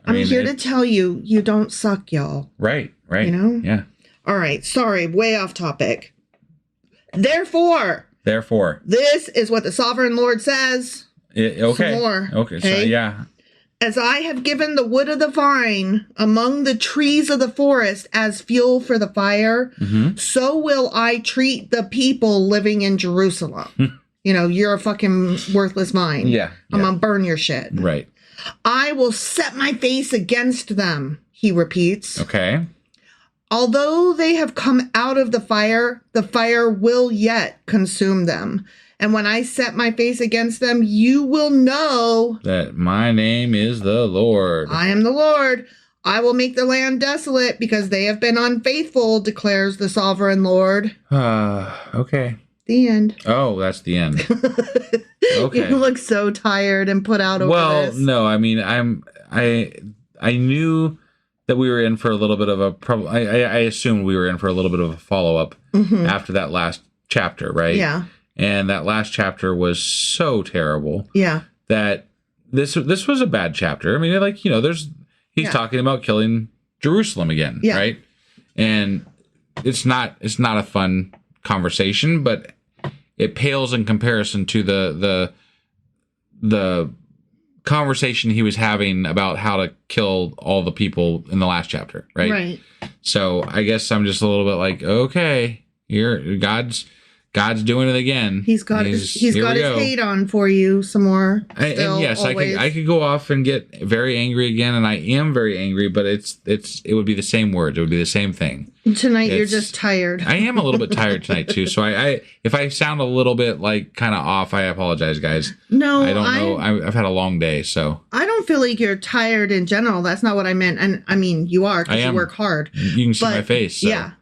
I'm here to tell you, you don't suck, y'all. Right. You know? Yeah. All right, sorry, way off topic. Therefore, this is what the sovereign Lord says. Okay. Some more. Okay. So, yeah. As I have given the wood of the vine among the trees of the forest as fuel for the fire, so will I treat the people living in Jerusalem. You know, you're a fucking worthless vine. Yeah. I'm gonna burn your shit. Right. I will set my face against them, he repeats. Okay. Although they have come out of the fire will yet consume them. And when I set my face against them, you will know that my name is the Lord. I am the Lord. I will make the land desolate because they have been unfaithful, declares the sovereign Lord. Okay. The end. Oh, that's the end. Okay. You look so tired and put out over this. Well, no, I mean, I knew that we were in for a little bit of I assumed we were in for a little bit of a follow-up after that last chapter, right? Yeah. And that last chapter was so terrible. Yeah. That this was a bad chapter. I mean, like, you know, he's talking about killing Jerusalem again, right? And it's not a fun conversation, but it pales in comparison to the conversation he was having about how to kill all the people in the last chapter, right? Right. So I guess I'm just a little bit like, okay, God's God's doing it again. He's got his hate on for you some more. And yes, I could go off and get very angry again, and I am very angry. But it would be the same words. It would be the same thing. Tonight you're just tired. I am a little bit tired tonight too. So I if I sound a little bit like kind of off, I apologize, guys. No, I don't know. I've had a long day, so I don't feel like you're tired in general. That's not what I meant. And I mean, you are because you work hard. You can see my face. So. Yeah.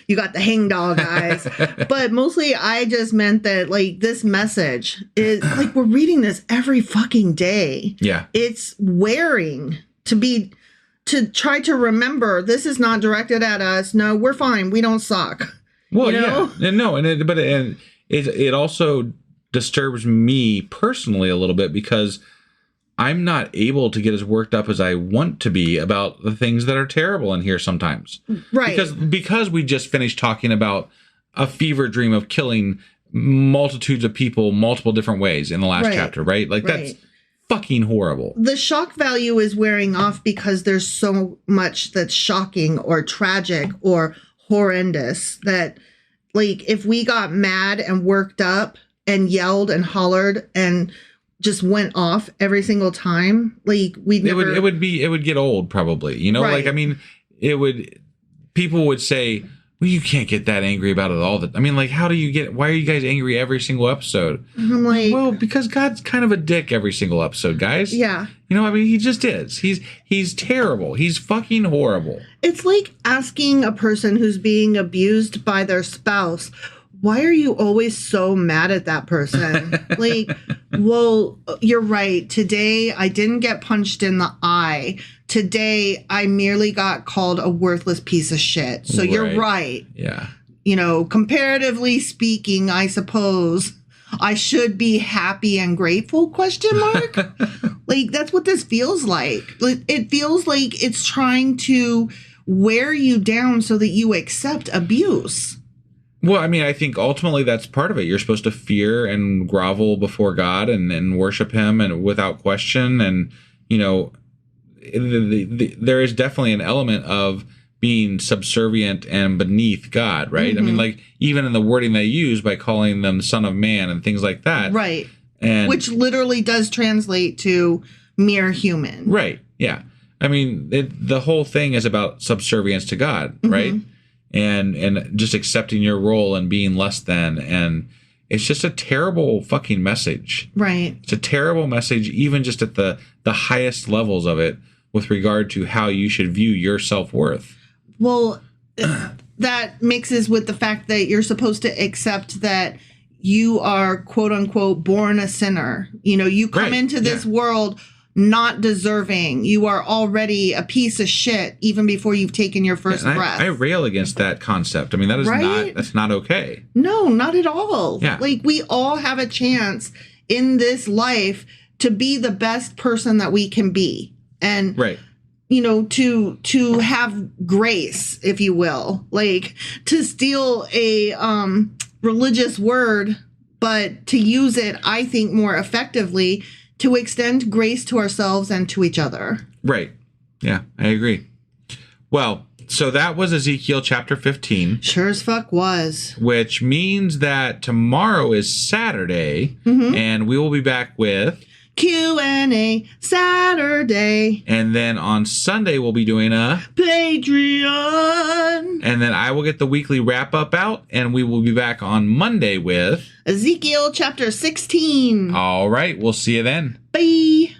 You got the hangdog eyes. But mostly I just meant that like this message is like we're reading this every fucking day. Yeah. It's wearing to try to remember this is not directed at us. No, we're fine. We don't suck. Well, yeah. And no, it also disturbs me personally a little bit because I'm not able to get as worked up as I want to be about the things that are terrible in here sometimes. Right. Because we just finished talking about a fever dream of killing multitudes of people multiple different ways in the last chapter, right? Like that's fucking horrible. The shock value is wearing off because there's so much that's shocking or tragic or horrendous that like if we got mad and worked up and yelled and hollered and just went off every single time, like it would get old probably, you know, like I mean people would say, well, you can't get that angry about it all. I mean, like, why are you guys angry every single episode? I'm like, well, because God's kind of a dick every single episode, guys. Yeah. You know, I mean, he just is. He's terrible. He's fucking horrible. It's like asking a person who's being abused by their spouse, why are you always so mad at that person? Like, well, you're right. Today, I didn't get punched in the eye. Today, I merely got called a worthless piece of shit. So you're right. Yeah. You know, comparatively speaking, I suppose I should be happy and grateful, ? Like, that's what this feels like. It feels like it's trying to wear you down so that you accept abuse. Well, I mean, I think ultimately that's part of it. You're supposed to fear and grovel before God and worship him and without question. And, you know, there is definitely an element of being subservient and beneath God, right? I mean, like, even in the wording they use by calling them Son of Man and things like that. Right. And which literally does translate to mere human. Right. Yeah. I mean, the whole thing is about subservience to God, right? And just accepting your role and being less than. And it's just a terrible fucking message. Right. It's a terrible message, even just at the highest levels of it with regard to how you should view your self-worth. Well, that mixes with the fact that you're supposed to accept that you are, quote unquote, born a sinner. You know, you come into this world not deserving. You are already a piece of shit even before you've taken your first breath. I rail against that concept. I mean, that is that's not okay. No, not at all. Yeah. Like, we all have a chance in this life to be the best person that we can be. And, you know, to have grace, if you will, like to steal a religious word, but to use it, I think, more effectively to extend grace to ourselves and to each other. Right. Yeah, I agree. Well, so that was Ezekiel chapter 15. Sure as fuck was. Which means that tomorrow is Saturday, and we will be back with Q&A Saturday. And then on Sunday, we'll be doing a Patreon. And then I will get the weekly wrap-up out, and we will be back on Monday with Ezekiel chapter 16. All right, we'll see you then. Bye.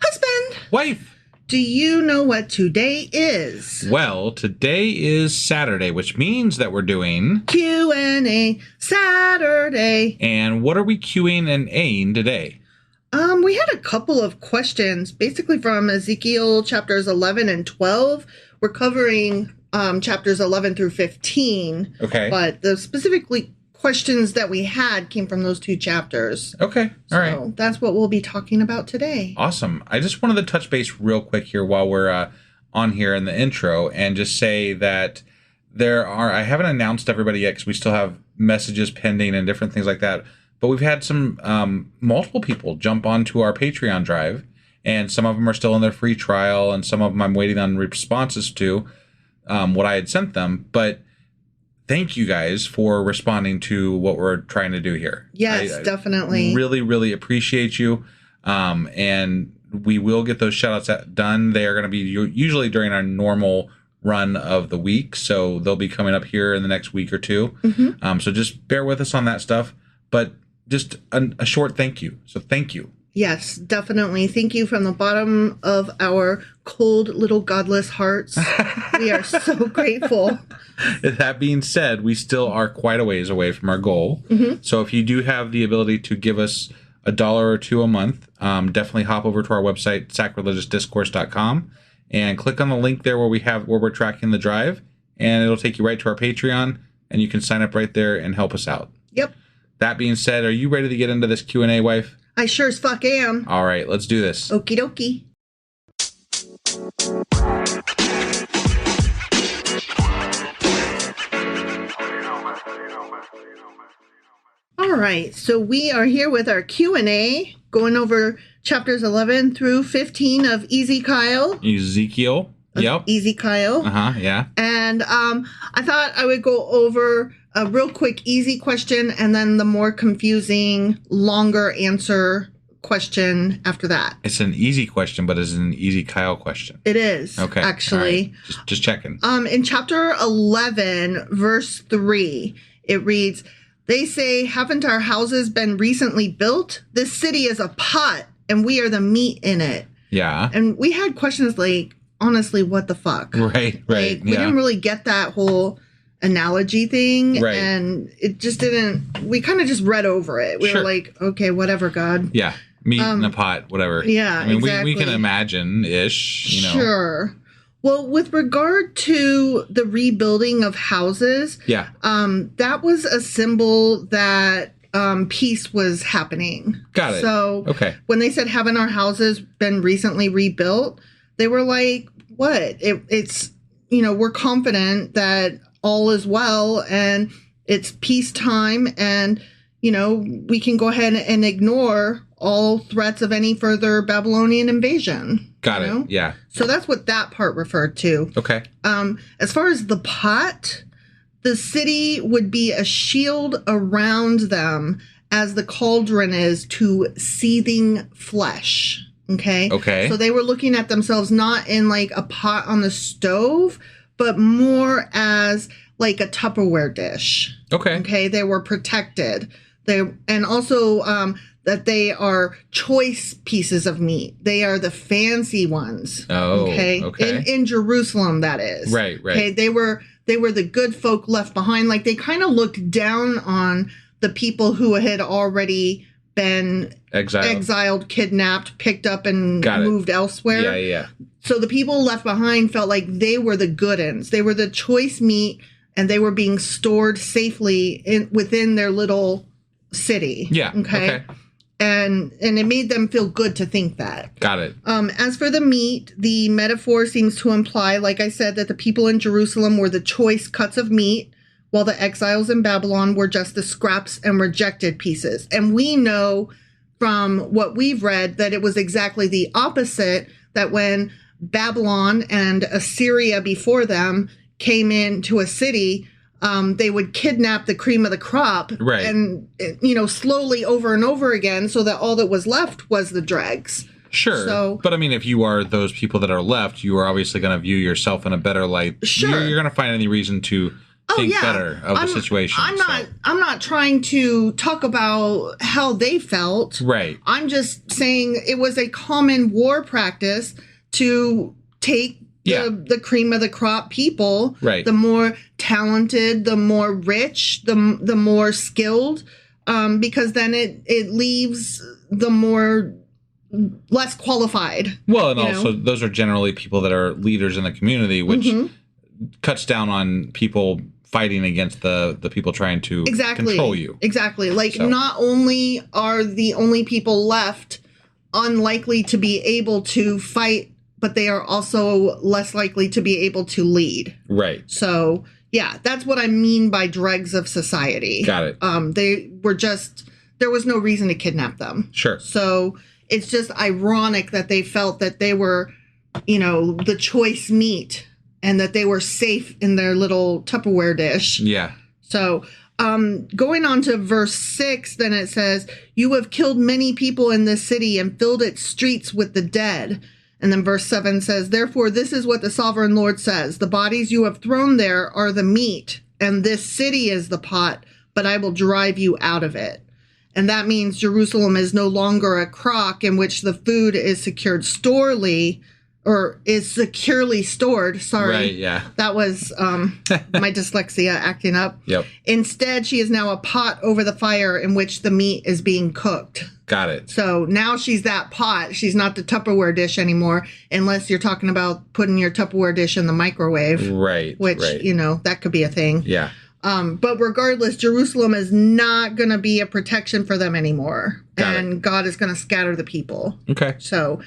Husband. Wife. Do you know what today is? Well, today is Saturday, which means that we're doing Q&A Saturday. And what are we Qing and Aing today? We had a couple of questions, basically from Ezekiel chapters 11 and 12. We're covering chapters 11 through 15. Okay. But the specifically questions that we had came from those two chapters. Okay. All right. So that's what we'll be talking about today. Awesome. I just wanted to touch base real quick here while we're on here in the intro and just say that I haven't announced everybody yet because we still have messages pending and different things like that. But we've had some multiple people jump onto our Patreon drive, and some of them are still in their free trial, and some of them I'm waiting on responses to. what I had sent them, but thank you guys for responding to what we're trying to do here. Yes, definitely. Really, really appreciate you. And we will get those shout-outs done. They are going to be usually during our normal run of the week. So they'll be coming up here in the next week or two. So just bear with us on that stuff. But just a short thank you. So thank you. Yes, definitely. Thank you from the bottom of our cold little godless hearts. We are so grateful. That being said, we still are quite a ways away from our goal. So if you do have the ability to give us $1 or $2 a month, definitely hop over to our website, sacrilegiousdiscourse.com, and click on the link there where we're tracking the drive, and it'll take you right to our Patreon, and you can sign up right there and help us out. Yep. That being said, are you ready to get into this Q&A, wife? I sure as fuck am. All right, let's do this. Okie dokie. All right, so we are here with our Q&A, going over chapters 11 through 15 of Ezekiel. Yep. Ezekiel. Yeah. And I thought I would go over a real quick easy question and then the more confusing, longer answer question after that. It's an easy question, but it's an easy Kyle question. It is, okay, actually. Right. Just checking. In chapter 11, verse 3, it reads, "They say, haven't our houses been recently built? This city is a pot, and we are the meat in it." Yeah. And we had questions like, honestly, what the fuck? Right. Like, we didn't really get that whole analogy thing. Right. And it just didn't, we kind of just read over it. We were like, okay, whatever, God. Yeah. Meat in a pot, whatever. Yeah, I mean, exactly. we can imagine-ish, you know. Sure. Well, with regard to the rebuilding of houses, yeah, that was a symbol that peace was happening. Got it. So okay. When they said, haven't our houses been recently rebuilt? They were like, what? It's, you know, we're confident that all is well and it's peacetime and, you know, we can go ahead and ignore all threats of any further Babylonian invasion. Got it. Know? Yeah. So that's what that part referred to. Okay. As far as the pot, the city would be a shield around them as the cauldron is to seething flesh. Okay. Okay. So they were looking at themselves not in like a pot on the stove, but more as like a Tupperware dish. Okay. Okay. They were protected. And also that they are choice pieces of meat. They are the fancy ones. Oh. Okay. In Jerusalem, that is. Right. Okay. They were the good folk left behind. Like they kind of looked down on the people who had already been exiled, kidnapped, picked up, and moved elsewhere. Yeah. So the people left behind felt like they were the good ends. They were the choice meat, and they were being stored safely within their little city. Yeah. Okay. And it made them feel good to think that. Got it. As for the meat, the metaphor seems to imply, like I said, that the people in Jerusalem were the choice cuts of meat, while the exiles in Babylon were just the scraps and rejected pieces. And we know from what we've read that it was exactly the opposite, that when Babylon and Assyria before them came into a city, they would kidnap the cream of the crop, right, and, you know, slowly over and over again, so that all that was left was the dregs. Sure. So, but I mean, if you are those people that are left, you are obviously going to view yourself in a better light. Sure. You're going to find any reason to think better of the situation. I'm not trying to talk about how they felt. Right. I'm just saying it was a common war practice to take the cream of the crop people, right, the more talented, the more rich, the more skilled, because then it leaves the more less qualified. Well, and also those are generally people that are leaders in the community, which cuts down on people fighting against the people trying to control you. Exactly. Like, not only are the only people left unlikely to be able to fight, but they are also less likely to be able to lead. Right. So, yeah, that's what I mean by dregs of society. Got it. They were just, there was no reason to kidnap them. Sure. So it's just ironic that they felt that they were, you know, the choice meat, and that they were safe in their little Tupperware dish. Yeah. So going on to verse 6, then it says, you have killed many people in this city and filled its streets with the dead. And then verse 7 says, therefore, this is what the sovereign Lord says. The bodies you have thrown there are the meat, and this city is the pot, but I will drive you out of it. And that means Jerusalem is no longer a crock in which the food is securely stored. Sorry. Right, yeah. That was my dyslexia acting up. Yep. Instead, she is now a pot over the fire in which the meat is being cooked. Got it. So now she's that pot. She's not the Tupperware dish anymore, unless you're talking about putting your Tupperware dish in the microwave. Right. Which, that could be a thing. Yeah. But regardless, Jerusalem is not going to be a protection for them anymore. And God is going to scatter the people. Okay. So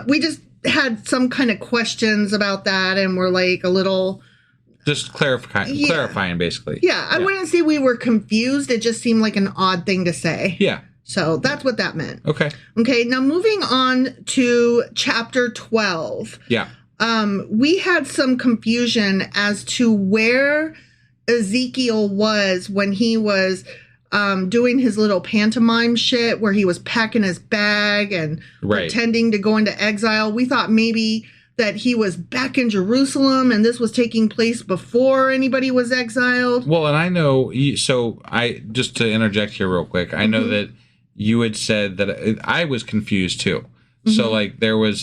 we just had some kind of questions about that, and we're like a little... Just clarifying, basically. Yeah, I wouldn't say we were confused. It just seemed like an odd thing to say. Yeah. So that's what that meant. Okay. Okay, now moving on to chapter 12. Yeah. We had some confusion as to where Ezekiel was when he was doing his little pantomime shit where he was packing his bag and pretending to go into exile. We thought maybe that he was back in Jerusalem and this was taking place before anybody was exiled. Well, and I know, just to interject here real quick, I know that you had said that I was confused too. So like you had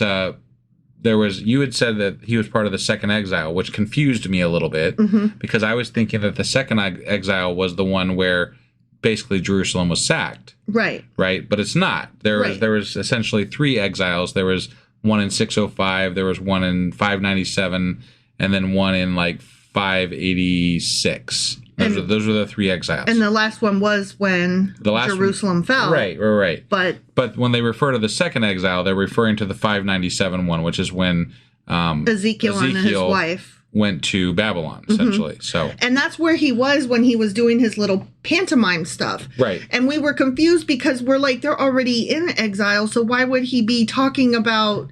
said that he was part of the second exile, which confused me a little bit because I was thinking that the second exile was the one where basically Jerusalem was sacked. Right. Right. But it's not. There was essentially 3 exiles. There was one in 605, there was one in 597, and then one in like 586. Those were the 3 exiles. And the last one was when Jerusalem fell. Right. But when they refer to the second exile, they're referring to the 597 one, which is when Ezekiel and his wife went to Babylon, essentially. So, and that's where he was when he was doing his little pantomime stuff. Right. And we were confused because we're like, they're already in exile, so why would he be talking about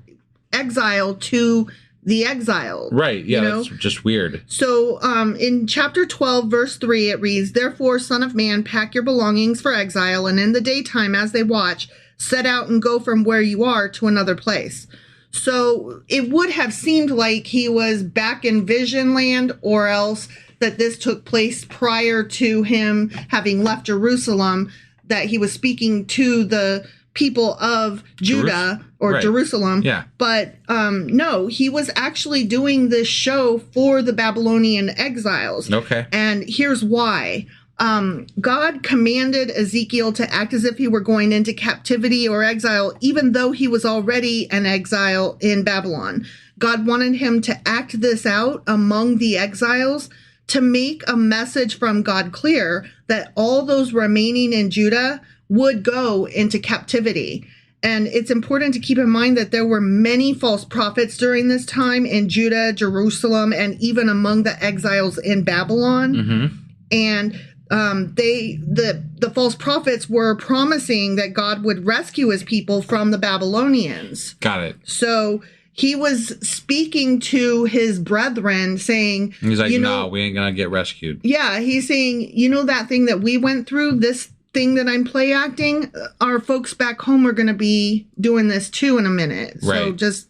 exile to the exiled? Right. Yeah, that's just weird. So in chapter 12, verse 3, it reads, therefore, son of man, pack your belongings for exile, and in the daytime as they watch, set out and go from where you are to another place. So it would have seemed like he was back in Vision Land, or else that this took place prior to him having left Jerusalem, that he was speaking to the people of Judah or Jerusalem. Yeah. But no, he was actually doing this show for the Babylonian exiles. Okay. And here's why. God commanded Ezekiel to act as if he were going into captivity or exile, even though he was already an exile in Babylon. God wanted him to act this out among the exiles to make a message from God clear that all those remaining in Judah would go into captivity. And it's important to keep in mind that there were many false prophets during this time in Judah, Jerusalem, and even among the exiles in Babylon. And the false prophets were promising that God would rescue his people from the Babylonians. Got it. So he was speaking to his brethren saying, he's like, no, we ain't gonna get rescued. Yeah, he's saying, that thing that we went through, this thing that I'm play acting, our folks back home are gonna be doing this too in a minute. Right. So just,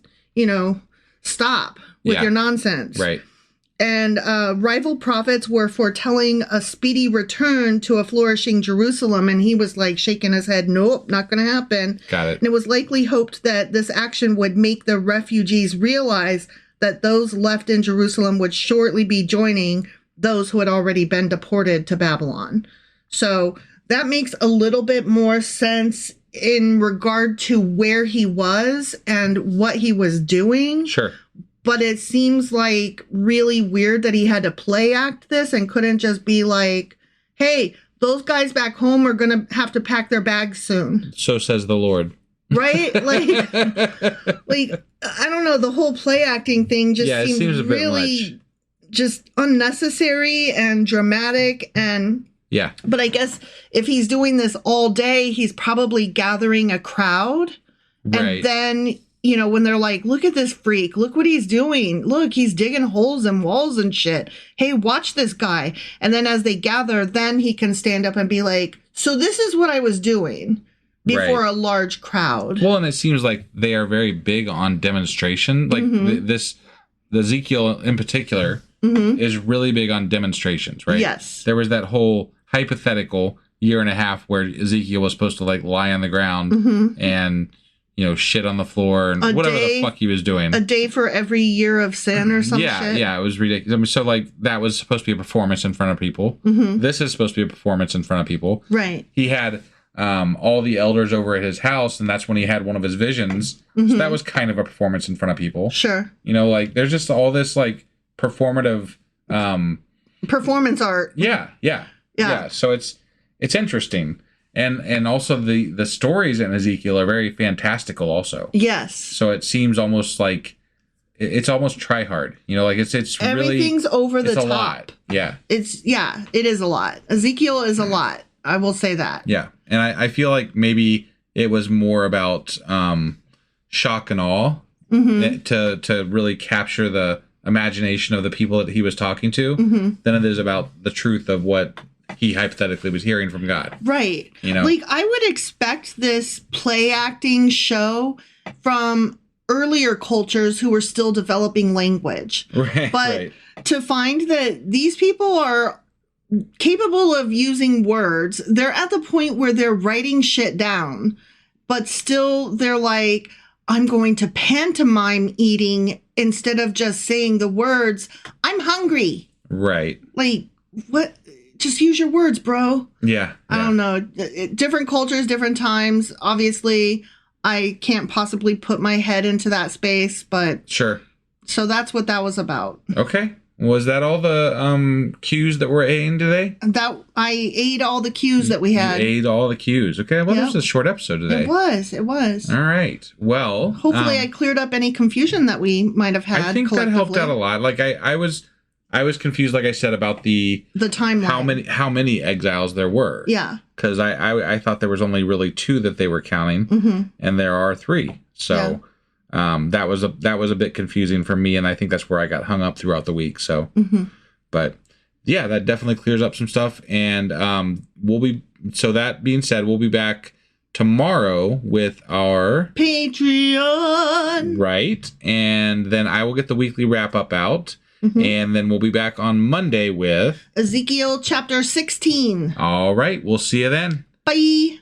stop with your nonsense. Right. And rival prophets were foretelling a speedy return to a flourishing Jerusalem. And he was like shaking his head, nope, not going to happen. Got it. And it was likely hoped that this action would make the refugees realize that those left in Jerusalem would shortly be joining those who had already been deported to Babylon. So that makes a little bit more sense in regard to where he was and what he was doing. Sure. But it seems like really weird that he had to play act this and couldn't just be like, hey, those guys back home are going to have to pack their bags soon. So says the Lord. Right? Like, I don't know. The whole play acting thing just seems really just unnecessary and dramatic. And yeah. But I guess if he's doing this all day, he's probably gathering a crowd. Right. And then when they're like, look at this freak, look what he's doing. Look, he's digging holes in walls and shit. Hey, watch this guy. And then as they gather, then he can stand up and be like, so this is what I was doing before a large crowd. Well, and it seems like they are very big on demonstration. Like the Ezekiel in particular is really big on demonstrations, right? Yes. There was that whole hypothetical year and a half where Ezekiel was supposed to like lie on the ground and shit on the floor and whatever the fuck he was doing. A day for every year of sin or something. Yeah, it was ridiculous. I mean, so like that was supposed to be a performance in front of people. This is supposed to be a performance in front of people. Right. He had all the elders over at his house, and that's when he had one of his visions. So that was kind of a performance in front of people. Sure. Like there's just all this like performative performance art. Yeah. So it's interesting. And also the stories in Ezekiel are very fantastical also. Yes. So it seems almost like it's almost try hard. Like it's really everything's over the top. It's a lot. Yeah. It is a lot. Ezekiel is a lot. I will say that. Yeah. And I feel like maybe it was more about shock and awe to really capture the imagination of the people that he was talking to than it is about the truth of what he hypothetically was hearing from God. Right. Like I would expect this play acting show from earlier cultures who were still developing language. Right. But to find that these people are capable of using words, they're at the point where they're writing shit down, but still they're like, I'm going to pantomime eating instead of just saying the words, I'm hungry. Right. Like, what? Just use your words, bro. Yeah. I don't know. Different cultures, different times. Obviously, I can't possibly put my head into that space, but... Sure. So that's what that was about. Okay. Was that all the cues that were in today? That I ate all the cues that we had. You ate all the cues. Okay. Well, this was a short episode today. It was. All right. Well... Hopefully I cleared up any confusion that we might have had. I think that helped out a lot. Like, I was confused, like I said, about the timeline. How many exiles there were. Yeah. Because I thought there was only really 2 that they were counting, and there are 3. So that was a bit confusing for me, and I think that's where I got hung up throughout the week. So, but yeah, that definitely clears up some stuff. And so that being said, we'll be back tomorrow with our Patreon. Right, and then I will get the weekly wrap up out. And then we'll be back on Monday with Ezekiel chapter 16. All right. We'll see you then. Bye.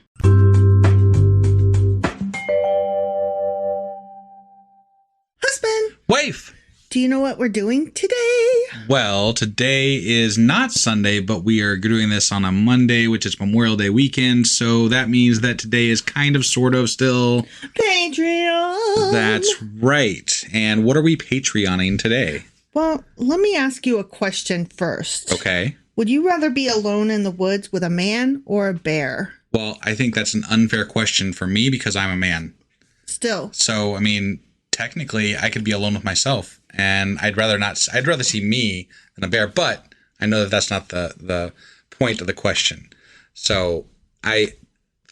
Husband. Wife. Do you know what we're doing today? Well, today is not Sunday, but we are doing this on a Monday, which is Memorial Day weekend. So that means that today is kind of, sort of, still Patreon. That's right. And what are we Patreoning today? Well, let me ask you a question first. Okay. Would you rather be alone in the woods with a man or a bear? Well, I think that's an unfair question for me because I'm a man. Still. So, I mean, technically, I could be alone with myself, and I'd rather see me than a bear, but I know that that's not the point of the question. So, I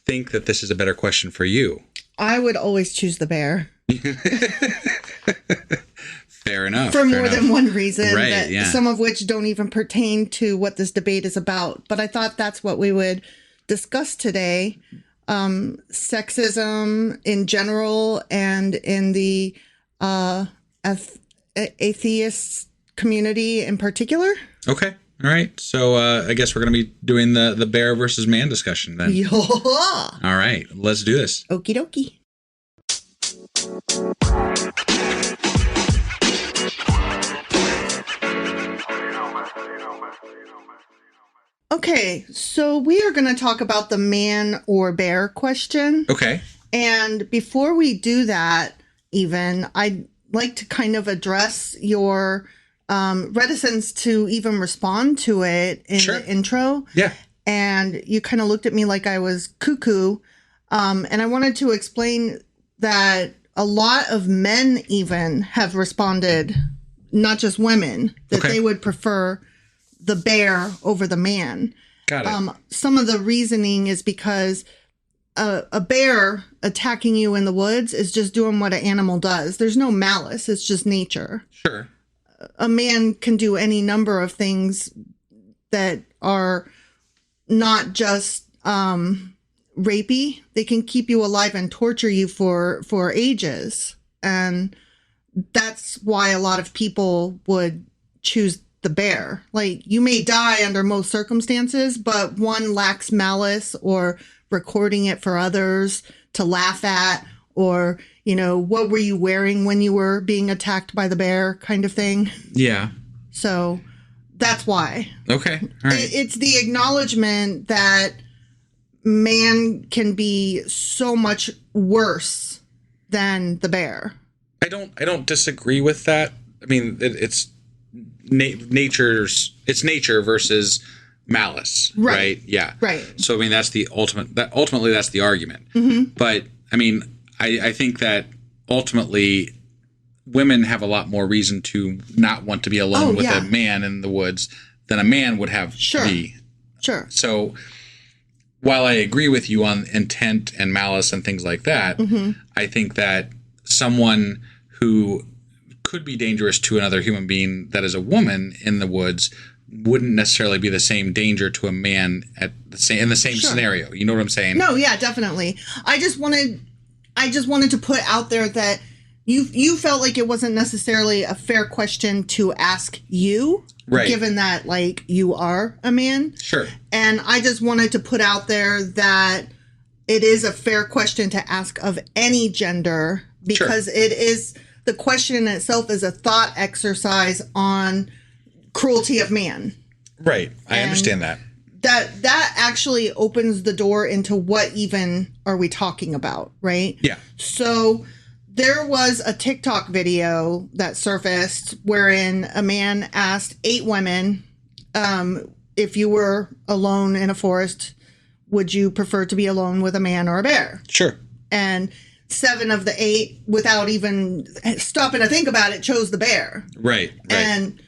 think that this is a better question for you. I would always choose the bear. Fair enough. For more than one reason, right, some of which don't even pertain to what this debate is about. But I thought that's what we would discuss today. Sexism in general and in the atheist community in particular. Okay. All right. So I guess we're going to be doing the bear versus man discussion then. Yeah. All right. Let's do this. Okie dokie. Okay, so we are going to talk about the man or bear question. Okay. And before we do that, I'd like to kind of address your reticence to even respond to it in the intro. Yeah. And you kind of looked at me like I was cuckoo. And I wanted to explain that a lot of men even have responded, not just women, that they would prefer the bear over the man. Got it. Some of the reasoning is because a bear, attacking you in the woods is just doing what an animal does. There's no malice. It's just nature. Sure. A man can do any number of things that are not just rapey. They can keep you alive and torture you for ages. And that's why a lot of people would choose the bear. Like, you may die under most circumstances, but one lacks malice or recording it for others to laugh at, or, you know, what were you wearing when you were being attacked by the bear kind of thing. Yeah. So that's why. Okay. All right. It's the acknowledgement that man can be so much worse than the bear. I don't disagree with that. I mean, it's nature versus malice, right? Yeah. Right. So I mean, that's the ultimately that's the argument. Mm-hmm. But I mean, I think that ultimately women have a lot more reason to not want to be alone with a man in the woods than a man would have to be. Sure. So while I agree with you on intent and malice and things like that, I think that someone who could be dangerous to another human being that is a woman in the woods wouldn't necessarily be the same danger to a man in the same scenario. You know what I'm saying? No, yeah, definitely. I just wanted to put out there that you felt like it wasn't necessarily a fair question to ask you, right, given that, like, you are a man. Sure. And I just wanted to put out there that it is a fair question to ask of any gender, because it is, the question in itself is a thought exercise on cruelty of man. Right. I understand that. That actually opens the door into what even are we talking about, right? Yeah. So there was a TikTok video that surfaced wherein a man asked 8 women, if you were alone in a forest, would you prefer to be alone with a man or a bear? Sure. And 7 of the 8, without even stopping to think about it, chose the bear. Right. And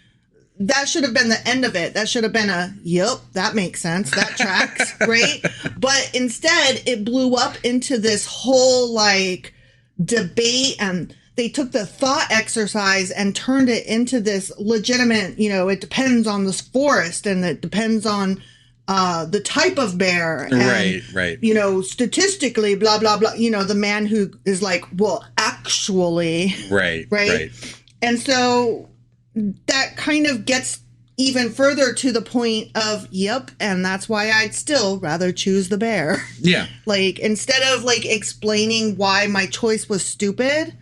that should have been the end of it. That should have been yep, that makes sense. That tracks, right? But instead, it blew up into this whole, like, debate, and they took the thought exercise and turned it into this legitimate, you know, it depends on this forest, and it depends on the type of bear. And, right. You know, statistically, blah, blah, blah. You know, the man who is like, well, actually. Right. And so that kind of gets even further to the point of, yep, and that's why I'd still rather choose the bear. Yeah. Like, instead of, like, explaining why my choice was stupid,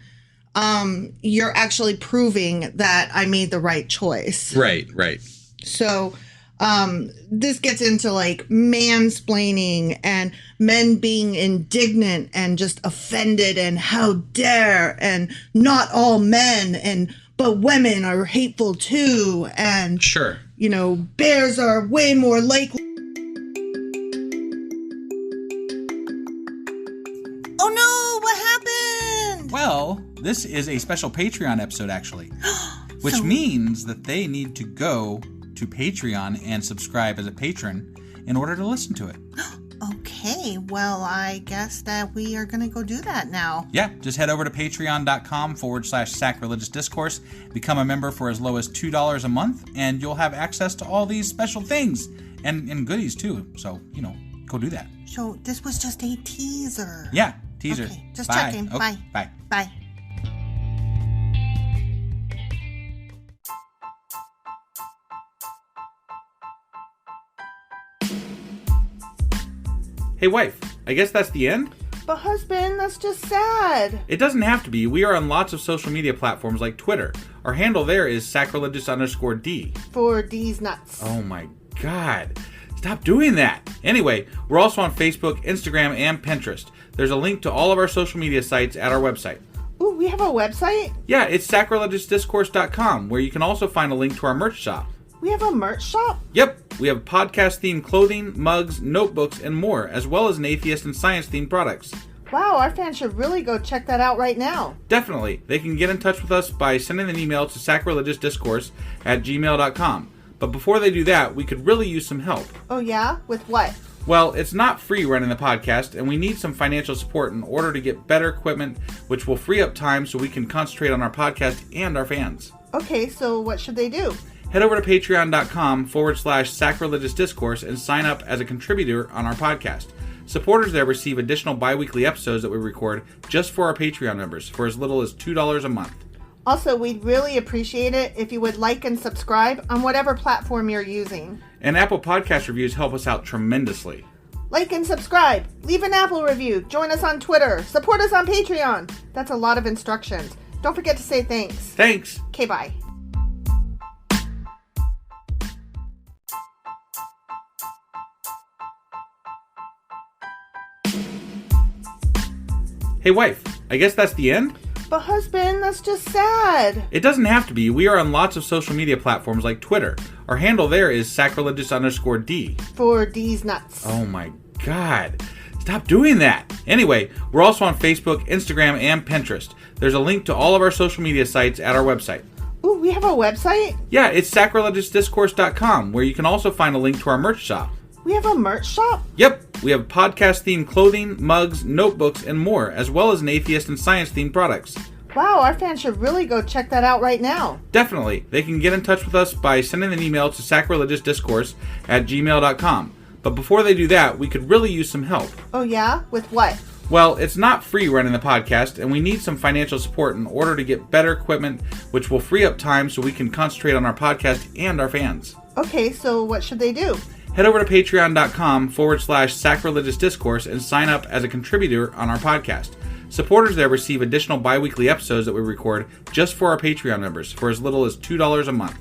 you're actually proving that I made the right choice. Right. So this gets into, like, mansplaining and men being indignant and just offended and how dare, and not all men, but women are hateful too, and sure, you know, bears are way more likely. Oh no, what happened? Well, this is a special Patreon episode, actually, which means that they need to go to Patreon and subscribe as a patron in order to listen to it. Okay, well, I guess that we are going to go do that now. Yeah, just head over to patreon.com/sacrilegious discourse, become a member for as low as $2 a month, and you'll have access to all these special things and goodies too. So, you know, go do that. So this was just a teaser. Yeah, teaser. Okay, just Bye. checking. Okay, Bye. Bye. Bye. Hey, wife, I guess that's the end? But husband, that's just sad. It doesn't have to be. We are on lots of social media platforms like Twitter. Our handle there is sacrilegious_D. For D's nuts. Oh my God. Stop doing that. Anyway, we're also on Facebook, Instagram, and Pinterest. There's a link to all of our social media sites at our website. Ooh, we have a website? Yeah, it's sacrilegiousdiscourse.com, where you can also find a link to our merch shop. We have a merch shop? Yep, we have podcast-themed clothing, mugs, notebooks, and more, as well as an atheist and science-themed products. Wow, our fans should really go check that out right now. Definitely. They can get in touch with us by sending an email to sacrilegiousdiscourse@gmail.com. But before they do that, we could really use some help. Oh yeah? With what? Well, it's not free running the podcast, and we need some financial support in order to get better equipment, which will free up time so we can concentrate on our podcast and our fans. Okay, so what should they do? Head over to patreon.com/sacrilegious discourse and sign up as a contributor on our podcast. Supporters there receive additional bi-weekly episodes that we record just for our Patreon members for as little as $2 a month. Also, we'd really appreciate it if you would like and subscribe on whatever platform you're using. And Apple Podcast reviews help us out tremendously. Like and subscribe, leave an Apple review, join us on Twitter, support us on Patreon. That's a lot of instructions. Don't forget to say thanks. Thanks. Okay, bye. Hey wife, I guess that's the end? But husband, that's just sad. It doesn't have to be. We are on lots of social media platforms like Twitter. Our handle there is sacrilegious_D. For D's nuts. Oh my god. Stop doing that. Anyway, we're also on Facebook, Instagram, and Pinterest. There's a link to all of our social media sites at our website. Ooh, we have a website? Yeah, it's sacrilegiousdiscourse.com, where you can also find a link to our merch shop. We have a merch shop? Yep, we have podcast-themed clothing, mugs, notebooks, and more, as well as an atheist and science-themed products. Wow, our fans should really go check that out right now. Definitely. They can get in touch with us by sending an email to sacrilegiousdiscourse@gmail.com. But before they do that, we could really use some help. Oh yeah? With what? Well, it's not free running the podcast, and we need some financial support in order to get better equipment, which will free up time so we can concentrate on our podcast and our fans. Okay, so what should they do? Head over to patreon.com/sacrilegious discourse and sign up as a contributor on our podcast. Supporters there receive additional bi-weekly episodes that we record just for our Patreon members for as little as $2 a month.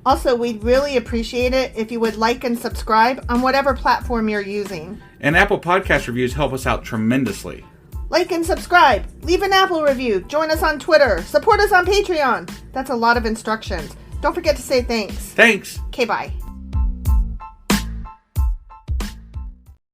Also, we'd really appreciate it if you would like and subscribe on whatever platform you're using. And Apple Podcast reviews help us out tremendously. Like and subscribe, leave an Apple review, join us on Twitter, support us on Patreon. That's a lot of instructions. Don't forget to say thanks. Thanks. Okay, bye.